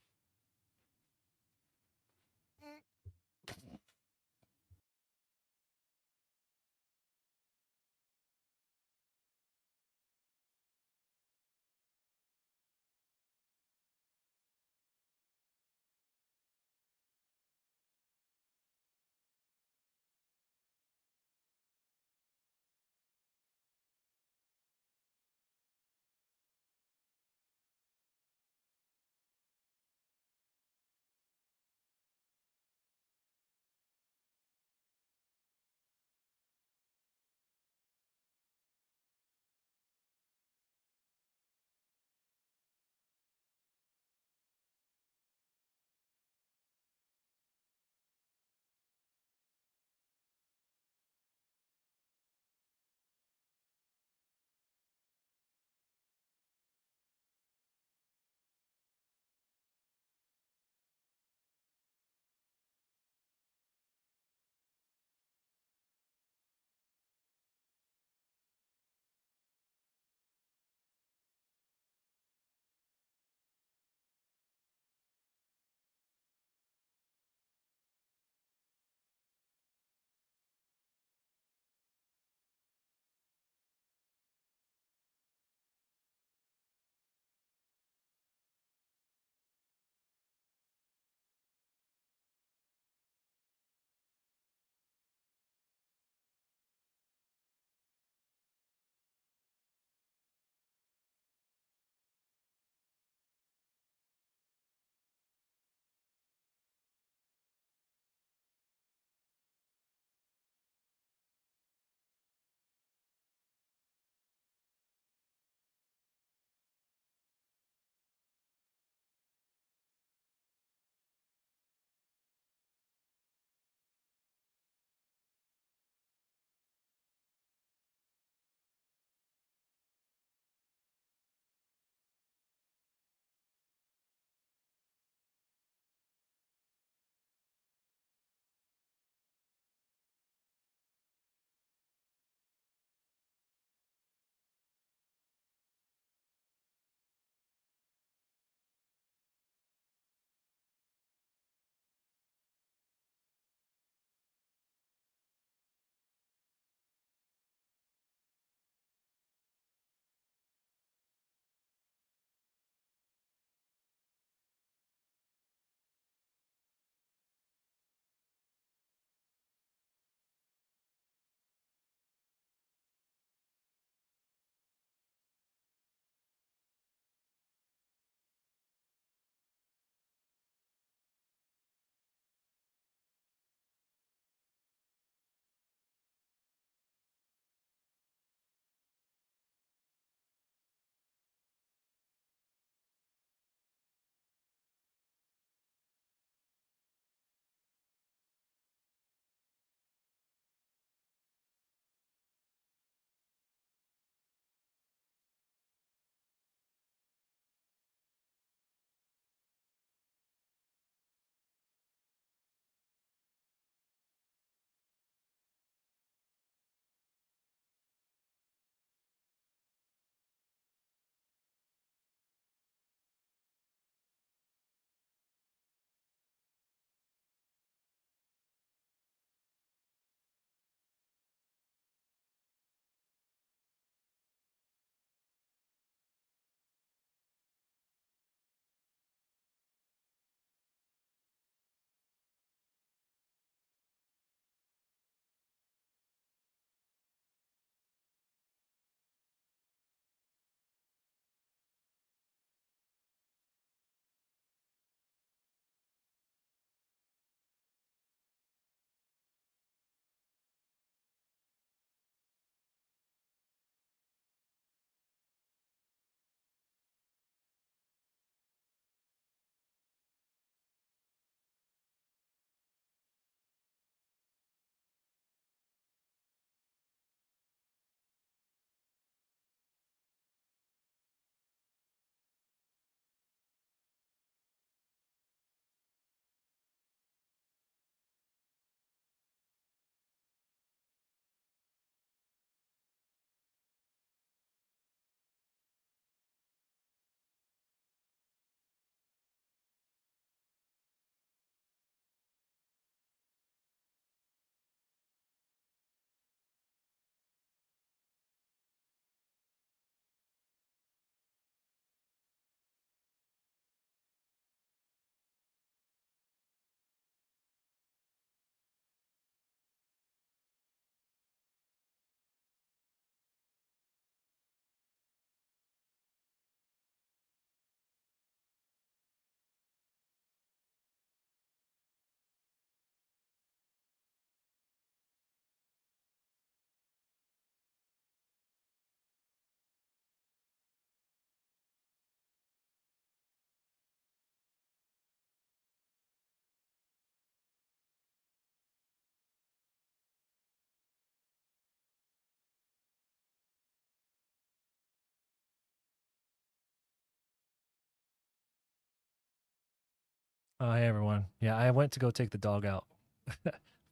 Hey everyone. Yeah, I went to go take the dog out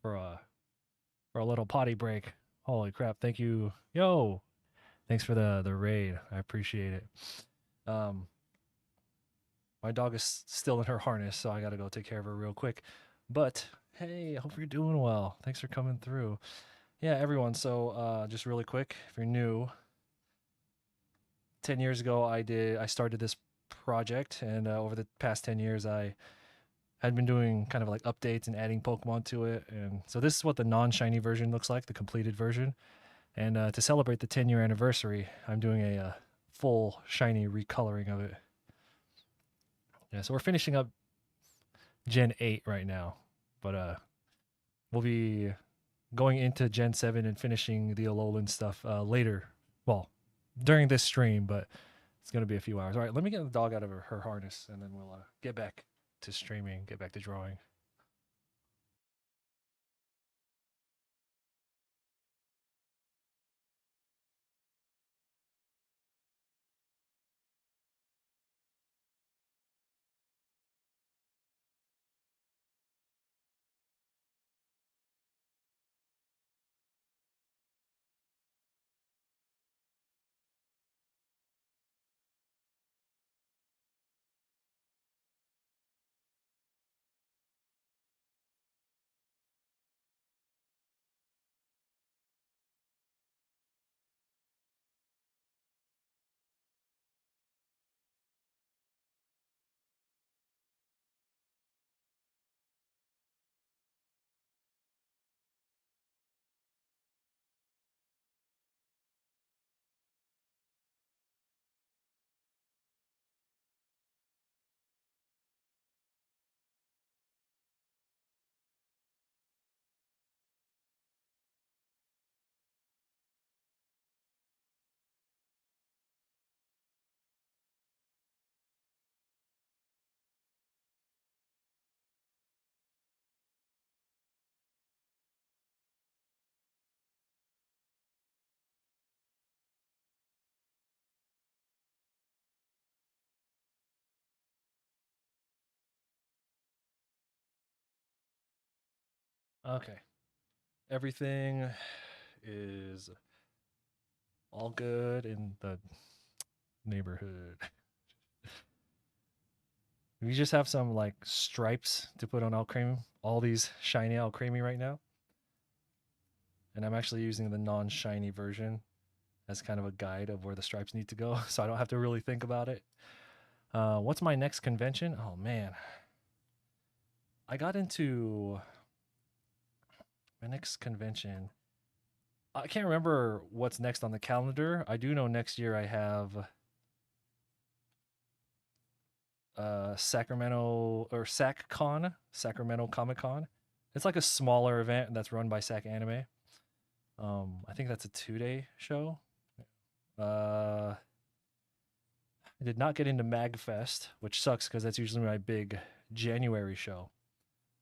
for a for a little potty break. Holy crap! Thank you. Yo, thanks for the raid. I appreciate it. Um, my dog is still in her harness, so I got to go take care of her real quick. But hey, I hope you're doing well. Thanks for coming through. Yeah, everyone. So just really quick, if you're new, 10 years ago I started this project, and over the past 10 years I had been doing kind of like updates and adding Pokemon to it. And so this is what the non-shiny version looks like, the completed version. And to celebrate the 10-year anniversary, I'm doing a full shiny recoloring of it. Yeah, so we're finishing up Gen 8 right now, but we'll be going into Gen 7 and finishing the Alolan stuff later. Well, during this stream, but it's going to be a few hours. All right, let me get the dog out of her harness, and then we'll get back to streaming, get back to drawing. Okay, everything is all good in the neighborhood. We just have some like stripes to put on Alcremie, all these shiny Alcremie right now. And I'm actually using the non-shiny version as kind of a guide of where the stripes need to go, so I don't have to really think about it. What's my next convention? Oh man, I got into my next convention. I can't remember what's next on the calendar. I do know next year I have Sacramento or SacCon, Sacramento Comic Con. It's like a smaller event that's run by Sac Anime. I think that's a 2-day show. I did not get into MagFest, which sucks because that's usually my big January show.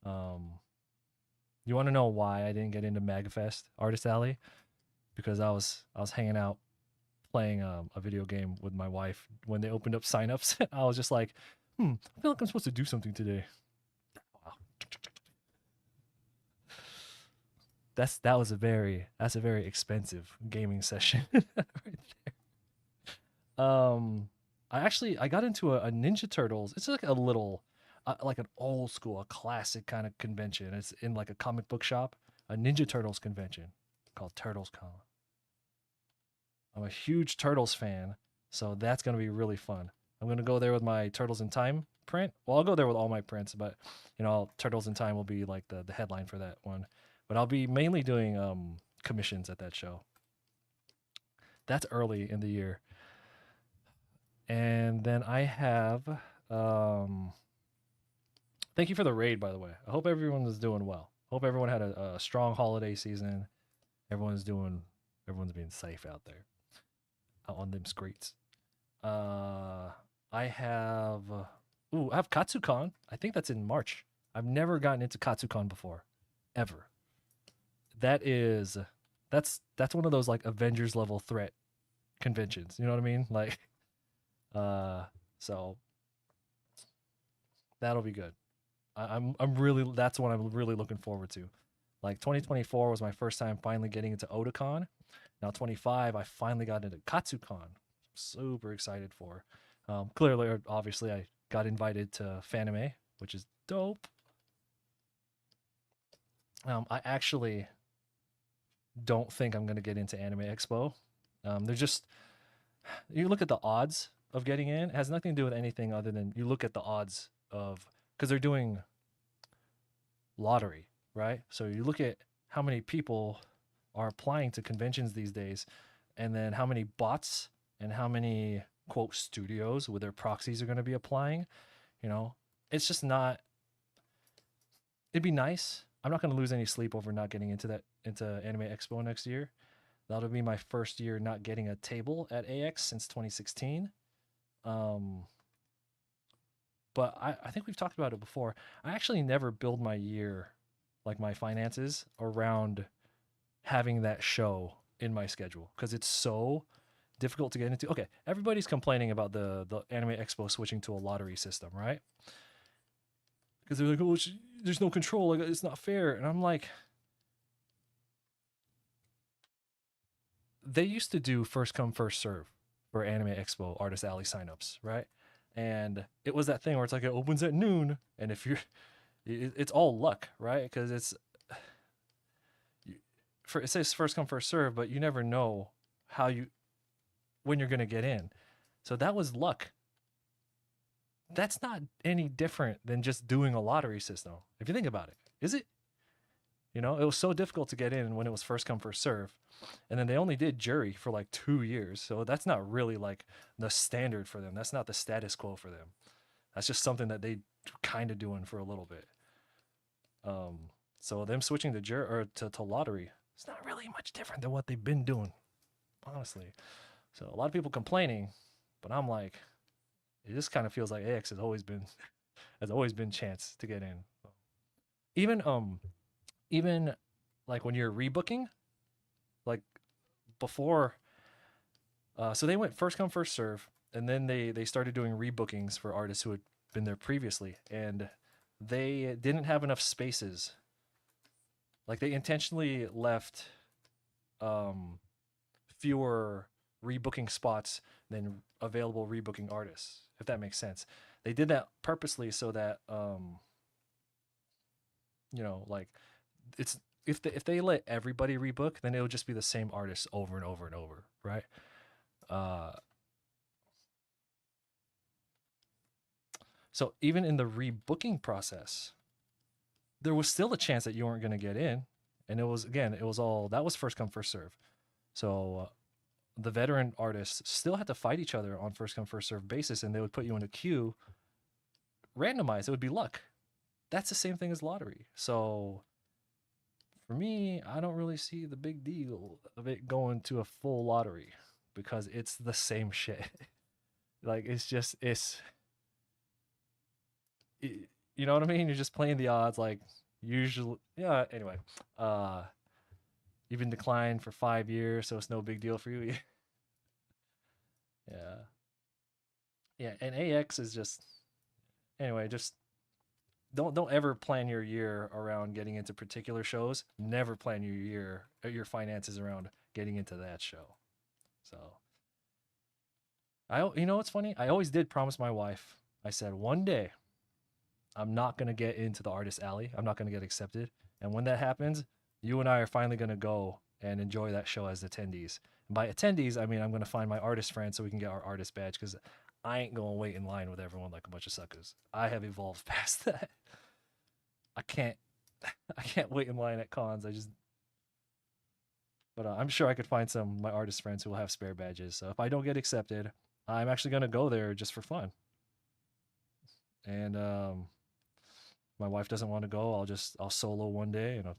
Um, you want to know why I didn't get into MagFest Artist Alley? Because I was hanging out playing a video game with my wife when they opened up signups. I was just like, I feel like I'm supposed to do something today. Wow. That's a very expensive gaming session right there. I got into a Ninja Turtles. It's like a little like an old school, a classic kind of convention. It's in like a comic book shop, a Ninja Turtles convention called Turtles Con. I'm a huge Turtles fan, so that's gonna be really fun. I'm gonna go there with my Turtles in Time print. Well, I'll go there with all my prints, but Turtles in Time will be like the headline for that one. But I'll be mainly doing commissions at that show. That's early in the year. And then I have thank you for the raid, by the way. I hope everyone is doing well. Hope everyone had a strong holiday season. Everyone's being safe out there, out on them streets. Uh, I have, I have Katsucon. I think that's in March. I've never gotten into Katsucon before, ever. That is, that's one of those like Avengers level threat conventions. You know what I mean? Like, uh, so that'll be good. I'm really that's what I'm really looking forward to. Like 2024 was my first time finally getting into Otakon. Now 25, I finally got into Katsucon. Super excited for. Clearly, or obviously, I got invited to Fanime, which is dope. I actually don't think I'm gonna get into Anime Expo. They're just you look at the odds of getting in. It has nothing to do with anything other than you look at the odds of because they're doing lottery, right? So you look at how many people are applying to conventions these days, and then how many bots and how many quote studios with their proxies are going to be applying. You know, it's just not. It'd be nice. I'm not going to lose any sleep over not getting into Anime Expo next year. That'll be my first year not getting a table at AX since 2016. Um, but I think we've talked about it before. I actually never build my year, like my finances, around having that show in my schedule because it's so difficult to get into. Okay, everybody's complaining about the Anime Expo switching to a lottery system, right? Because they're like, oh, there's no control, like it's not fair, and I'm like, they used to do first come first serve for Anime Expo Artist Alley signups, right? And it was that thing where it's like it opens at noon, and if you're, it's all luck, right? Because it's for it says first come first serve, but you never know how you when you're gonna get in. So that was luck. That's not any different than just doing a lottery system. If you think about it, is it? You know, it was so difficult to get in when it was first come first serve, and then they only did jury for like 2 years. So that's not really like the standard for them. That's not the status quo for them. That's just something that they kind of doing for a little bit. Um, so them switching to jury or to lottery, it's not really much different than what they've been doing, honestly. So a lot of people complaining, but I'm like, it just kind of feels like AX has always been chance to get in. Even even like when you're rebooking, like before, so they went first come first serve, and then they started doing rebookings for artists who had been there previously, and they didn't have enough spaces. Like they intentionally left um, fewer rebooking spots than available rebooking artists, if that makes sense. They did that purposely so that like it's if they let everybody rebook, then it'll just be the same artists over and over and over, right? Uh, so even in the rebooking process, there was still a chance that you weren't going to get in, and it was all that was first come first serve. So the veteran artists still had to fight each other on first come first serve basis, and they would put you in a queue randomized. It would be luck. That's the same thing as lottery. So for me, I don't really see the big deal of it going to a full lottery because it's the same shit. Like you know what I mean? You're just playing the odds like usually. Yeah, anyway. Uh you've been declined for 5 years, so it's no big deal for you. Yeah. Yeah, and AX is just anyway, just don't ever plan your year around getting into particular shows. Never plan your finances around getting into that show. So you know what's funny? I always did promise my wife. I said one day I'm not gonna get into the artist alley. I'm not gonna get accepted. And when that happens, you and I are finally gonna go and enjoy that show as attendees. And by attendees, I mean I'm gonna find my artist friend so we can get our artist badge because I ain't gonna wait in line with everyone like a bunch of suckers. I have evolved past that. I can't I can't wait in line at cons. But I'm sure I could find some of my artist friends who will have spare badges. So if I don't get accepted, I'm actually gonna go there just for fun. And my wife doesn't want to go. I'll solo one day and I'll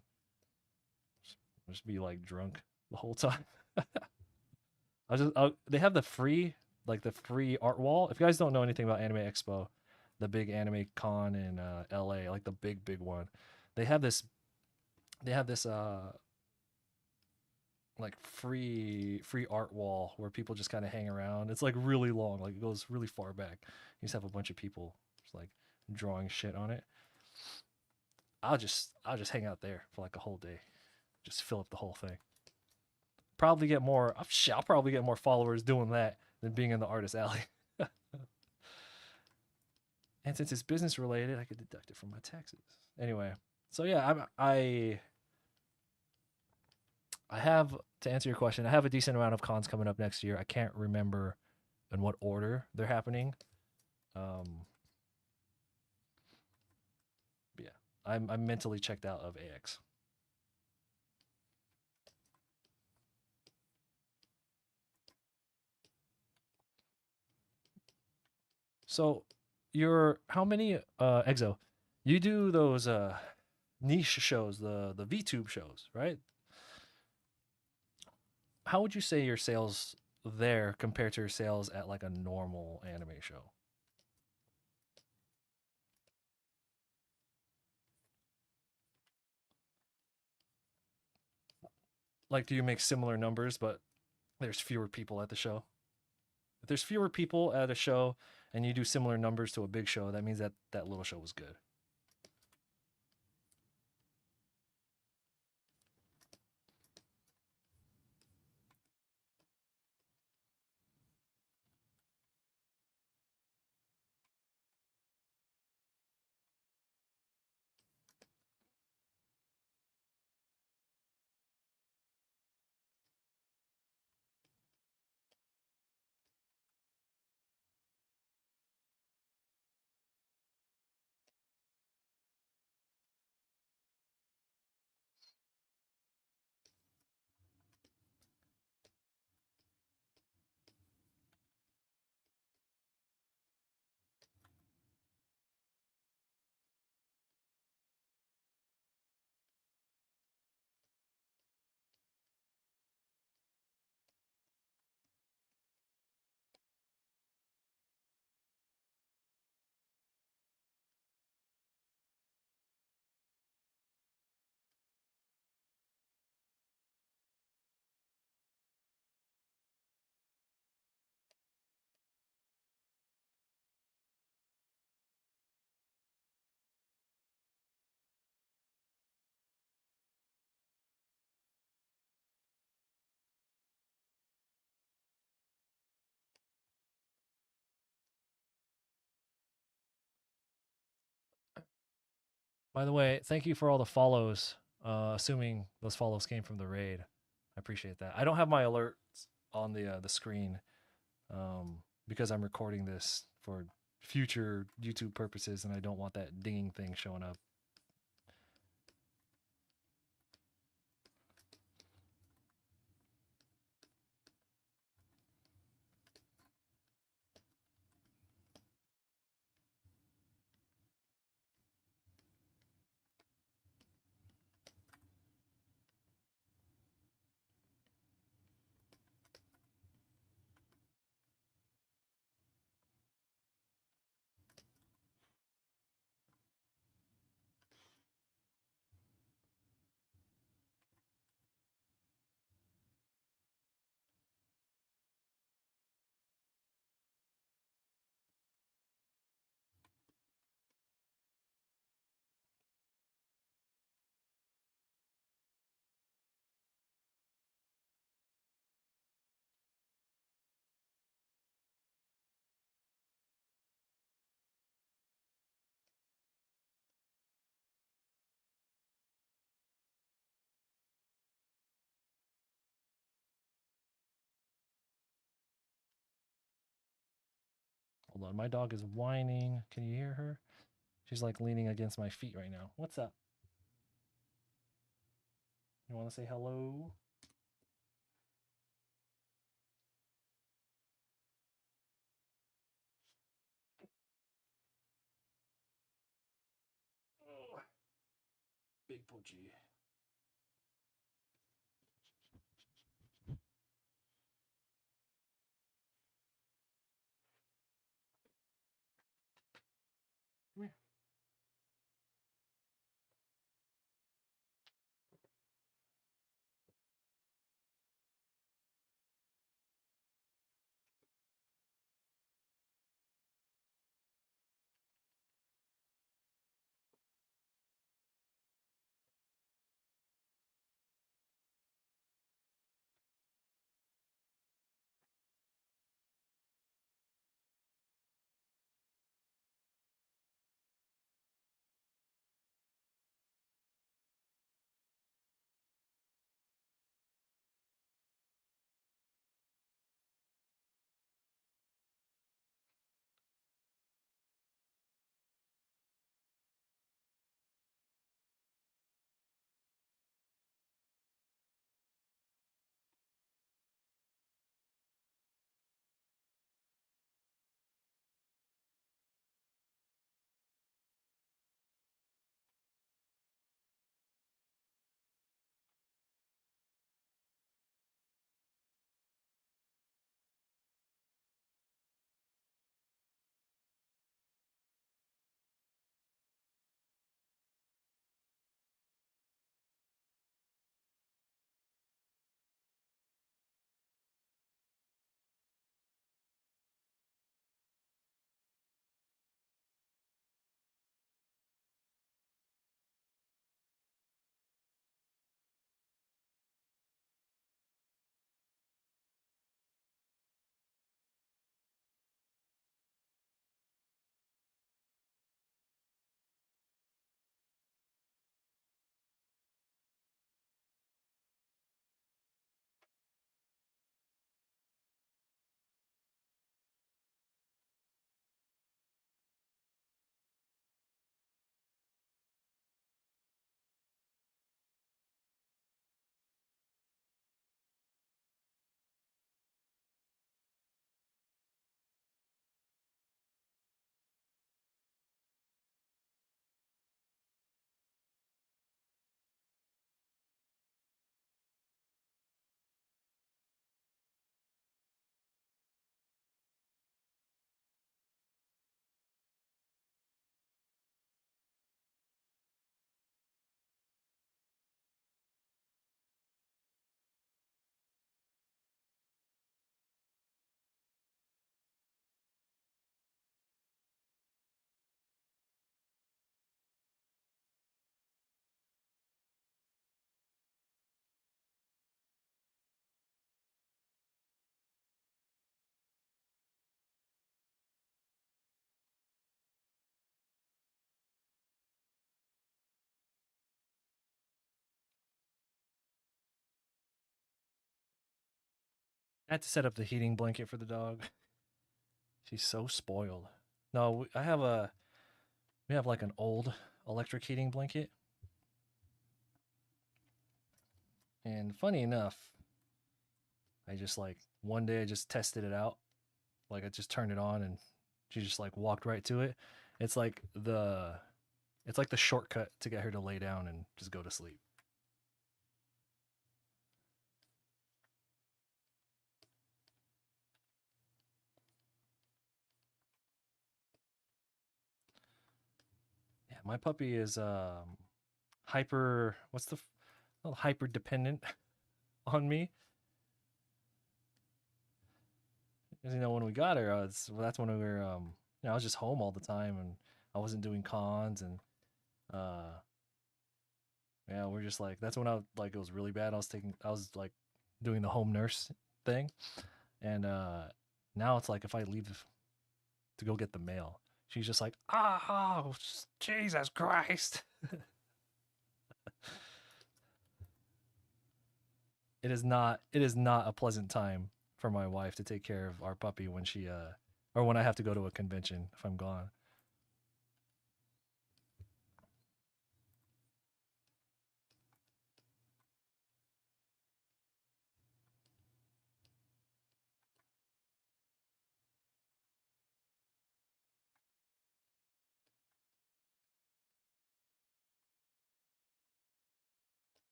just be like drunk the whole time. They have the free art wall. If you guys don't know anything about Anime Expo, the big anime con in LA, like the big one, they have this they have this like free art wall where people just kind of hang around. It's like really long, like it goes really far back. You just have a bunch of people just like drawing shit on it. I'll just hang out there for like a whole day, just fill up the whole thing. Probably get more. Oh, shit, I'll probably get more followers doing that than being in the artist alley. And since it's business related, I could deduct it from my taxes. Anyway, so yeah, I have, to answer your question, I have a decent amount of cons coming up next year. I can't remember in what order they're happening. But yeah, I'm mentally checked out of AX. So you're how many Exo? You do those niche shows, the VTube shows, right? How would you say your sales there compared to your sales at like a normal anime show? Like, do you make similar numbers, but there's fewer people at the show? If there's fewer people at a show and you do similar numbers to a big show, that means that that little show was good. By the way, thank you for all the follows. Assuming those follows came from the raid, I appreciate that. I don't have my alerts on the screen because I'm recording this for future YouTube purposes, and I don't want that dinging thing showing up. Hold on, my dog is whining. Can you hear her? She's like leaning against my feet right now. What's up? You want to say hello? Oh, big poochie. Come here. I had to set up the heating blanket for the dog. She's so spoiled. No, we have like an old electric heating blanket, and funny enough, I just like one day I just tested it out. Like I just turned it on and she just like walked right to it. It's like the it's like the shortcut to get her to lay down and just go to sleep. Yeah, my puppy is hyper what's the hyper dependent on me. 'Cause, when we got her, that's when we were I was just home all the time and I wasn't doing cons and uh yeah, we're just like that's when I like it was really bad. I was like doing the home nurse thing and now it's like if I leave to go get the mail, she's just like, oh, Jesus Christ. It is not a pleasant time for my wife to take care of our puppy when she or when I have to go to a convention if I'm gone.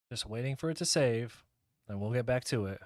Just waiting for it to save, and we'll get back to it.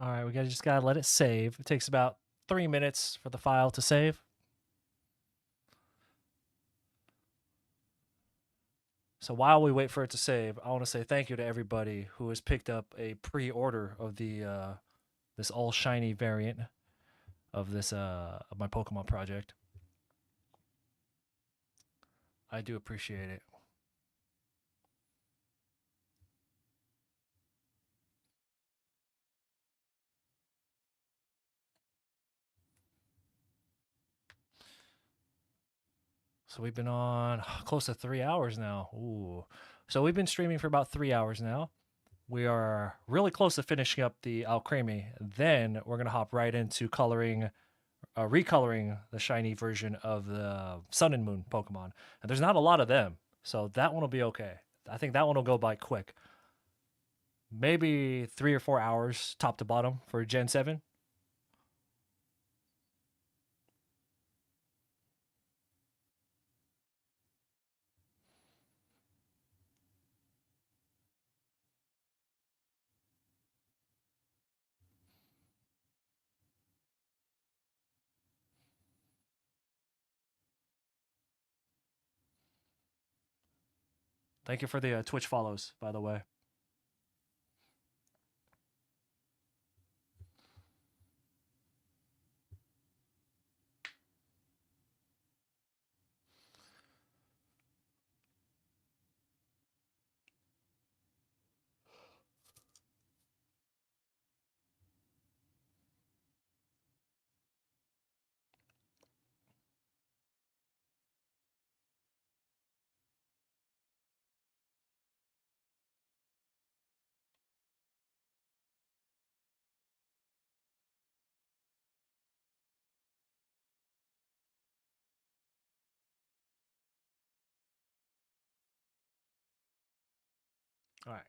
All right, just gotta let it save. It takes about 3 minutes for the file to save. So while we wait for it to save, I want to say thank you to everybody who has picked up a pre-order of the this all shiny variant of this of my Pokemon project. I do appreciate it. So we've been on close to 3 hours now. Ooh. So we've been streaming for about 3 hours now. We are really close to finishing up the Alcremie. Then we're gonna hop right into recoloring the shiny version of the Sun and Moon Pokemon. And there's not a lot of them, so that one will be okay. I think that one will go by quick. Maybe 3 or 4 hours top to bottom for Gen 7. Thank you for the Twitch follows, by the way. All right.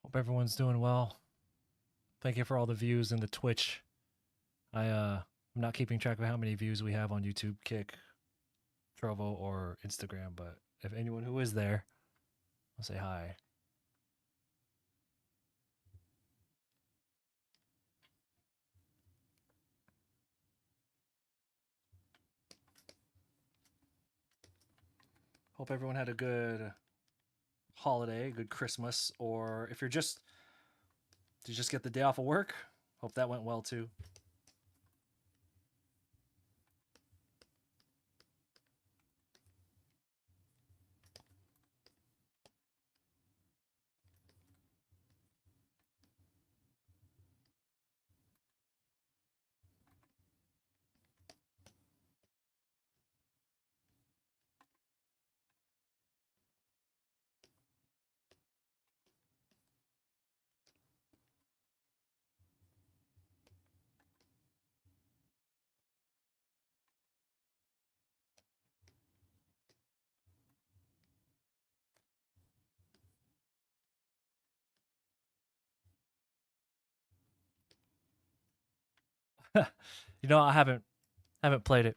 Hope everyone's doing well. Thank you for all the views in the Twitch. I'm not keeping track of how many views we have on YouTube, Kick, Trovo, or Instagram, but if anyone who is there, I'll say hi. Hope everyone had a good holiday, good Christmas, or if you're just did you just get the day off of work? Hope that went well too. I haven't played it.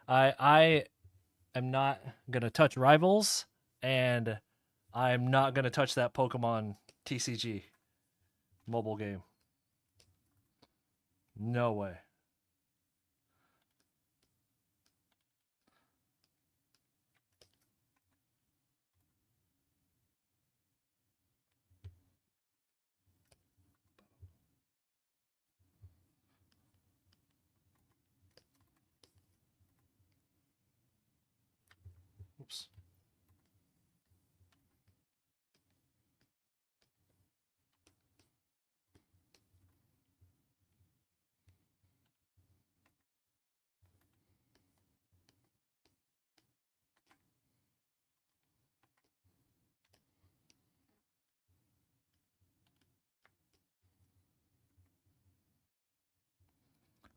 I am not gonna touch Rivals, and I'm not gonna touch that Pokemon TCG mobile game. No way. Oops.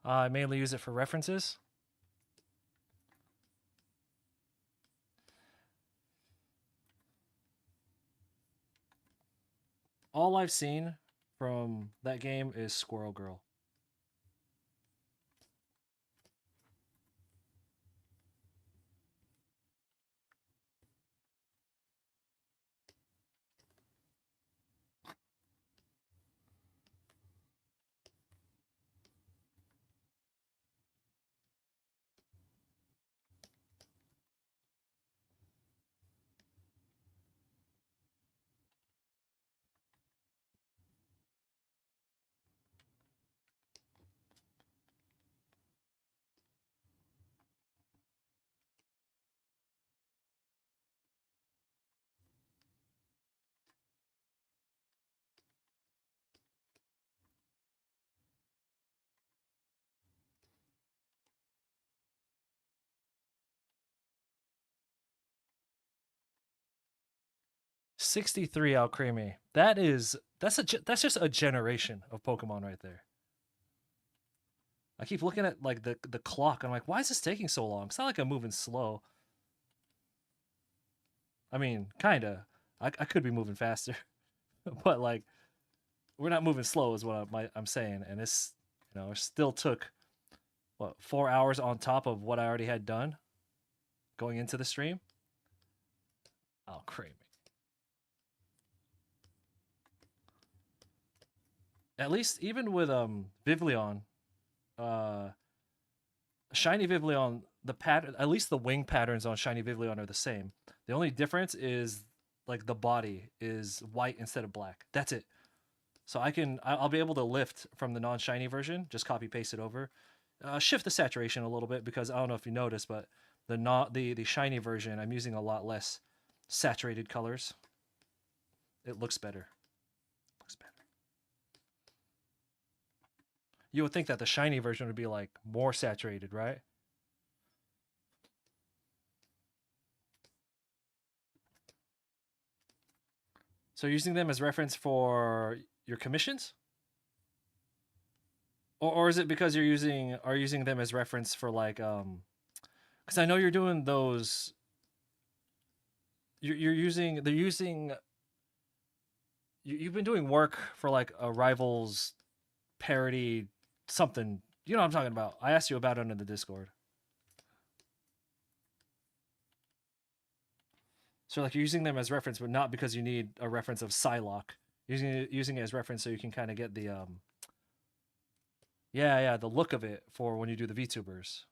I mainly use it for references. All I've seen from that game is Squirrel Girl. '63 Alcremie. That's just a generation of Pokemon right there. I keep looking at like the clock. I'm like, why is this taking so long? It's not like I'm moving slow. I mean, kinda. I could be moving faster, but like we're not moving slow, is what I'm saying. And this, it still took what 4 hours on top of what I already had done going into the stream. Oh, creamy. At least even with Vivleon, uh, shiny Vivleon, the pattern, at least the wing patterns on shiny Vivleon are the same. The only difference is like the body is white instead of black. That's it. So I'll be able to lift from the non-shiny version, just copy paste it over, shift the saturation a little bit because I don't know if you noticed, but the not the shiny version I'm using a lot less saturated colors. It looks better. Looks better. You would think that the shiny version would be like more saturated, right? So using them as reference for your commissions, or is it because are using them as reference for like because I know you're doing those. You're using they're using you've been doing work for like a rivals parody something. You know what I'm talking about. I asked you about it in the Discord. So like you're using them as reference, but not because you need a reference of Psylocke. Using it as reference so you can kind of get the yeah the look of it for when you do the VTubers.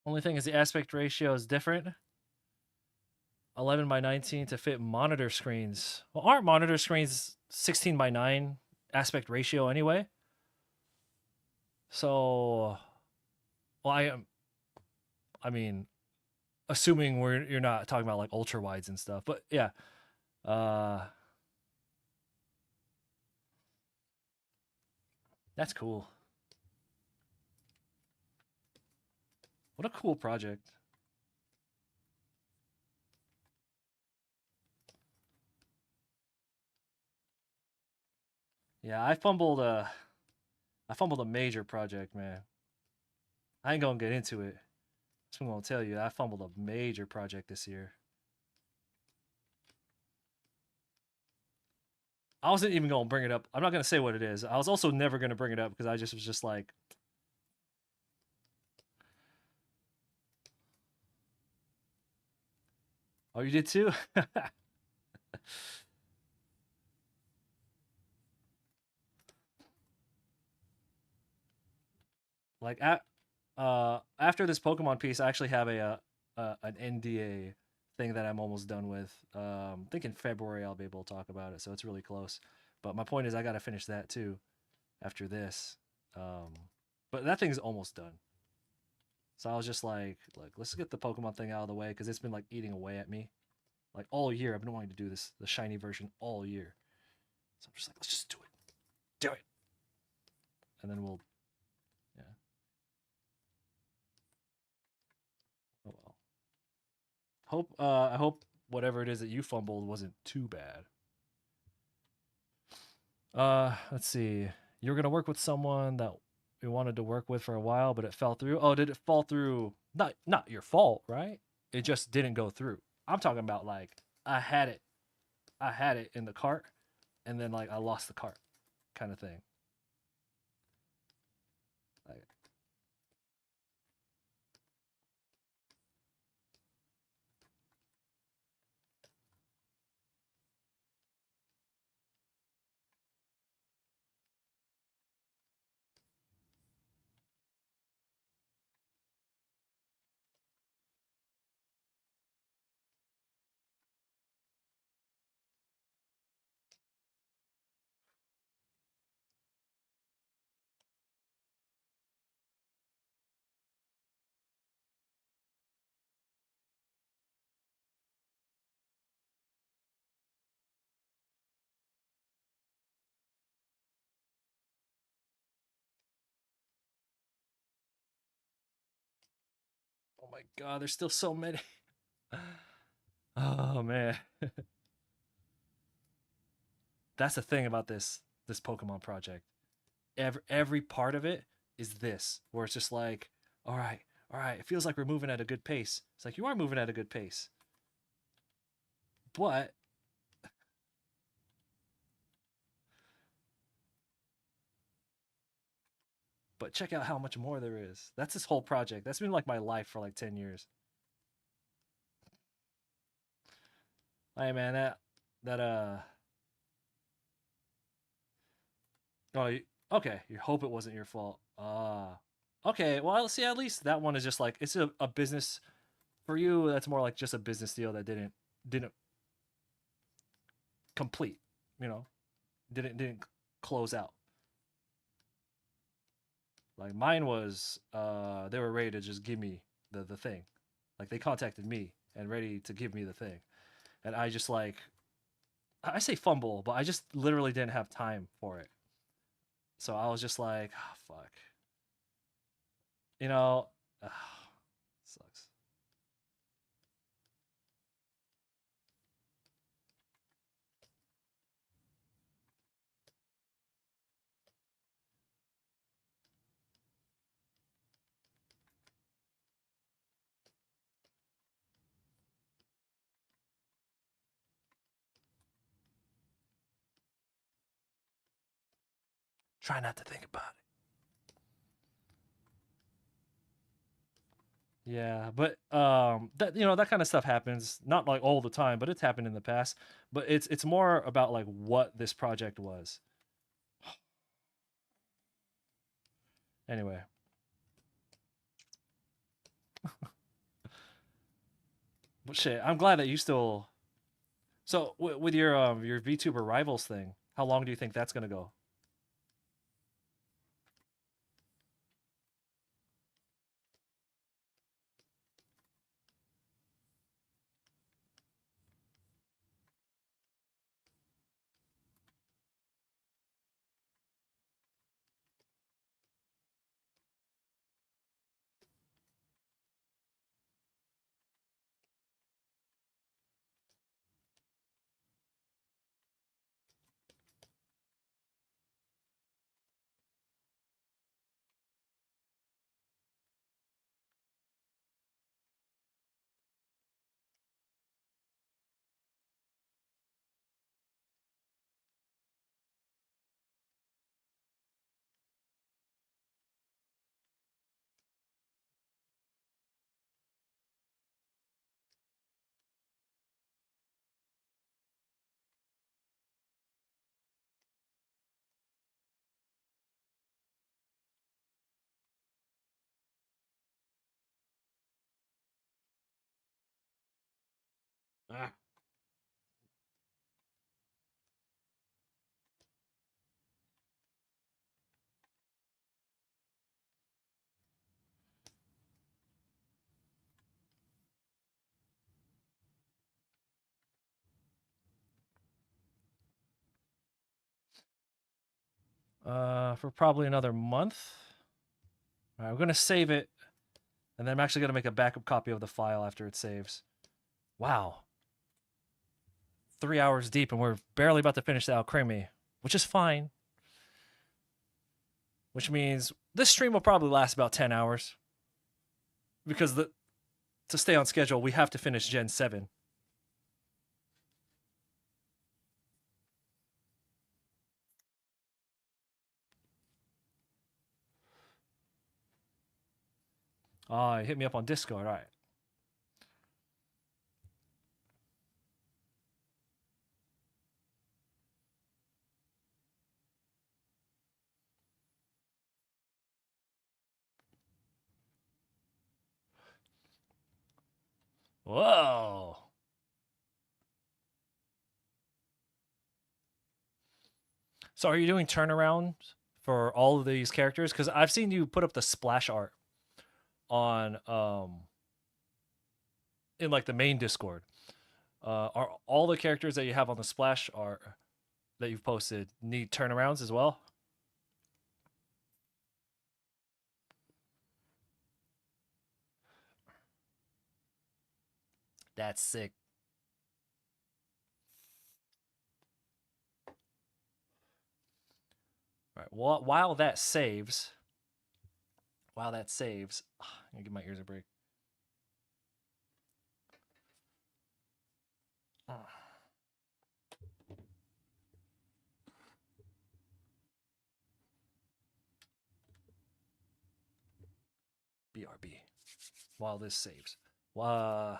Only thing is the aspect ratio is different. 11 by 19 to fit monitor screens. Well, aren't monitor screens 16 by 9 aspect ratio anyway? So, well, I mean, assuming you're not talking about like ultra wides and stuff, but yeah, uh, that's cool. What a cool project. Yeah, I fumbled a major project, man. I ain't gonna get into it. Just gonna tell you, I fumbled a major project this year. I wasn't even gonna bring it up. I'm not gonna say what it is. I was also never gonna bring it up because I just was just like, oh, you did too? Like after this Pokemon piece, I actually have an NDA thing that I'm almost done with. I think in February I'll be able to talk about it, so it's really close. But my point is, I got to finish that too after this. Um, but that thing's almost done. So I was just like, let's get the Pokemon thing out of the way because it's been like eating away at me. Like all year, I've been wanting to do this, the shiny version all year. So I'm just like, let's just do it, and then we'll, yeah. Oh well. I hope whatever it is that you fumbled wasn't too bad. Let's see. You were gonna work with someone that we wanted to work with for a while, but it fell through. Oh, did it fall through? Not your fault, right? It just didn't go through. I'm talking about like I had it, I had it in the cart, and then like I lost the cart, kind of thing. Like, oh my god, there's still so many. Oh man, that's the thing about this Pokemon project. Every part of it is this, where it's just like, all right, it feels like we're moving at a good pace. It's like you are moving at a good pace, but check out how much more there is. That's this whole project. That's been like my life for like 10 years. Hey man, that oh okay. You hope it wasn't your fault. Okay. Well, see, at least that one is just like it's a business for you. That's more like just a business deal that didn't complete. You know, didn't close out. Like mine was, they were ready to just give me the thing. Like they contacted me and ready to give me the thing, and I just like I say fumble, but I just literally didn't have time for it. So I was just like, oh, fuck, you know, sucks. Try not to think about it. Yeah, but that that kind of stuff happens not like all the time, but it's happened in the past. But it's more about like what this project was. Anyway, but shit, I'm glad that you still. So with your VTuber rivals thing, how long do you think that's gonna go? Ah. For probably another month. All right, we're gonna save it, and then I'm actually gonna make a backup copy of the file after it saves. Wow, 3 hours deep, and we're barely about to finish the Alcremie, which is fine. Which means this stream will probably last about 10 hours because to stay on schedule, we have to finish Gen 7. Hit me up on Discord. All right. Whoa. So are you doing turnarounds for all of these characters? Because I've seen you put up the splash art on in like the main Discord. Are all the characters that you have on the splash art that you've posted need turnarounds as well? That's sick. All right. While that saves, While that saves, I'm gonna give my ears a break. BRB. While this saves. Uh,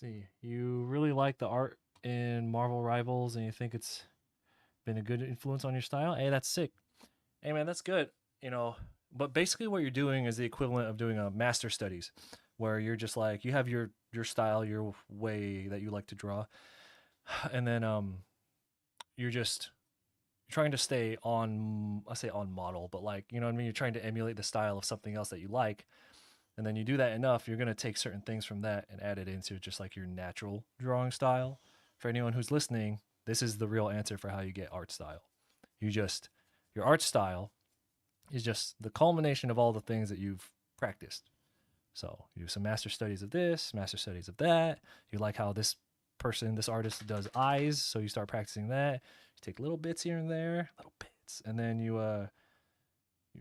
see, you really like the art in Marvel Rivals, and you think it's been a good influence on your style. Hey, that's sick. Hey, man, that's good. You know, but basically, what you're doing is the equivalent of doing a master studies, where you're just like you have your style, your way that you like to draw, and then you're just trying to stay on, I say on model, but like, you know what I mean? You're trying to emulate the style of something else that you like. And then you do that enough, you're going to take certain things from that and add it into just like your natural drawing style. For anyone who's listening, this is the real answer for how you get art style. You just, your art style is just the culmination of all the things that you've practiced. So you do some master studies of this, master studies of that. You like how this person, this artist does eyes, so you start practicing that. You take little bits here and there, little bits, and then you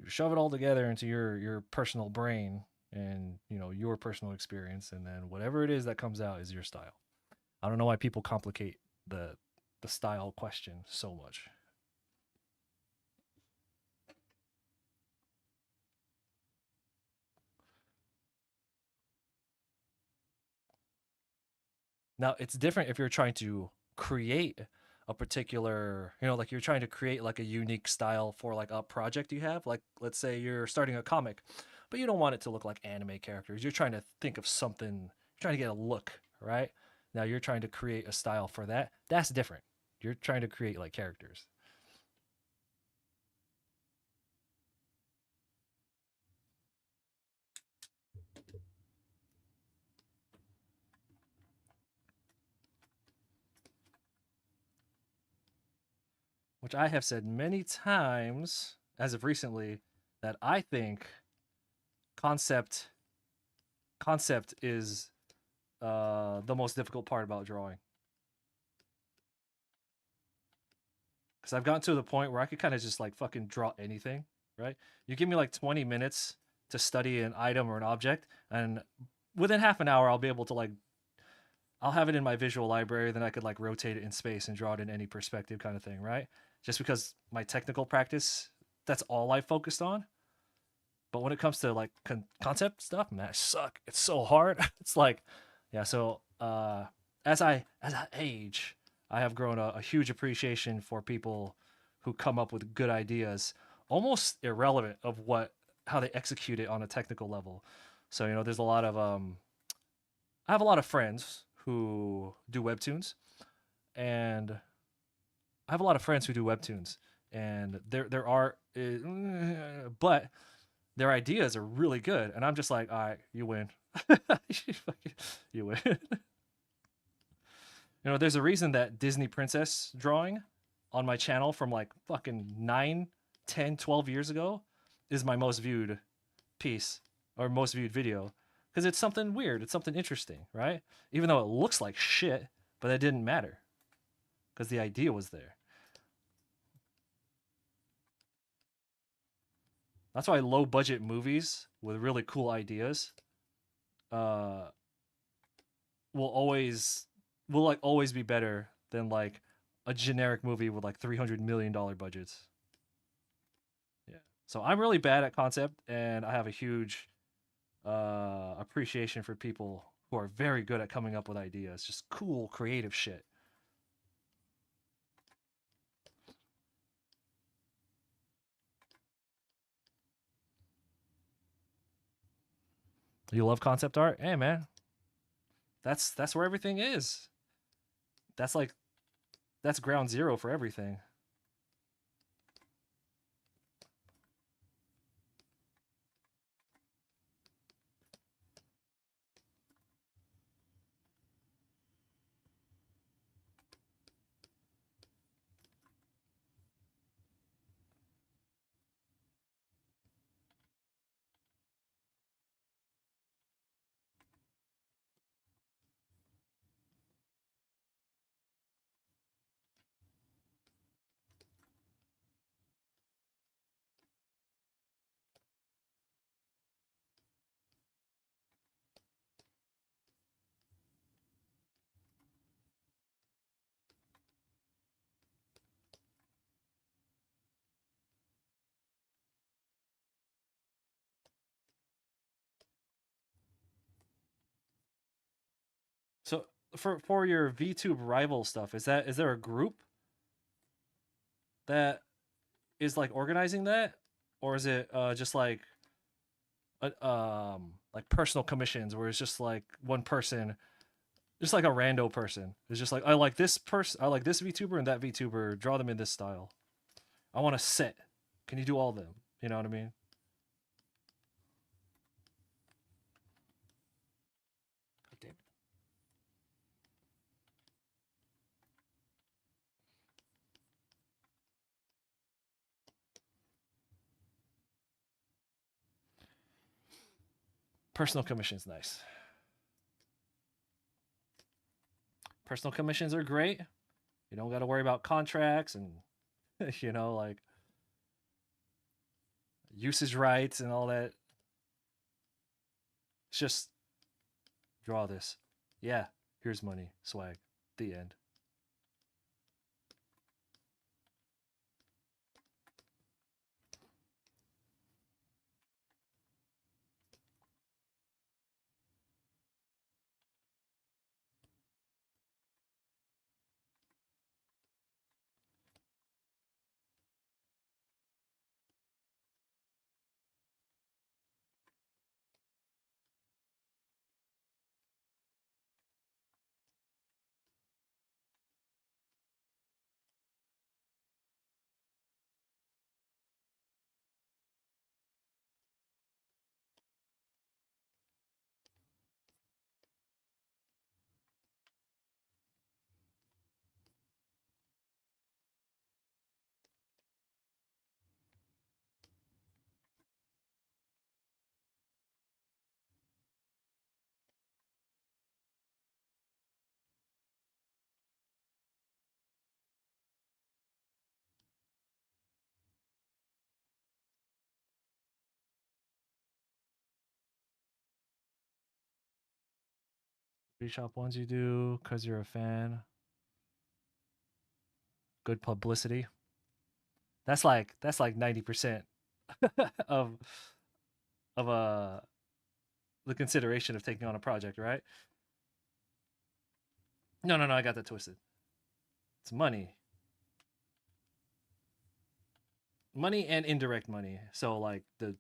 shove it all together into your personal brain and your personal experience, and then whatever it is that comes out is your style. I don't know why people complicate the style question so much. Now, it's different if you're trying to create a particular, like you're trying to create like a unique style for like a project you have. Like, let's say you're starting a comic, but you don't want it to look like anime characters. You're trying to think of something, you're trying to get a look, right? Now you're trying to create a style for that. That's different. You're trying to create like characters. Which I have said many times as of recently that I think concept concept is the most difficult part about drawing, because I've gotten to the point where I could kind of just like fucking draw anything, right? You give me like 20 minutes to study an item or an object, and within half an hour, I'll be able to like, I'll have it in my visual library, then I could like rotate it in space and draw it in any perspective kind of thing, right? Just because my technical practice, that's all I focused on. But when it comes to like concept stuff, man, I suck. It's so hard. It's like, yeah. So as I age, I have grown a huge appreciation for people who come up with good ideas, almost irrelevant of what how they execute it on a technical level. So there's a lot of I have a lot of friends who do webtoons, and I have a lot of friends who do webtoons, and their art, but their ideas are really good, and I'm just like, all right, you win. You win. There's a reason that Disney princess drawing on my channel from like fucking 9, 10, 12 years ago is my most viewed piece or most viewed video, because it's something weird, it's something interesting, right? Even though it looks like shit, but that didn't matter. because the idea was there. That's why low budget movies with really cool ideas uh will always will like always be better than like a generic movie with like $300 million budgets. Yeah. So I'm really bad at concept, and I have a huge appreciation for people who are very good at coming up with ideas, just cool, creative shit. You love concept art? Hey man, that's where everything is. That's like that's ground zero for everything. So for your VTube rival stuff, is there a group that is like organizing that, or is it just like personal commissions where it's just like one person, just like a rando person, it's just like I like this person, I like this VTuber and that VTuber, draw them in this style. I want a set. Can you do all of them? You know what I mean? God damn it. Personal commissions, nice. Personal commissions are great. You don't got to worry about contracts and like usage rights and all that. It's just draw this. Yeah, here's money, swag. The end. Reshop ones you do because you're a fan. Good publicity. That's like 90% of of the consideration of taking on a project, right? No, no, no, I got that twisted. It's money. Money and indirect money. So like the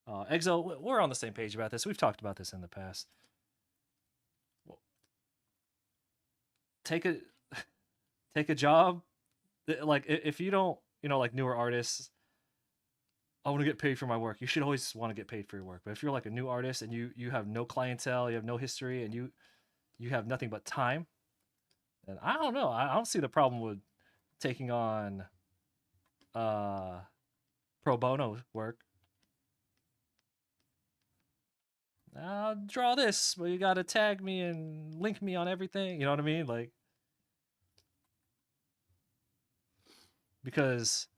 Exo, we're on the same page about this. We've talked about this in the past. Take a take a job. Like if you don't, like newer artists, I want to get paid for my work. You should always want to get paid for your work. But if you're like a new artist and you have no clientele, you have no history, and you have nothing but time, then I don't know. I don't see the problem with taking on uh pro bono work. I'll draw this, but you gotta tag me and link me on everything. You know what I mean? Like, because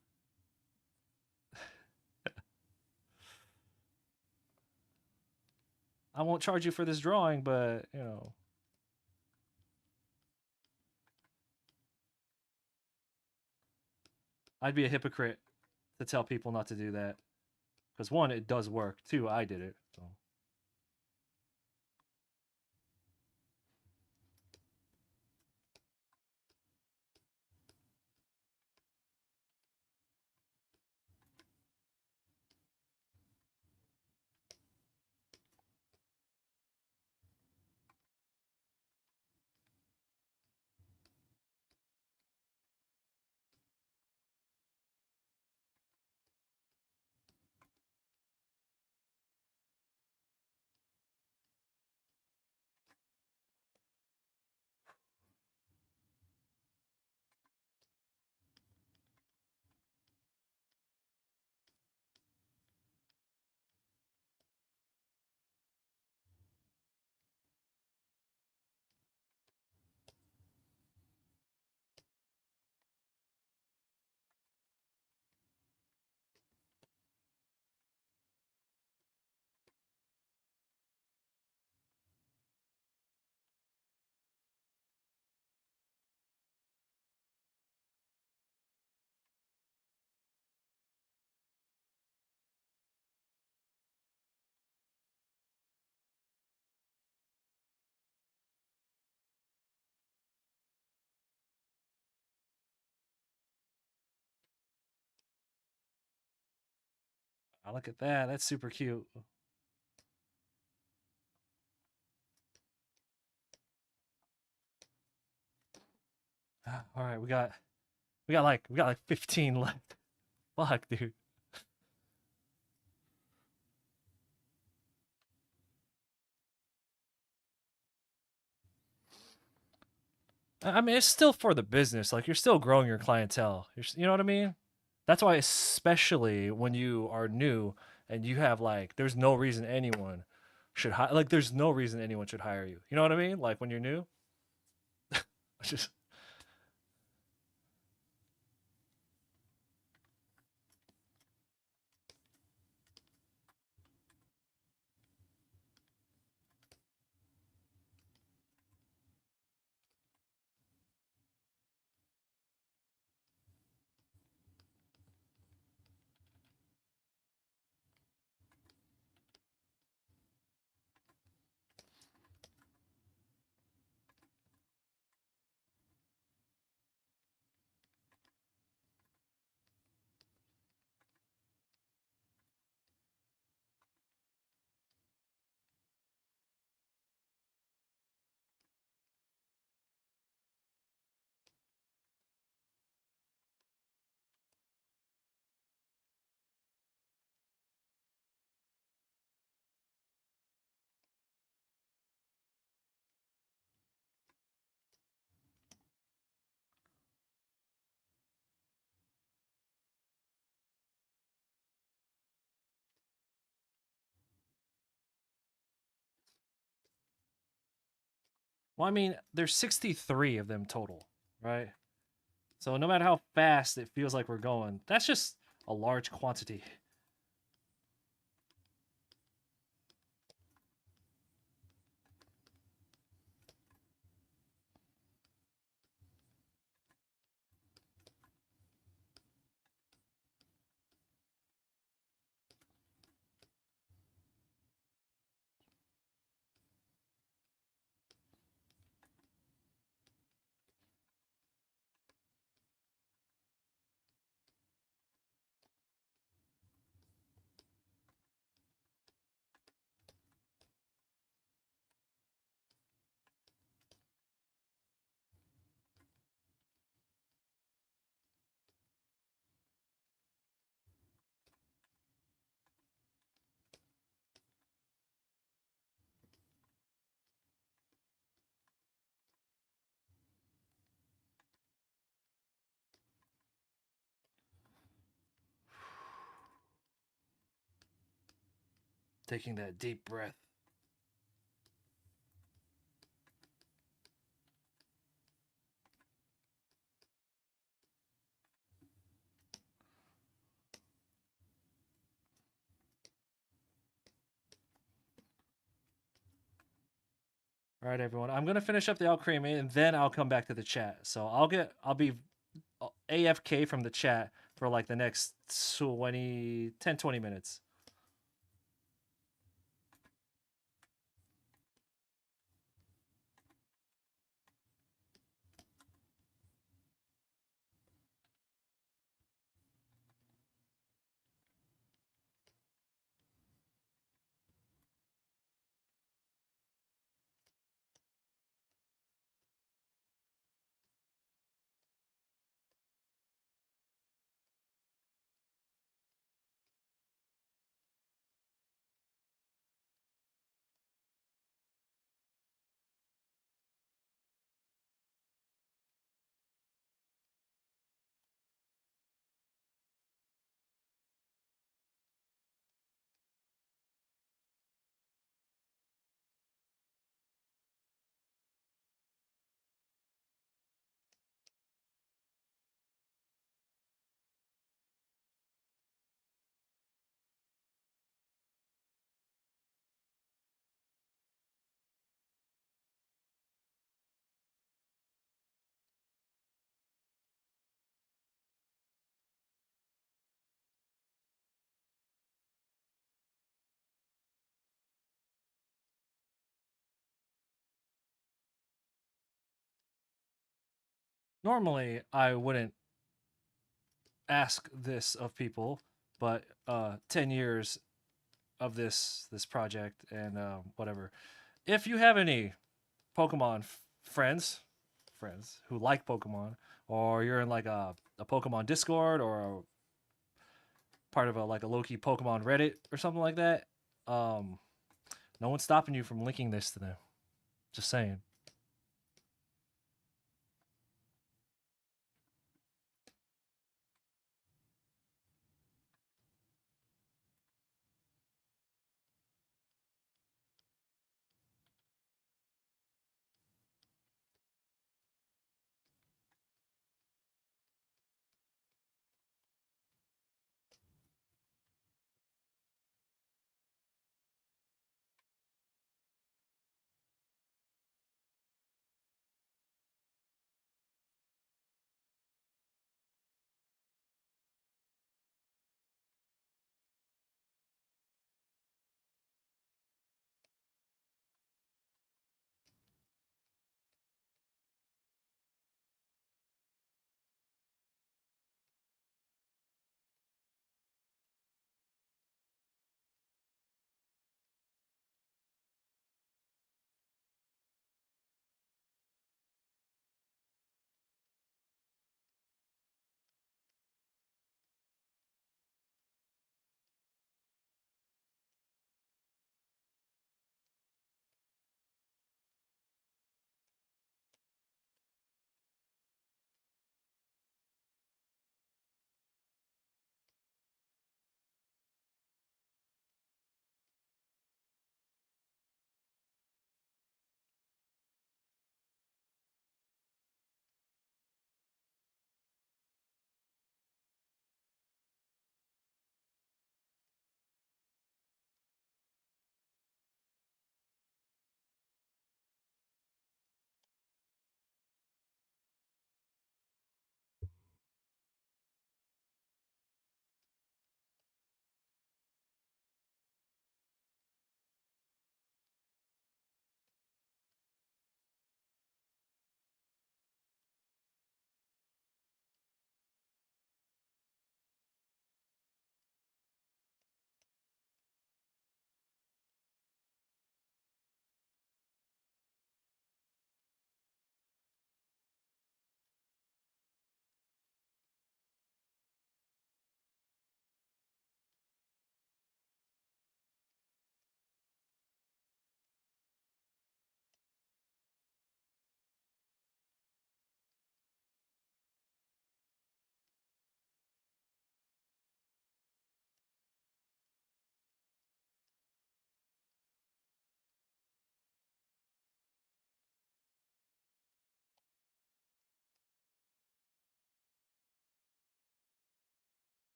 I won't charge you for this drawing, but I'd be a hypocrite to tell people not to do that. Because one, it does work. Two, I did it. So look at that. That's super cute. All right, we got like 15 left. Fuck, dude. I mean, it's still for the business. Like you're still growing your clientele. You know what I mean? That's why, especially when you are new and you have like, there's no reason anyone should hire. Like, there's no reason anyone should hire you. You know what I mean? Like when you're new, just well, I mean, there's 63 of them total, right? So no matter how fast it feels like we're going, that's just a large quantity. Taking that deep breath. All right, everyone. I'm gonna finish up the Alcremie and then I'll come back to the chat. So I'll be AFK from the chat for like the next 20 minutes. Normally, I wouldn't ask this of people, but 10 years of this project and whatever. If you have any Pokemon friends who like Pokemon, or you're in like a Pokemon Discord or a part of a like a Loki Pokemon Reddit or something like that, um, no one's stopping you from linking this to them. Just saying.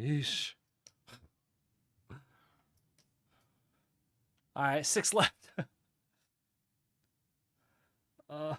Yeesh. All right, 6 left. uh,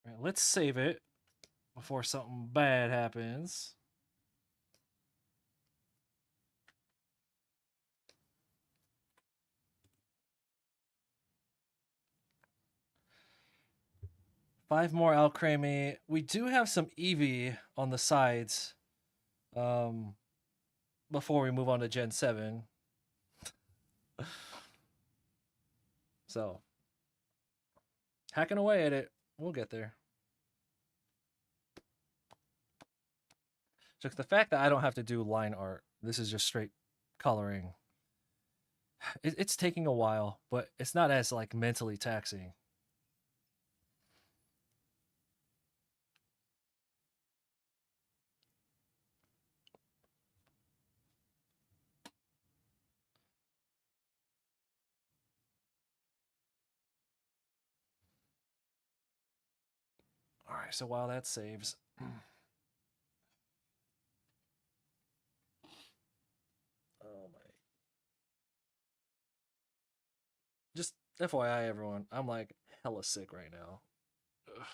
right, let's save it before something bad happens. Five more Alcremie. We do have some Eevee on the sides. Um, before we move on to Gen 7. So, hacking away at it. We'll get there. Just the fact that I don't have to do line art, this is just straight coloring. It's taking a while, but it's not as like mentally taxing. All right, so while that saves, oh my, just FYI, everyone, I'm like hella sick right now. Ugh.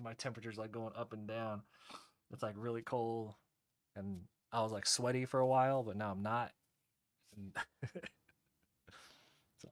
My temperature's like going up and down. It's like really cold, and I was like sweaty for a while, but now I'm not. And so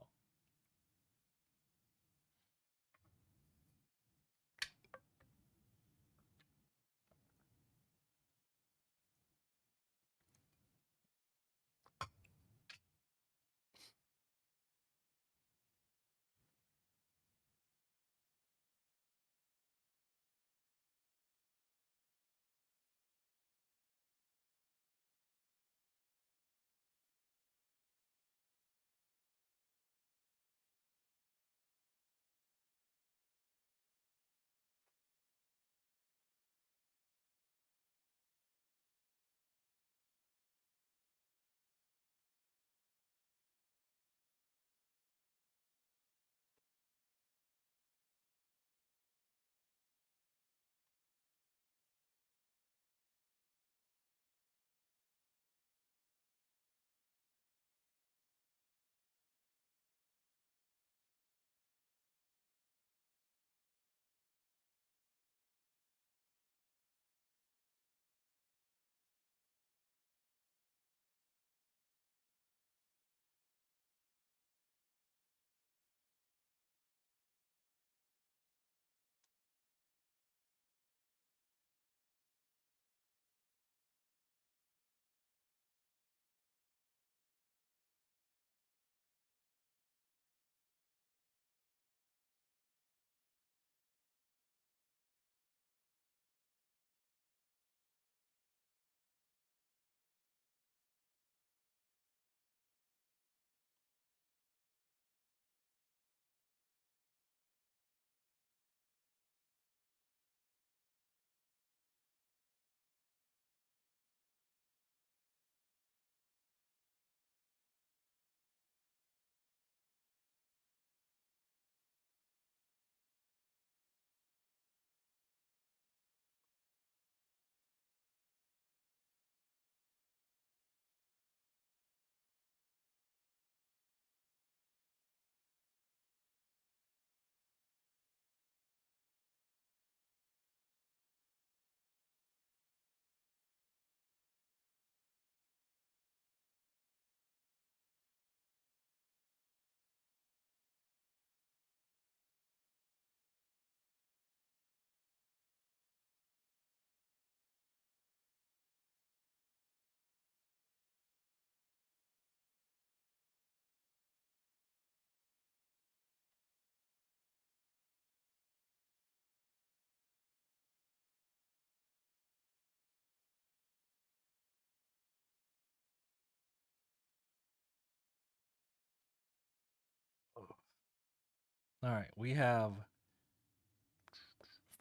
All right, we have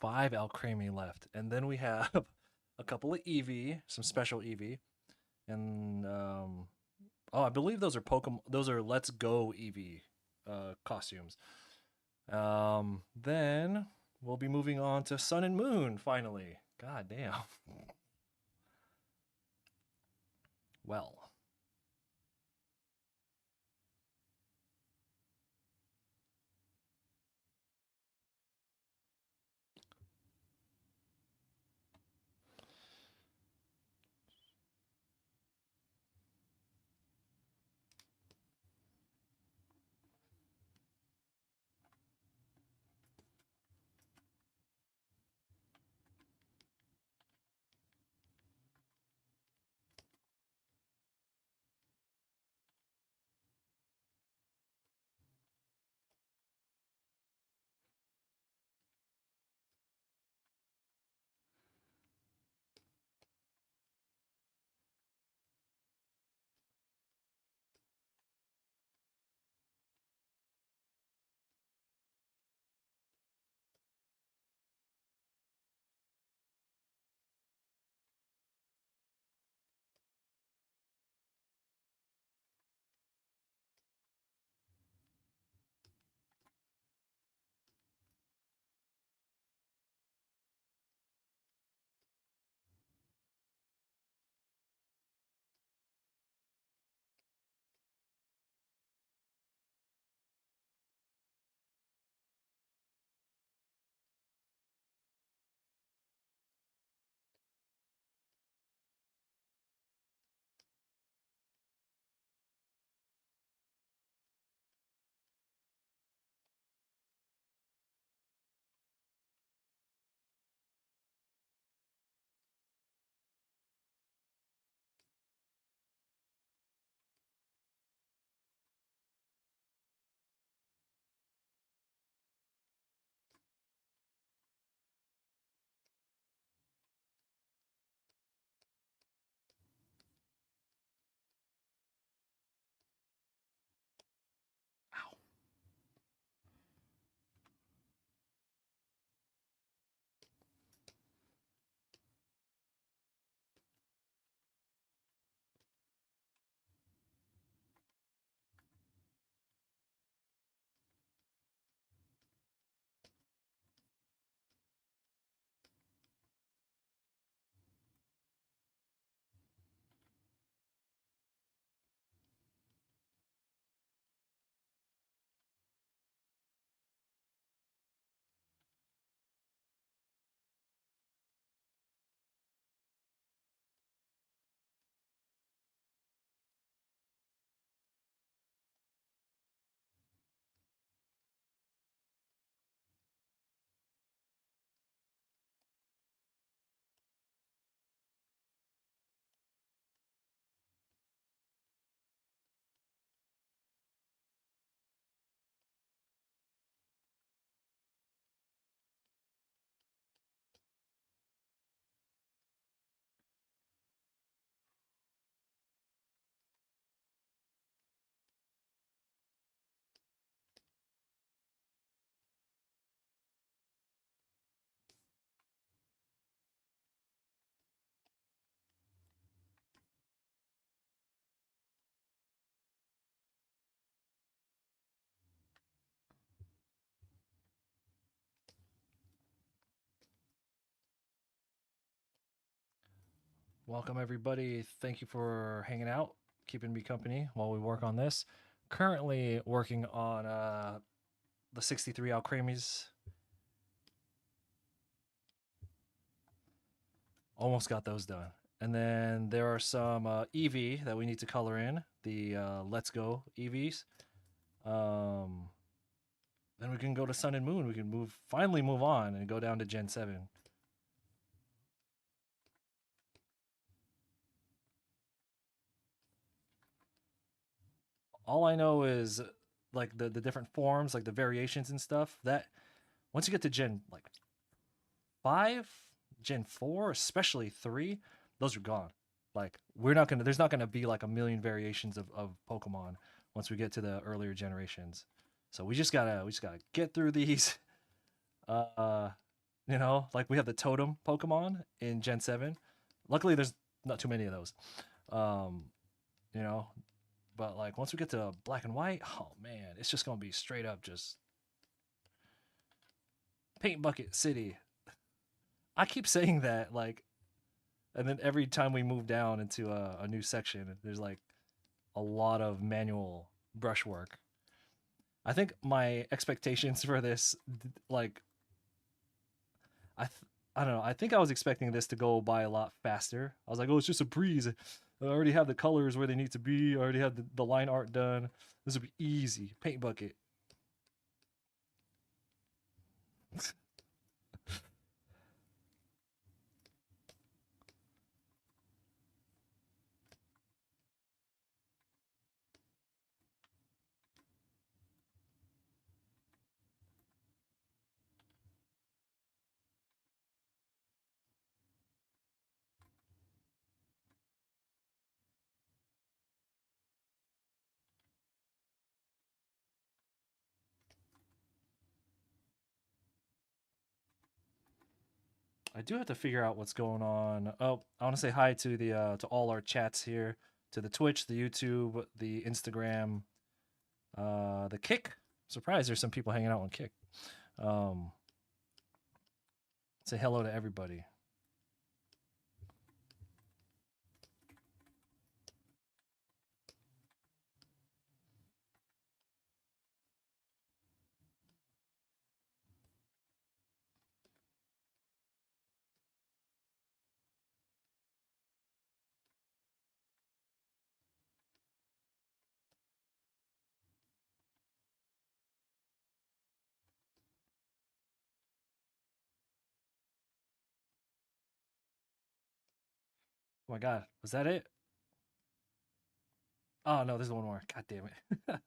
5 Alcremie left, and then we have a couple of Eevee, some special Eevee, and oh, I believe those are Pokemon. Those are Let's Go Eevee costumes. Then we'll be moving on to Sun and Moon finally. God damn. Well, ow. Welcome everybody. Thank you for hanging out, keeping me company while we work on this. Currently working on the 63 Alcremies. Almost got those done. And then there are some Eevee that we need to color in, the Let's Go Eevees. Then we can go to Sun and Moon. We can finally move on and go down to Gen 7. All I know is like the different forms, like the variations and stuff. That once you get to Gen like 5, Gen 4, especially 3, those are gone. Like there's not gonna be like a million variations of Pokemon once we get to the earlier generations. So we just gotta get through these. Uh, like we have the totem Pokemon in Gen 7. Luckily, there's not too many of those. Um, you know, but like once we get to black and white, oh man, it's just gonna be straight up just paint bucket city. I keep saying that like, and then every time we move down into a new section, there's like a lot of manual brushwork. I think my expectations for this, like, I, th- I don't know. I think I was expecting this to go by a lot faster. I was like, oh, it's just a breeze. I already have the colors where they need to be. I already have the line art done. This would be easy. Paint bucket. I do have to figure out what's going on. Oh, I want to say hi to the to all our chats here, to the Twitch, the YouTube, the Instagram, the Kick. Surprised there's some people hanging out on Kick. Um, say hello to everybody. Oh my god, was that it? Oh no, there's one more. God damn it.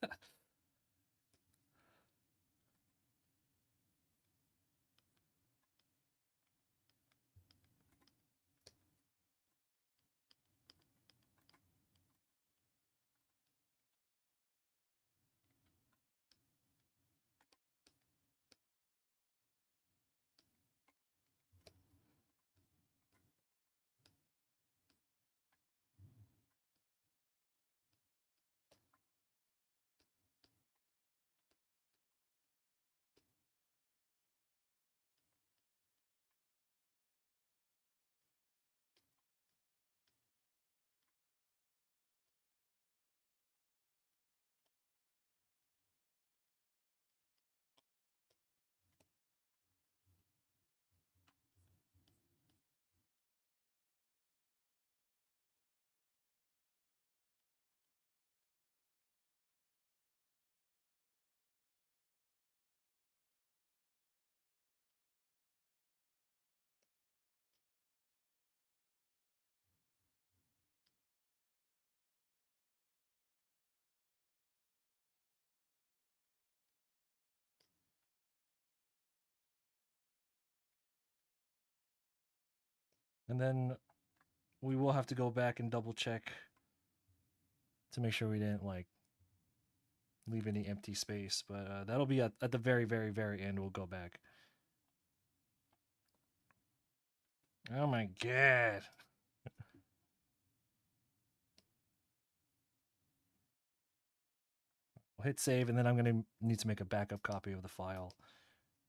And then we will have to go back and double check to make sure we didn't like leave any empty space. But that'll be at the very, very, very end. We'll go back. Oh my god. We'll hit save, and then I'm gonna need to make a backup copy of the file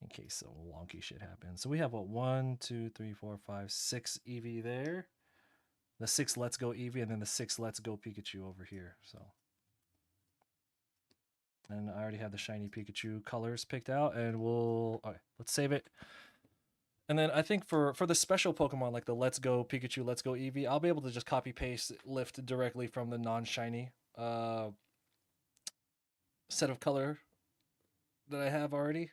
in case some wonky shit happens. So we have what 1, 2, 3, 4, 5, 6 Eevee there. The 6 Let's Go Eevee, and then the 6 Let's Go Pikachu over here. So, and I already have the shiny Pikachu colors picked out, and let's save it. And then I think for the special Pokemon like the Let's Go Pikachu, Let's Go Eevee, I'll be able to just copy paste lift directly from the non-shiny set of color that I have already.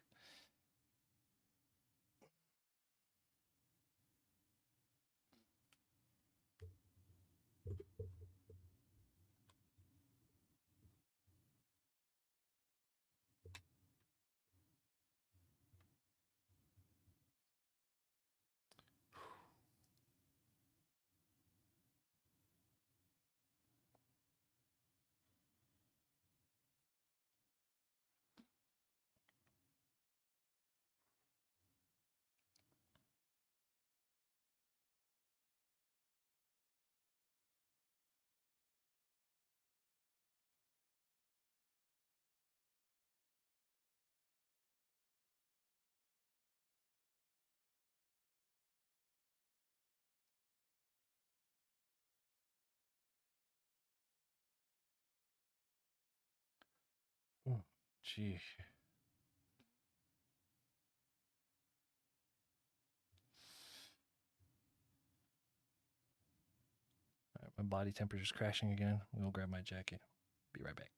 Gee. All right, my body temperature's crashing again. I'm gonna grab my jacket. Be right back.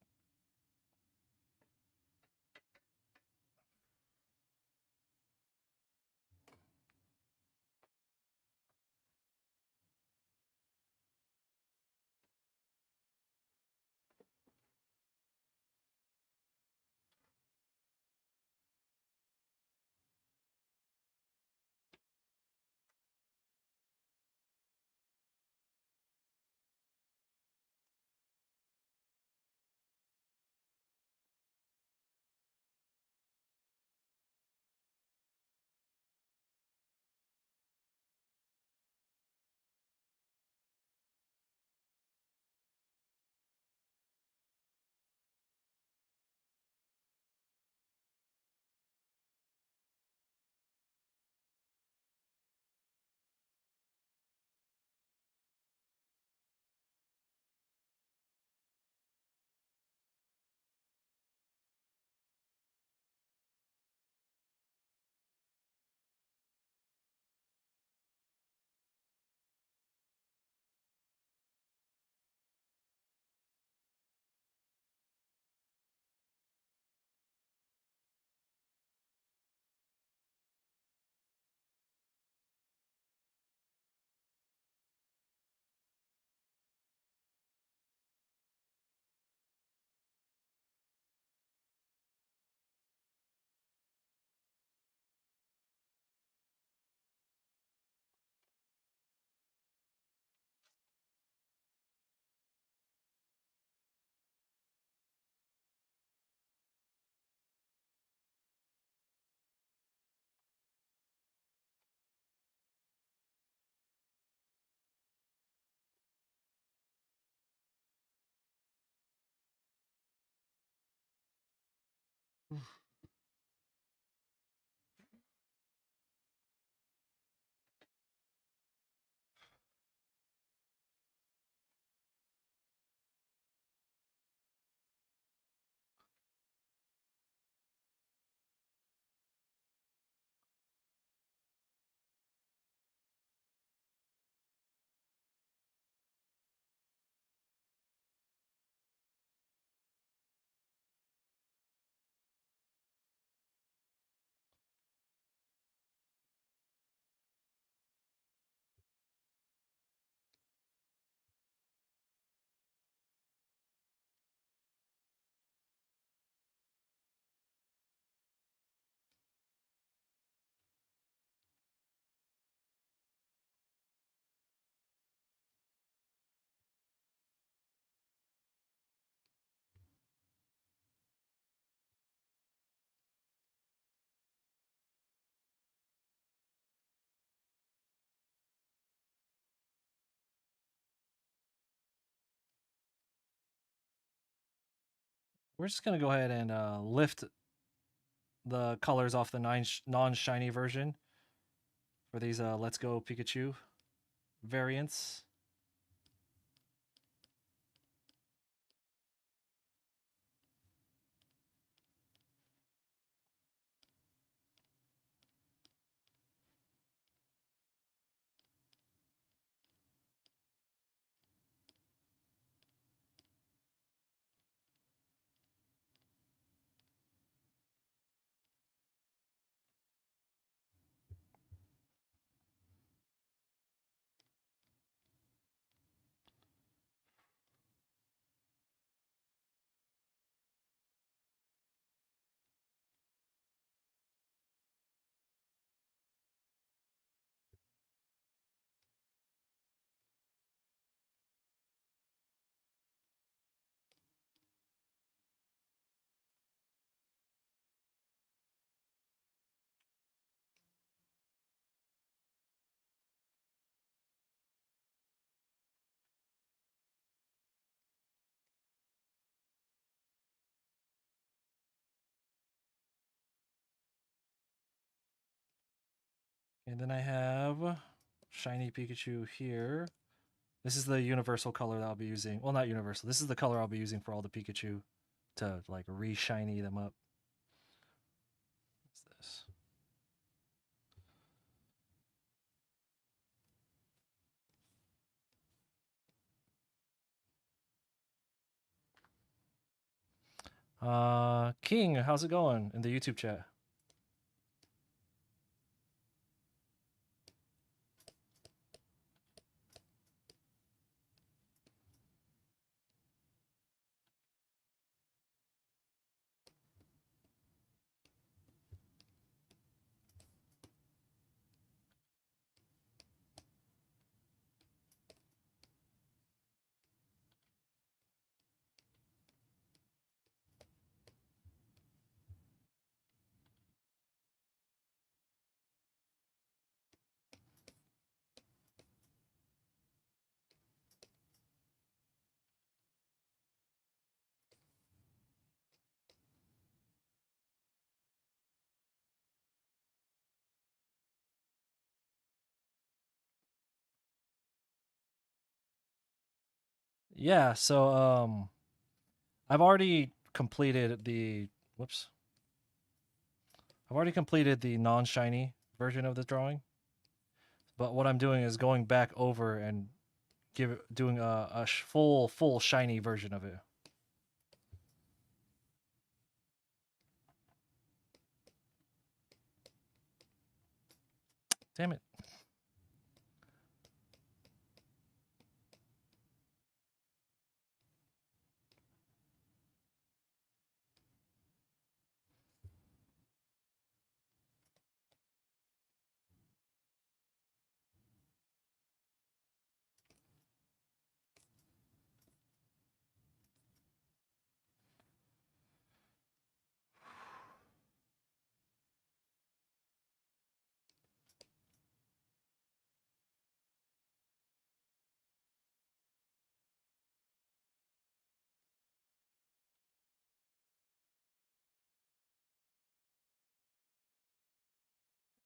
We're just gonna go ahead and lift the colors off the non-shiny version for these Let's Go Pikachu variants. And then I have shiny Pikachu here. This is the universal color that I'll be using. Well, not universal. This is the color I'll be using for all the Pikachu to like re-shiny them up. King, how's it going in the YouTube chat? Yeah, so I've already completed the whoops. I've already completed the non-shiny version of the drawing, but what I'm doing is going back over and doing a full shiny version of it. Damn it.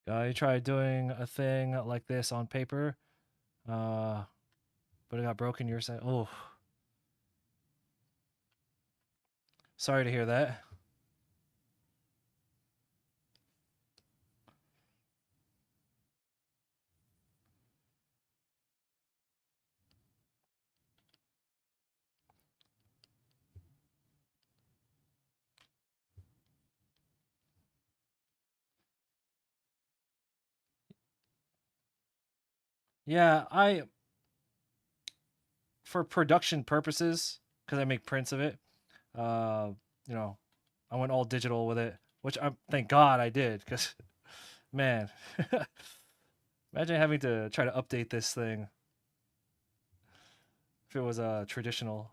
You tried doing a thing like this on paper, uh, but it got broken. You're saying, oh, sorry to hear that. Yeah, for production purposes, because I make prints of it, uh, you know, I went all digital with it, which I thank God I did, because man, imagine having to try to update this thing if it was traditional.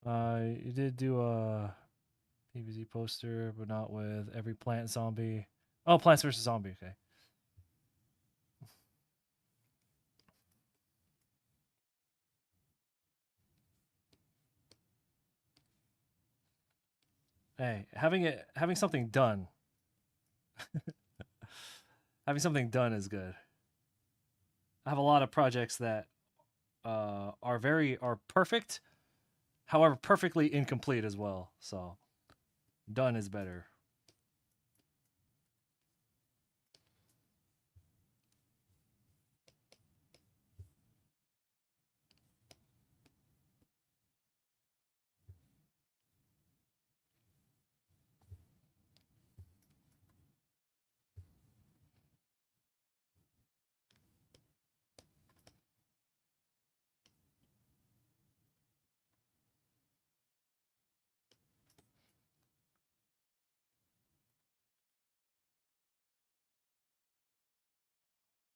You did do a PVZ poster, but not with every plant zombie. Oh, Plants vs Zombie. Okay. Hey, having something done, having something done is good. I have a lot of projects that are perfect, however, perfectly incomplete as well. So done is better.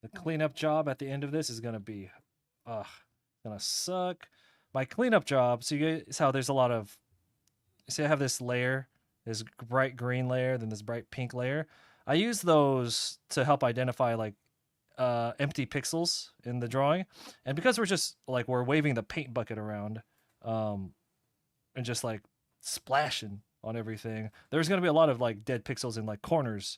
The cleanup job at the end of this is gonna be, gonna suck. My cleanup job. So you guys, how there's a lot of. See, I have this layer, this bright green layer, then this bright pink layer. I use those to help identify like empty pixels in the drawing, and because we're just like we're waving the paint bucket around, um, and just like splashing on everything, there's gonna be a lot of like dead pixels in like corners.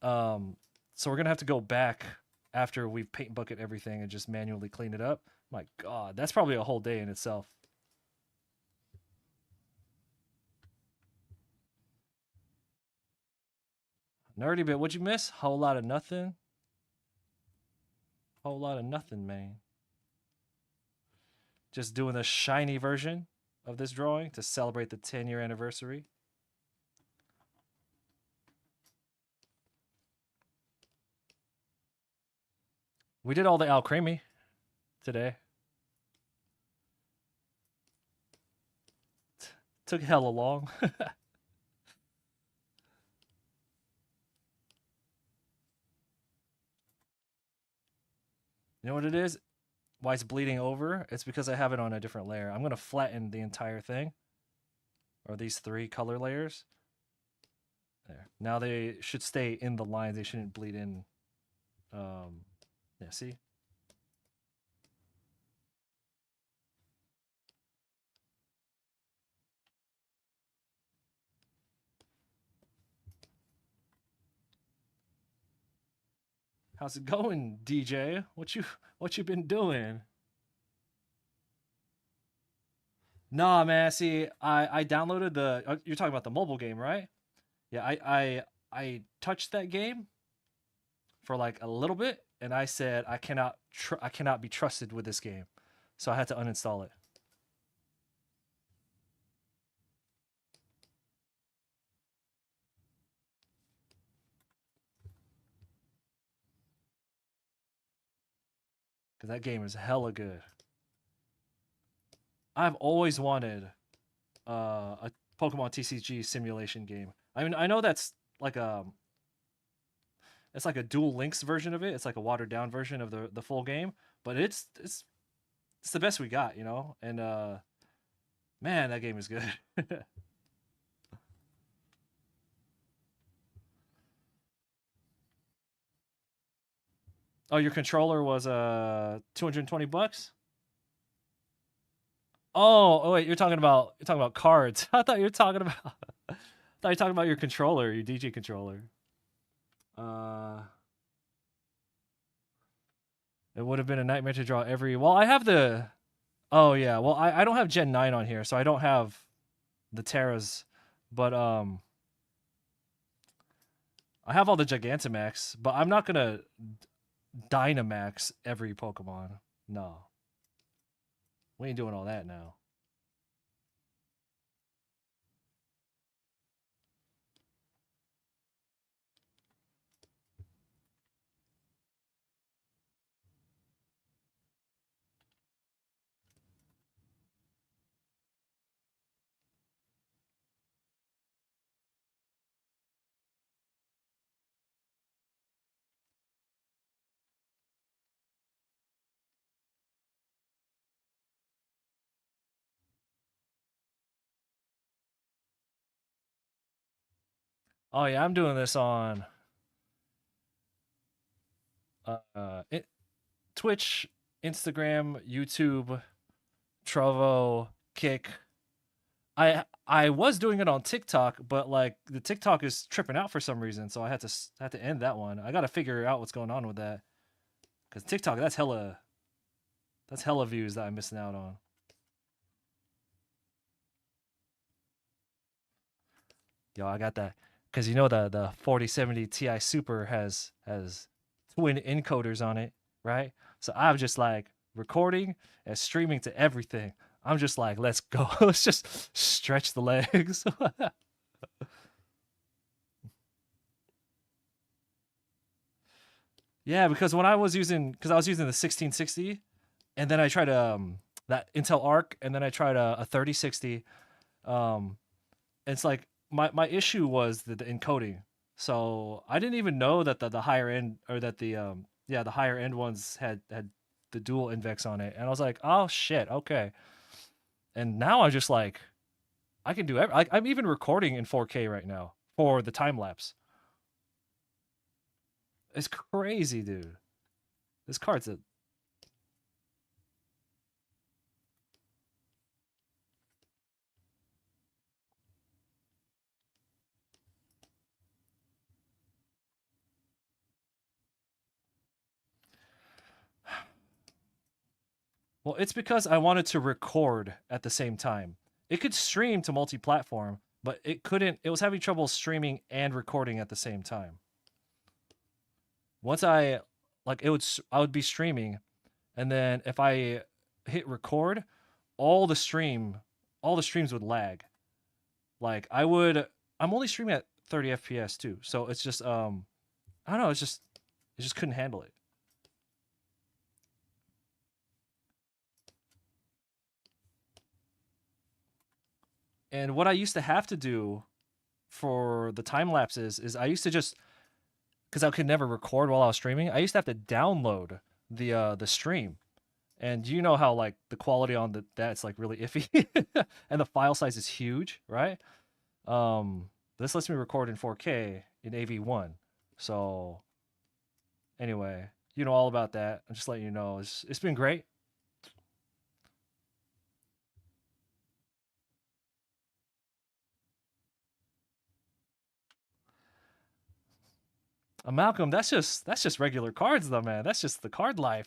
Um, so we're gonna have to go back after we've paint bucket everything and just manually clean it up. My God, that's probably a whole day in itself. Nerdy bit, what'd you miss? Whole lot of nothing. Whole lot of nothing, man. Just doing a shiny version of this drawing to celebrate the 10-year anniversary. We did all the Al Creamy today. Took hella long. You know what it is? Why it's bleeding over? It's because I have it on a different layer. I'm going to flatten the entire thing, or these 3 color layers. There. Now they should stay in the lines. They shouldn't bleed in. Yeah, see? How's it going, DJ? What you been doing? Nah, man. See, I downloaded the. You're talking about the mobile game, right? Yeah, I touched that game for like a little bit, and I said I cannot be trusted with this game, so I had to uninstall it because that game is hella good. I've always wanted a Pokemon TCG simulation game. I mean, I know that's like it's like a Dual Links version of it. It's like a watered down version of the full game, but it's the best we got, you know. And man, that game is good. Oh, your controller was 220 bucks. Oh, wait, you're talking about cards. I thought you were talking about I thought you were talking about your controller, your DJ controller. Uh it would have been a nightmare to draw every. Well, I have the. Oh yeah. Well, I don't have Gen 9 on here, so I don't have the Terras, but I have all the Gigantamax, but I'm not gonna Dynamax every Pokemon. No. We ain't doing all that now. Oh yeah, I'm doing this on it, Twitch, Instagram, YouTube, Trovo, Kick. I was doing it on TikTok, but like the TikTok is tripping out for some reason, so I had to end that one. I got to figure out what's going on with that because TikTok that's hella views that I'm missing out on. Yo, I got that because you know the 4070 Ti Super has twin encoders on it, right? So I'm just like recording and streaming to everything. I'm just like, let's go. Let's just stretch the legs. Yeah, because when I was using, because I was using the 1660, and then I tried that Intel Arc, and then I tried a 3060. Um, it's like my issue was the encoding. So I didn't even know that the higher end or that the yeah, the higher end ones had the dual invex on it, and I was like, oh shit, okay. And now I'm just like, I can do I'm even recording in 4K right now for the time lapse. It's crazy, dude. This card's a well, it's because I wanted to record at the same time. It could stream to multi-platform, but it couldn't. It was having trouble streaming and recording at the same time. Once I like it would I would be streaming, and then if I hit record, all the stream all the streams would lag. Like I'm only streaming at 30 FPS too. So it's just I don't know, it just couldn't handle it. And what I used to have to do for the time lapses is I used to just because I could never record while I was streaming, I used to have to download the stream. And you know how like the quality on that's like really iffy and the file size is huge, right? This lets me record in 4K in AV1. So anyway, you know all about that. I'm just letting you know. It's been great. Malcolm, that's just regular cards though, man. That's just the card life.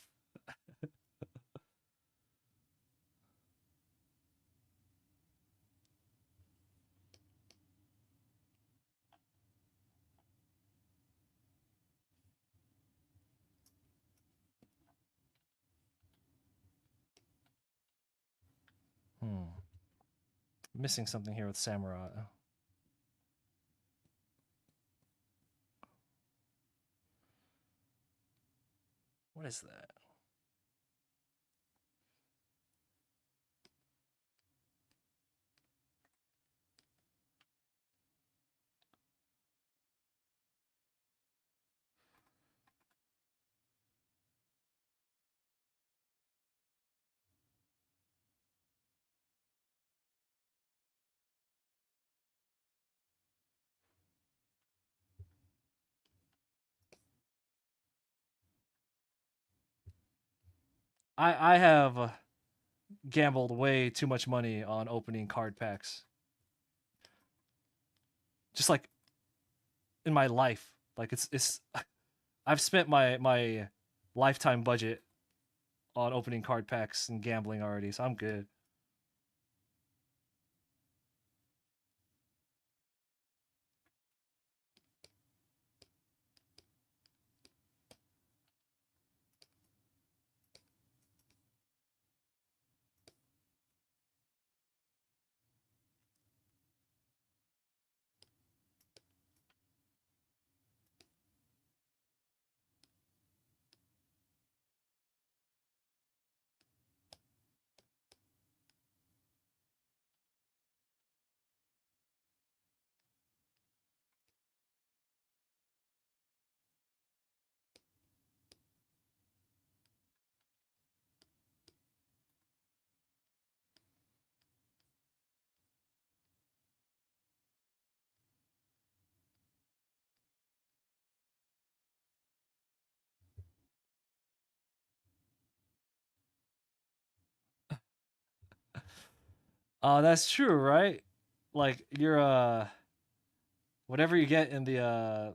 Hmm. Missing something here with Samurai. What is that? I have gambled way too much money on opening card packs. Just like in my life. Like it's I've spent my lifetime budget on opening card packs and gambling already, so I'm good. That's true, right? Like you're whatever you get in the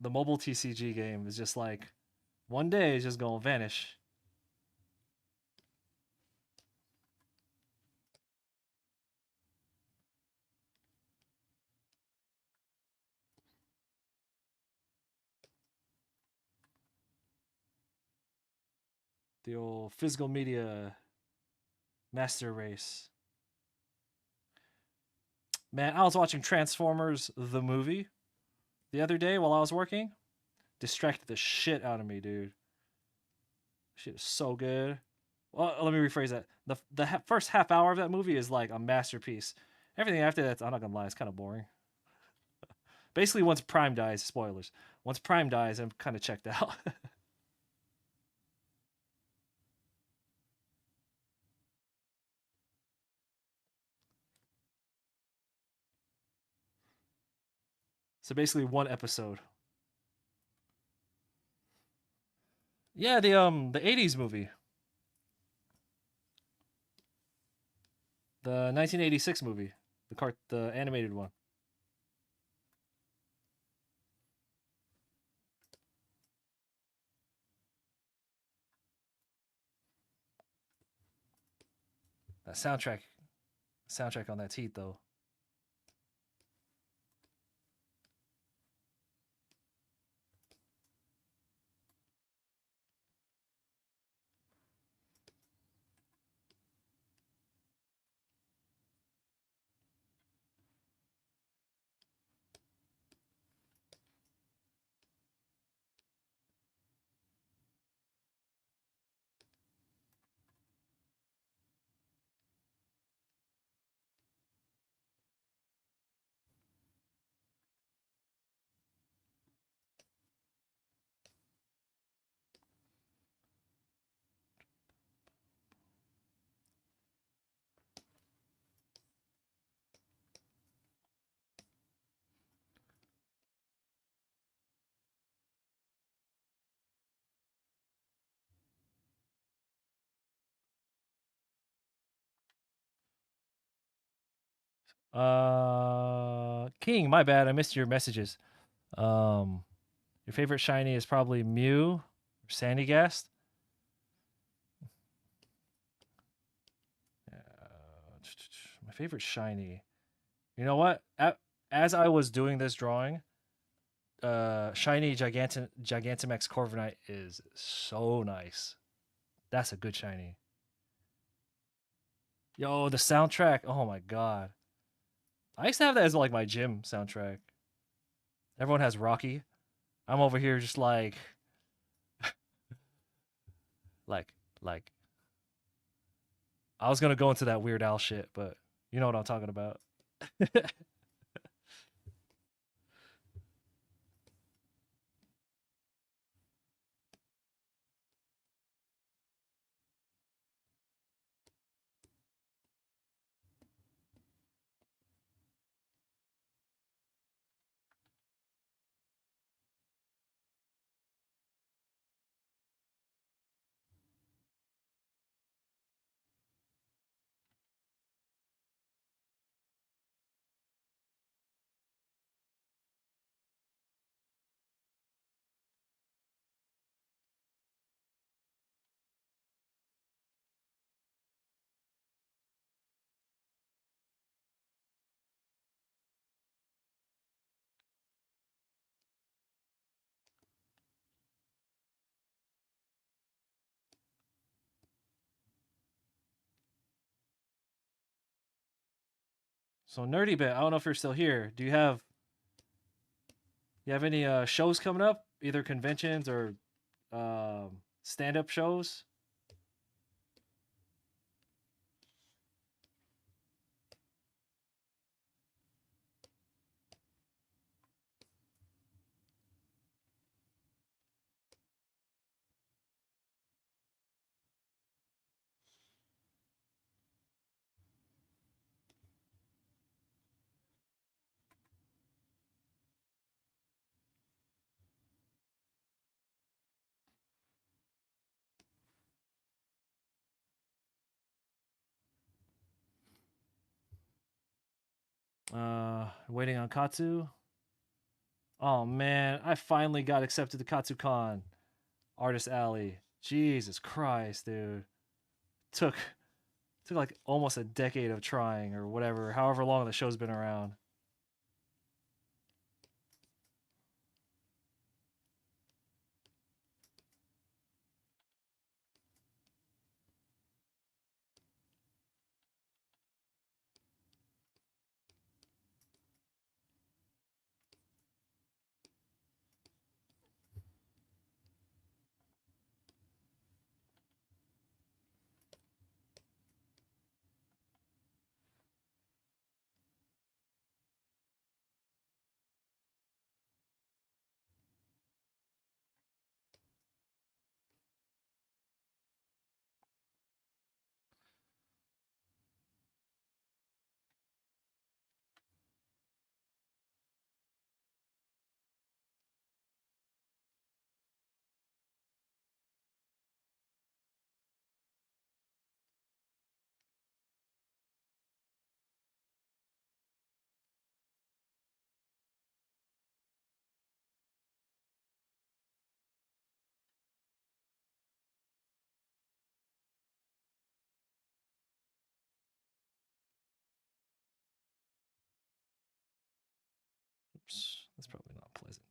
mobile TCG game is just like one day it's just gonna vanish. The old physical media master race. Man, I was watching Transformers the movie the other day while I was working. Distracted the shit out of me, dude. Shit is so good. Well, let me rephrase that. The first half hour of that movie is like a masterpiece. Everything after that, I'm not gonna lie, it's kind of boring. Basically, once Prime dies, spoilers. Once Prime dies, I'm kind of checked out. So basically, one episode. Yeah, the '80s movie, the 1986 movie, the animated one. That soundtrack on that heat though. King, my bad. I missed your messages. Um, your favorite shiny is probably Mew or Sandygast. My favorite shiny. You know what? As I was doing this drawing, shiny Gigantamax Corviknight is so nice. That's a good shiny. Yo, the soundtrack. Oh my god. I used to have that as like my gym soundtrack. Everyone has Rocky. I'm over here just like like I was gonna go into that Weird Al shit, but you know what I'm talking about. So nerdy bit. I don't know if you're still here. Do you have any shows coming up? Either conventions or stand up shows? Waiting on Katsu. Oh man, I finally got accepted to KatsuCon Artist Alley. Jesus Christ, dude. Took took like almost a decade of trying or whatever, however long the show's been around.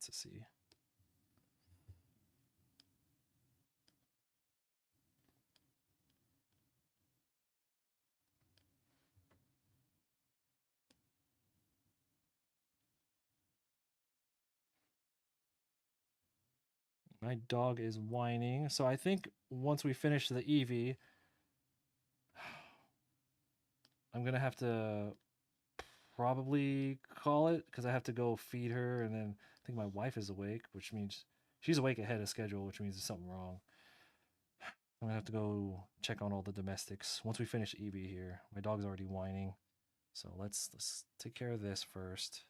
to see. My dog is whining. So I think once we finish the Eevee, I'm going to have to probably call it because I have to go feed her. And then I think my wife is awake, which means she's awake ahead of schedule, which means there's something wrong. I'm going to have to go check on all the domestics once we finish Eevee here. My dog's already whining. So let's take care of this first.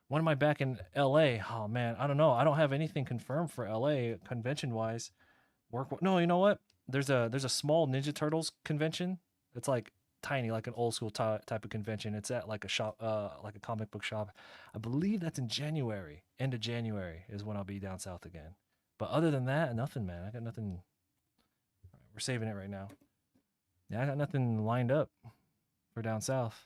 When am I back in LA? Oh man, I don't know. I don't have anything confirmed for LA convention wise. Work. No, you know what? There's a small Ninja Turtles convention. It's like tiny, like an old school type of convention. It's at like a shop, like a comic book shop. I believe that's in January. End of January is when I'll be down south again. But other than that, nothing, man. I got nothing. We're saving it right now. Yeah, I got nothing lined up for down south.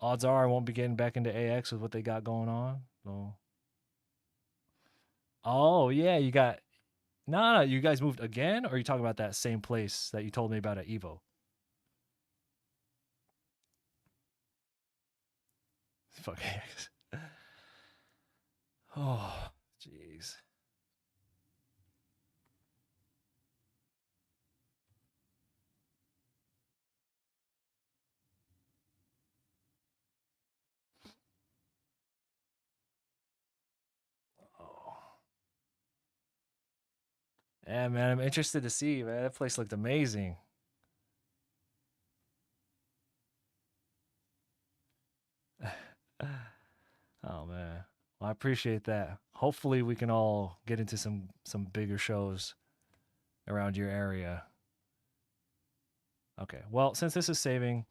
Odds are I won't be getting back into AX with what they got going on. So. Oh yeah, you got no, you guys moved again, or are you talking about that same place that you told me about at Evo? Fuck AX. Oh, jeez. Oh. Yeah, man, I'm interested to see, man. That place looked amazing. Oh man. Well, I appreciate that. Hopefully we can all get into some bigger shows around your area. Okay. Well, since this is saving,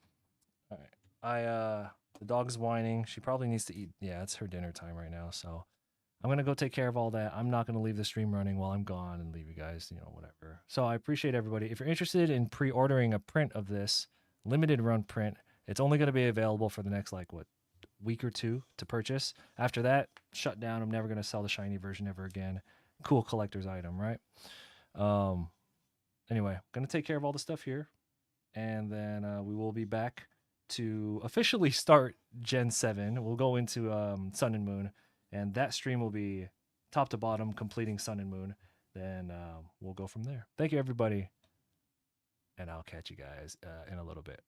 all right. The dog's whining. She probably needs to eat. Yeah, it's her dinner time right now, so I'm gonna go take care of all that. I'm not gonna leave the stream running while I'm gone and leave you guys, whatever. So I appreciate everybody. If you're interested in pre-ordering a print of this limited run print, it's only gonna be available for the next like what week or two to purchase. After that, shut down. I'm never gonna sell the shiny version ever again. Cool collector's item, right? Um. Anyway, gonna take care of all the stuff here, and then we will be back to officially start Gen 7. We'll go into Sun and Moon, and that stream will be top to bottom, completing Sun and Moon. Then we'll go from there. Thank you, everybody, and I'll catch you guys in a little bit.